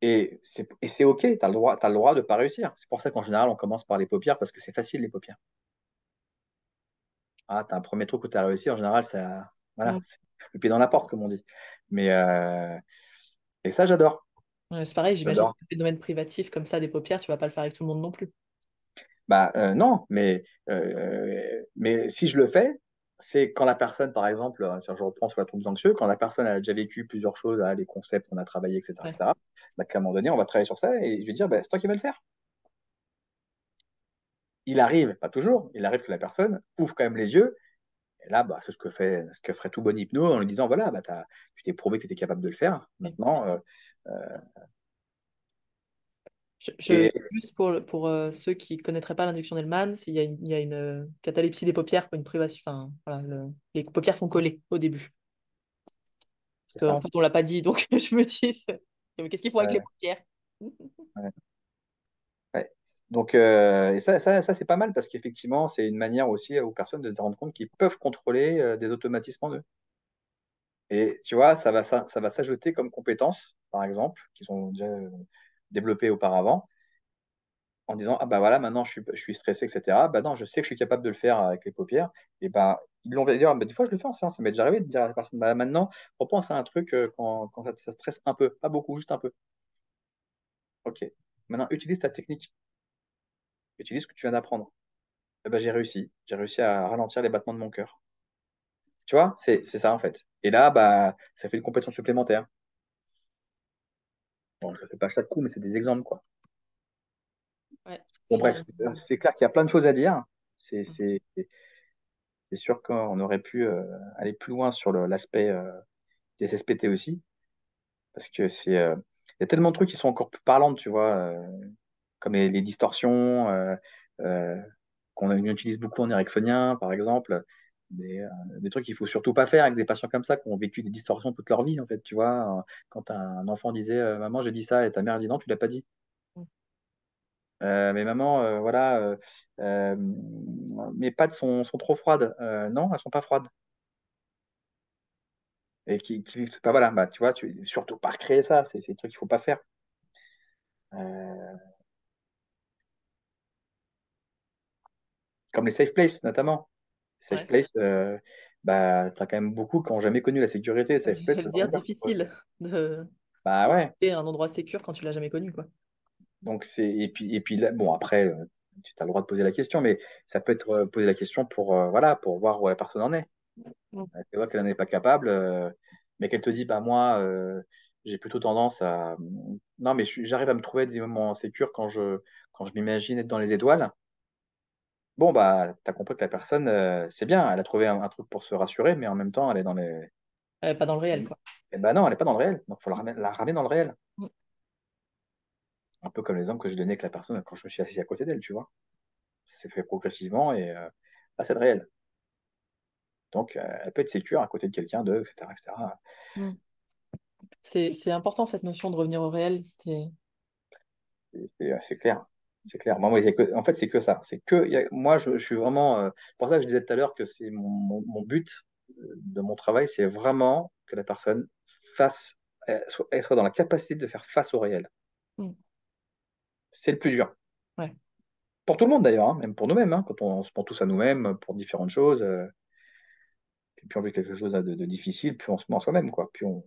Et c'est OK, t'as le droit de ne pas réussir. C'est pour ça qu'en général, on commence par les paupières parce que c'est facile, les paupières. Ah, t'as un premier truc où tu as réussi, en général, ça, voilà, Mm. c'est le pied dans la porte, comme on dit. Mais, et ça, j'adore. Ouais, c'est pareil, j'imagine J'adore. que les domaines privatifs comme ça, des paupières, tu vas pas le faire avec tout le monde non plus. Bah, non, mais si je le fais, c'est quand la personne, par exemple, si je reprends sur la trouble anxieux, quand la personne a déjà vécu plusieurs choses, les concepts qu'on a travaillé, etc., Ouais. etc., bah, qu'à un moment donné, on va travailler sur ça et je vais dire, bah, c'est toi qui vas le faire. Il arrive, pas toujours, il arrive que la personne ouvre quand même les yeux. Et là, bah, c'est ce que ferait tout bon hypno en lui disant, voilà, bah, tu t'es prouvé que tu étais capable de le faire. Ouais. Maintenant, Je- et juste pour ceux qui connaîtraient pas l'induction d'Hellman, il y a une catalepsie des paupières, une privation. Enfin, voilà, les paupières sont collées au début. Parce c'est qu'en ça. fait, on l'a pas dit, donc je me dis, qu'est-ce qu'ils font avec les Ouais, paupières? ouais, ouais. Donc, et ça c'est pas mal parce qu'effectivement, c'est une manière aussi aux personnes de se rendre compte qu'ils peuvent contrôler des automatismes en eux. Et tu vois, ça va s'ajouter comme compétences, par exemple, qu'ils ont déjà développées auparavant, en disant, ah bah voilà, maintenant je suis stressé, etc. Bah non, je sais que je suis capable de le faire avec les paupières. Et bah, ils l'ont dit, ah, bah, des fois je le fais en séance, ça m'est déjà arrivé de dire à la personne, bah maintenant, repense à un truc quand ça stresse un peu, pas beaucoup, juste un peu. Ok. Maintenant, utilise ta technique, utilise ce que tu viens d'apprendre. Eh ben, j'ai réussi à ralentir les battements de mon cœur. Tu vois, c'est ça en fait. Et là, bah, ça fait une compétence supplémentaire. Bon, je ne le fais pas chaque coup, mais c'est des exemples, quoi. Ouais, Bon, bref, finalement. c'est clair qu'il y a plein de choses à dire. C'est sûr qu'on aurait pu aller plus loin sur l'aspect des SPT aussi, parce que il y a tellement de trucs qui sont encore plus parlants, tu vois, comme les distorsions euh, qu'on utilise beaucoup en ericksonien, par exemple, des trucs qu'il faut surtout pas faire avec des patients comme ça qui ont vécu des distorsions toute leur vie, en fait, tu vois. Quand un enfant disait Maman, j'ai dit ça, et ta mère dit non, tu l'as pas dit. Mais maman, voilà, euh, mes pattes sont trop froides. Non, elles sont pas froides. Et bah, voilà, bah, tu vois, surtout pas recréer ça, c'est des trucs qu'il faut pas faire. Euh, Comme les safe places, notamment. Safe Ouais. place, bah, t'as quand même beaucoup qui n'ont jamais connu la sécurité. Safe place, J'allais c'est dire vraiment bien. difficile de Bah ouais. et un endroit sécure quand tu l'as jamais connu, quoi. Donc et puis là, bon après, tu as le droit de poser la question, mais ça peut être poser la question pour voilà, pour voir où la personne en est. Mm. Elle voit qu'elle n'en est pas capable, mais qu'elle te dit, bah moi, j'ai plutôt tendance à, non mais j'arrive à me trouver des moments sécures quand je m'imagine être dans les étoiles. Bon bah, t'as compris que la personne, c'est bien, elle a trouvé un truc pour se rassurer, mais en même temps, elle est dans les, Pas dans le réel, quoi. eh ben non, elle n'est pas dans le réel. Donc, il faut la ramener dans le réel. Mm. Un peu comme l'exemple que j'ai donné avec la personne quand je me suis assis à côté d'elle, tu vois. Ça s'est fait progressivement et là, c'est le réel. Donc, elle peut être sécure à côté de quelqu'un de, etc., etc. Mm. C'est important cette notion de revenir au réel. C'est clair. C'est clair. Moi, en fait, c'est que ça. Moi, je suis vraiment. C'est pour ça que je disais tout à l'heure que c'est mon but de mon travail, c'est vraiment que la personne fasse, elle soit dans la capacité de faire face au réel. Mm. C'est le plus dur. Ouais. Pour tout le monde d'ailleurs, hein, même pour nous-mêmes, hein, quand on se prend tous à nous-mêmes pour différentes choses, puis plus on vit quelque chose de difficile, plus on se met à soi-même, quoi. Plus on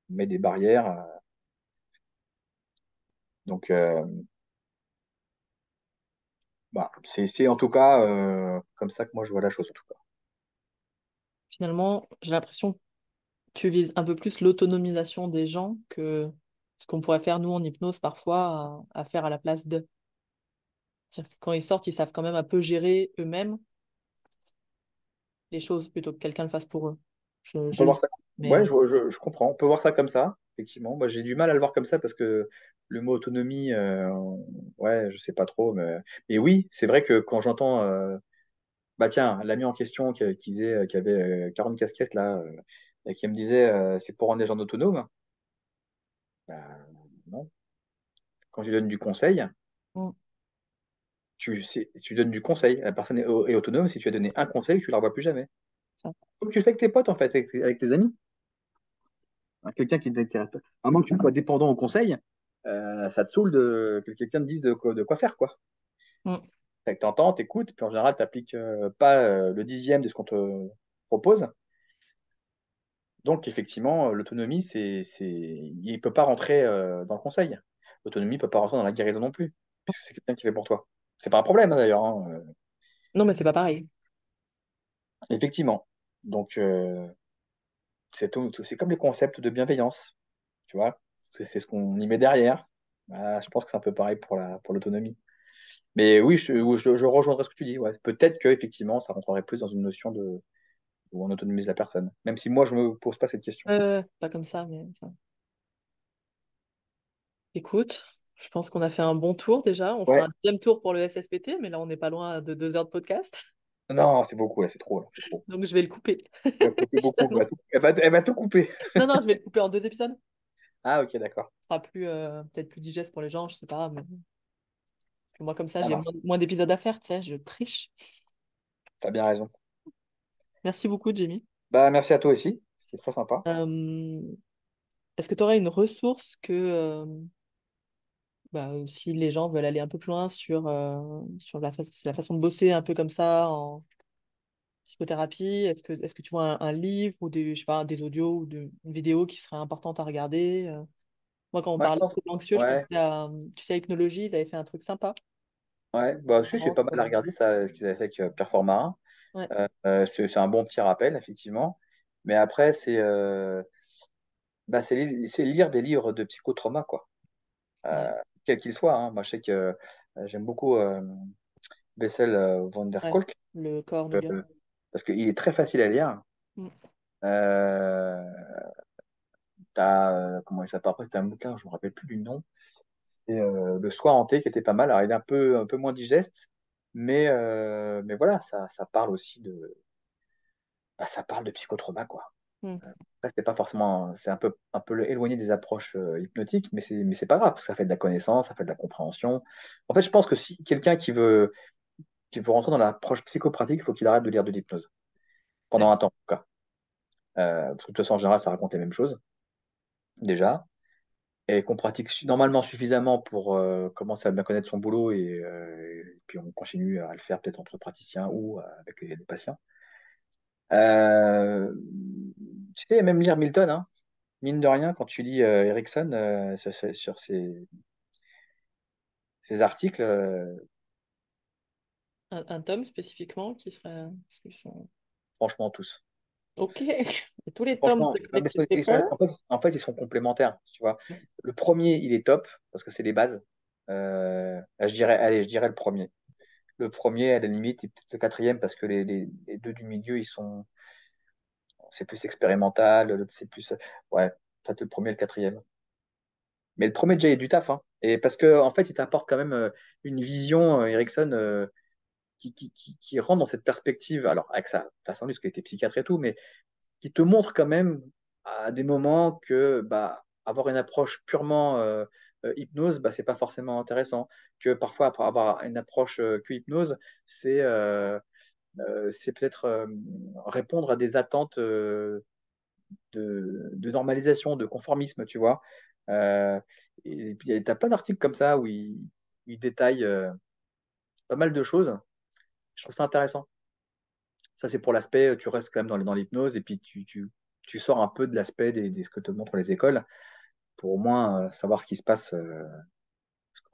met des barrières. Donc, bah, c'est en tout cas comme ça que moi je vois la chose, en tout cas. Finalement, j'ai l'impression que tu vises un peu plus l'autonomisation des gens que ce qu'on pourrait faire, nous, en hypnose, parfois, à faire à la place d'eux. C'est-à-dire que quand ils sortent, ils savent quand même un peu gérer eux-mêmes les choses plutôt que quelqu'un le fasse pour eux. On Je peut le voir dis. ça. Mais Ouais, je comprends. On peut voir ça comme ça, effectivement. Moi, j'ai du mal à le voir comme ça parce que le mot autonomie, ouais, je sais pas trop. Mais oui, c'est vrai que quand j'entends, bah tiens, l'ami en question qui avait 40 casquettes là, et qui me disait, c'est pour rendre les gens autonomes. Bah, non. Quand tu donnes du conseil, mm, tu donnes du conseil. La personne est autonome si tu as donné un conseil, tu ne la revois plus jamais. ça. Comme tu le fais avec tes potes, en fait, avec tes amis. Hein, quelqu'un qui arrête pas. À moins que tu sois dépendant au conseil, ça te saoule que quelqu'un te dise de quoi faire, quoi. Mm. Fait que t'entends, t'écoutes, puis en général, t'appliques pas le dixième de ce qu'on te propose. Donc, effectivement, l'autonomie, il peut pas rentrer dans le conseil. L'autonomie peut pas rentrer dans la guérison non plus, puisque c'est quelqu'un qui fait pour toi. C'est pas un problème, hein, d'ailleurs, hein, Non, mais c'est pas pareil. effectivement. Donc, c'est comme les concepts de bienveillance, tu vois. C'est ce qu'on y met derrière. Bah, je pense que c'est un peu pareil pour l'autonomie. Mais oui, je rejoindrai ce que tu dis. Ouais. Peut-être que effectivement, ça rentrerait plus dans une notion de où on autonomise la personne. Même si moi, je me pose pas cette question. Pas comme ça, mais ça. Écoute, je pense qu'on a fait un bon tour déjà. On fera Ouais. un deuxième tour pour le SSPT, mais là, on n'est pas loin de 2 heures de podcast. Non, c'est beaucoup, là, c'est trop, là, c'est trop. Donc, je vais le couper. Elle va couper Je beaucoup. t'annonce. Elle va tout couper. Non, non, je vais le couper en 2 épisodes. Ah, ok, d'accord. Ce sera plus, peut-être plus digeste pour les gens, je sais pas. Mais... Moi, comme ça, Ça j'ai marche. moins d'épisodes à faire, tu sais, je triche. T'as bien raison. Merci beaucoup, Jamie. Bah, merci à toi aussi. C'était très sympa. Euh, Est-ce que tu aurais une ressource si les gens veulent aller un peu plus loin sur la façon de bosser un peu comme ça en psychothérapie, est-ce que tu vois un livre ou je sais pas, des audios ou une vidéo qui serait importante à regarder? Moi, quand on Moi, je parle pense. de anxieux, je Ouais, pensais à, tu sais, à Hypnologie, ils avaient fait un truc sympa. ouais. Bah, aussi, j'ai Vraiment pas mal sur- regardé ça, ce qu'ils avaient fait avec Performara. Ouais, C'est un bon petit rappel, effectivement. Mais après, c'est lire des livres de psychotrauma, quoi. ouais, Quel qu'il soit, hein. Moi, je sais que j'aime beaucoup Bessel van der ouais. Kolk, Le corps euh, Nougat. parce qu'il est très facile à lire. Mm. Euh, comment il s'appelle? Après, c'était un bouquin, je ne me rappelle plus du nom. C'est Le Soi hanté qui était pas mal. Alors, il est un peu moins digeste, mais voilà, ça parle aussi ça parle de psychotrauma, quoi. Mm. Après, c'est pas forcément, c'est un peu éloigné des approches hypnotiques, mais c'est pas grave, parce que ça fait de la connaissance, ça fait de la compréhension. En fait, je pense que si quelqu'un qui veut rentrer dans l'approche psychopratique, il faut qu'il arrête de lire de l'hypnose. Pendant un D'accord. temps, en tout cas. Parce que de toute façon, en général, ça raconte les mêmes choses, déjà. Et qu'on pratique normalement suffisamment pour commencer à bien connaître son boulot et puis on continue à le faire peut-être entre praticiens ou avec les patients. Euh, Tu sais, même lire Milton, hein, mine de rien, quand tu lis Erickson sur ses articles, Un tome spécifiquement qui serait. Parce qu'ils sont- franchement, tous. Ok, tous les tomes Franchement, secrets que parce tu qu'ils sont, préfères. en fait, ils sont complémentaires, tu vois. Le premier, il est top parce que c'est les bases. Je dirais le premier. Le premier, à la limite, et peut-être le quatrième parce que les deux du milieu, c'est plus expérimental. L'autre, c'est plus, ouais, peut-être le premier et le quatrième. Mais le premier, déjà, il y a du taf, hein. Et parce que, en fait, il t'apporte quand même une vision, Erickson, qui rentre dans cette perspective. Alors, avec sa façon, lui, parce qu'il était psychiatre et tout, mais qui te montre quand même à des moments que bah, avoir une approche purement hypnose, bah, c'est pas forcément intéressant. Que parfois, après avoir une approche que hypnose, c'est peut-être répondre à des attentes de normalisation, de conformisme, tu vois. Euh, et puis, tu as plein d'articles comme ça où il détaille pas mal de choses. Je trouve ça intéressant. Ça, c'est pour l'aspect, tu restes quand même dans l'hypnose et puis tu sors un peu de l'aspect ce que te montrent les écoles pour au moins savoir ce qui se passe,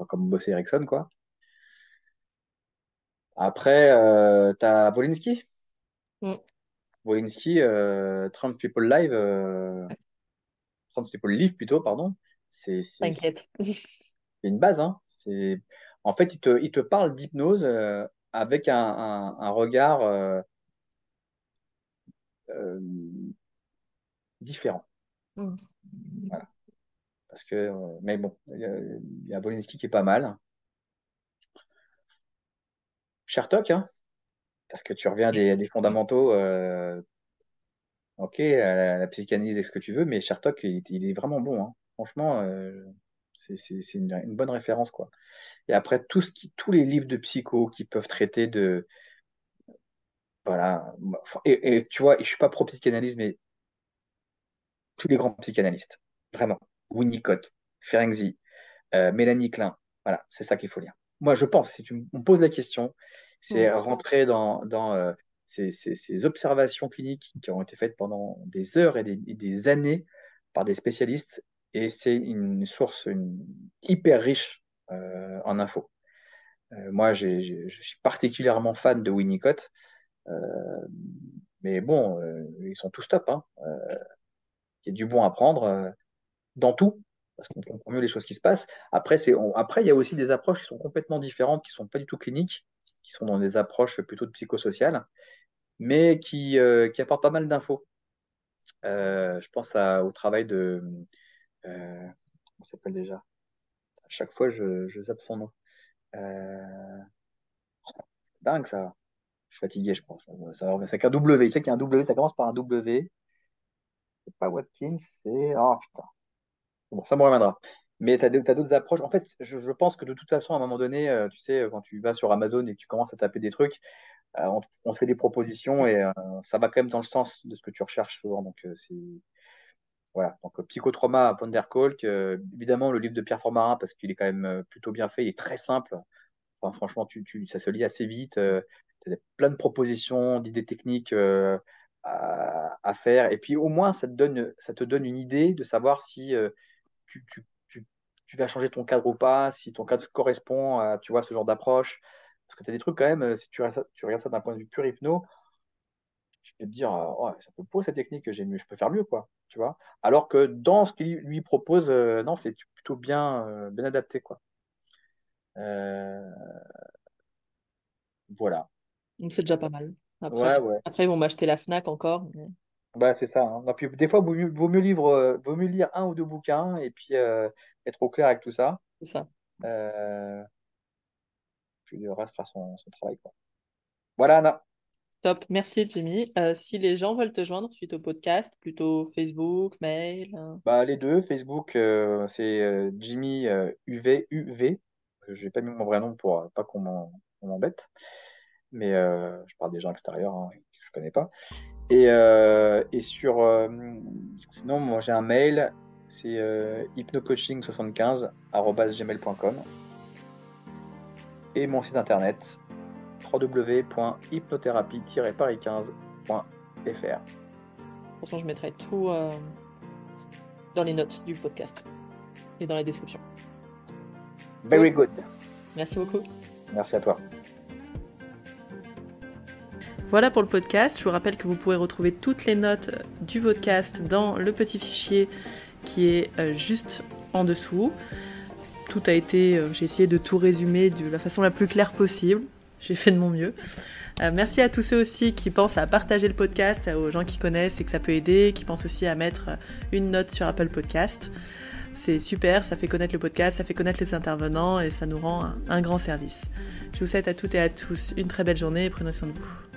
comme bosser Ericsson, quoi. Après, tu as Volinsky. Mm. Volinsky, Trans People Live plutôt, pardon. C'est T'inquiète. une base, hein. En fait, il te parle d'hypnose avec un regard euh, différent. Mm. Voilà. Mais bon, il y a Volinsky qui est pas mal. Sherlock, hein, parce que tu reviens des fondamentaux, ok, à la psychanalyse et ce que tu veux, mais Sherlock, il est vraiment bon, hein. Franchement, c'est une bonne référence, quoi. Et après, tous les livres de psycho qui peuvent traiter de, voilà, enfin, et tu vois, je suis pas pro-psychanalyse, mais tous les grands psychanalystes, vraiment, Winnicott, Ferenczi, Mélanie Klein, voilà, c'est ça qu'il faut lire. Moi, je pense, si on me pose la question, c'est Mm. rentrer dans ces observations cliniques qui ont été faites pendant des heures et des années par des spécialistes, et c'est une source hyper riche en infos. Moi, je suis particulièrement fan de Winnicott, euh, mais bon, ils sont tous top, hein. Il y a du bon à prendre dans tout, parce qu'on comprend mieux les choses qui se passent. Après, il y a aussi des approches qui sont complètement différentes, qui sont pas du tout cliniques, qui sont dans des approches plutôt de psychosociales, mais qui apportent pas mal d'infos. Je pense au travail comment ça s'appelle déjà? À chaque fois, je zappe son nom. Euh, Dingue ça. Je suis fatigué, je pense. C'est qu'un W. Tu sais qu'il y a un W, ça commence par un W. C'est pas Watkins, c'est. Oh putain. Bon, ça me reviendra. Mais tu as d'autres approches. En fait, je pense que de toute façon, à un moment donné, tu sais, quand tu vas sur Amazon et que tu commences à taper des trucs, on te fait des propositions et ça va quand même dans le sens de ce que tu recherches souvent. Donc, voilà. Donc, Psychotrauma von der Kolk, évidemment, le livre de Pierre Formarin, parce qu'il est quand même plutôt bien fait, il est très simple. Enfin, franchement, ça se lit assez vite. Tu as plein de propositions, d'idées techniques à faire. Et puis, au moins, ça te donne une idée de savoir si tu vas changer ton cadre ou pas, si ton cadre correspond à, tu vois, ce genre d'approche. Parce que tu as des trucs quand même, si tu regardes ça d'un point de vue pur hypno, tu peux te dire, ouais, ça peut pour cette technique, je peux faire mieux, quoi. Tu vois. Alors que dans ce qu'il lui propose, non, c'est plutôt bien adapté, quoi. Euh, voilà. Donc c'est déjà pas mal. Ouais, Après, ouais. après ils vont m'acheter la Fnac encore. Mais Bah, c'est ça. Hein. Et puis, des fois, vaut mieux lire un ou deux bouquins et puis être au clair avec tout ça. c'est ça. Euh, Puis le reste fera son travail, quoi. Voilà, Anna. Top, merci Jimmy. Si les gens veulent te joindre suite au podcast, plutôt Facebook, mail. Bah, les deux, Facebook, c'est Jimmy UV. Je n'ai pas mis mon vrai nom pour pas on m'embête. Mais je parle des gens extérieurs hein, que je connais pas. Et sinon, moi j'ai un mail, c'est hypnocoaching75@gmail.com et mon site internet www.hypnothérapie-paris15.fr. Attention, je mettrai tout dans les notes du podcast et dans la description. Very good. Merci beaucoup. Merci à toi. Voilà pour le podcast. Je vous rappelle que vous pourrez retrouver toutes les notes du podcast dans le petit fichier qui est juste en dessous. Tout a été, j'ai essayé de tout résumer de la façon la plus claire possible. J'ai fait de mon mieux. Merci à tous ceux aussi qui pensent à partager le podcast aux gens qui connaissent et que ça peut aider, qui pensent aussi à mettre une note sur Apple Podcast. C'est super, ça fait connaître le podcast, ça fait connaître les intervenants et ça nous rend un grand service. Je vous souhaite à toutes et à tous une très belle journée et prenez soin de vous.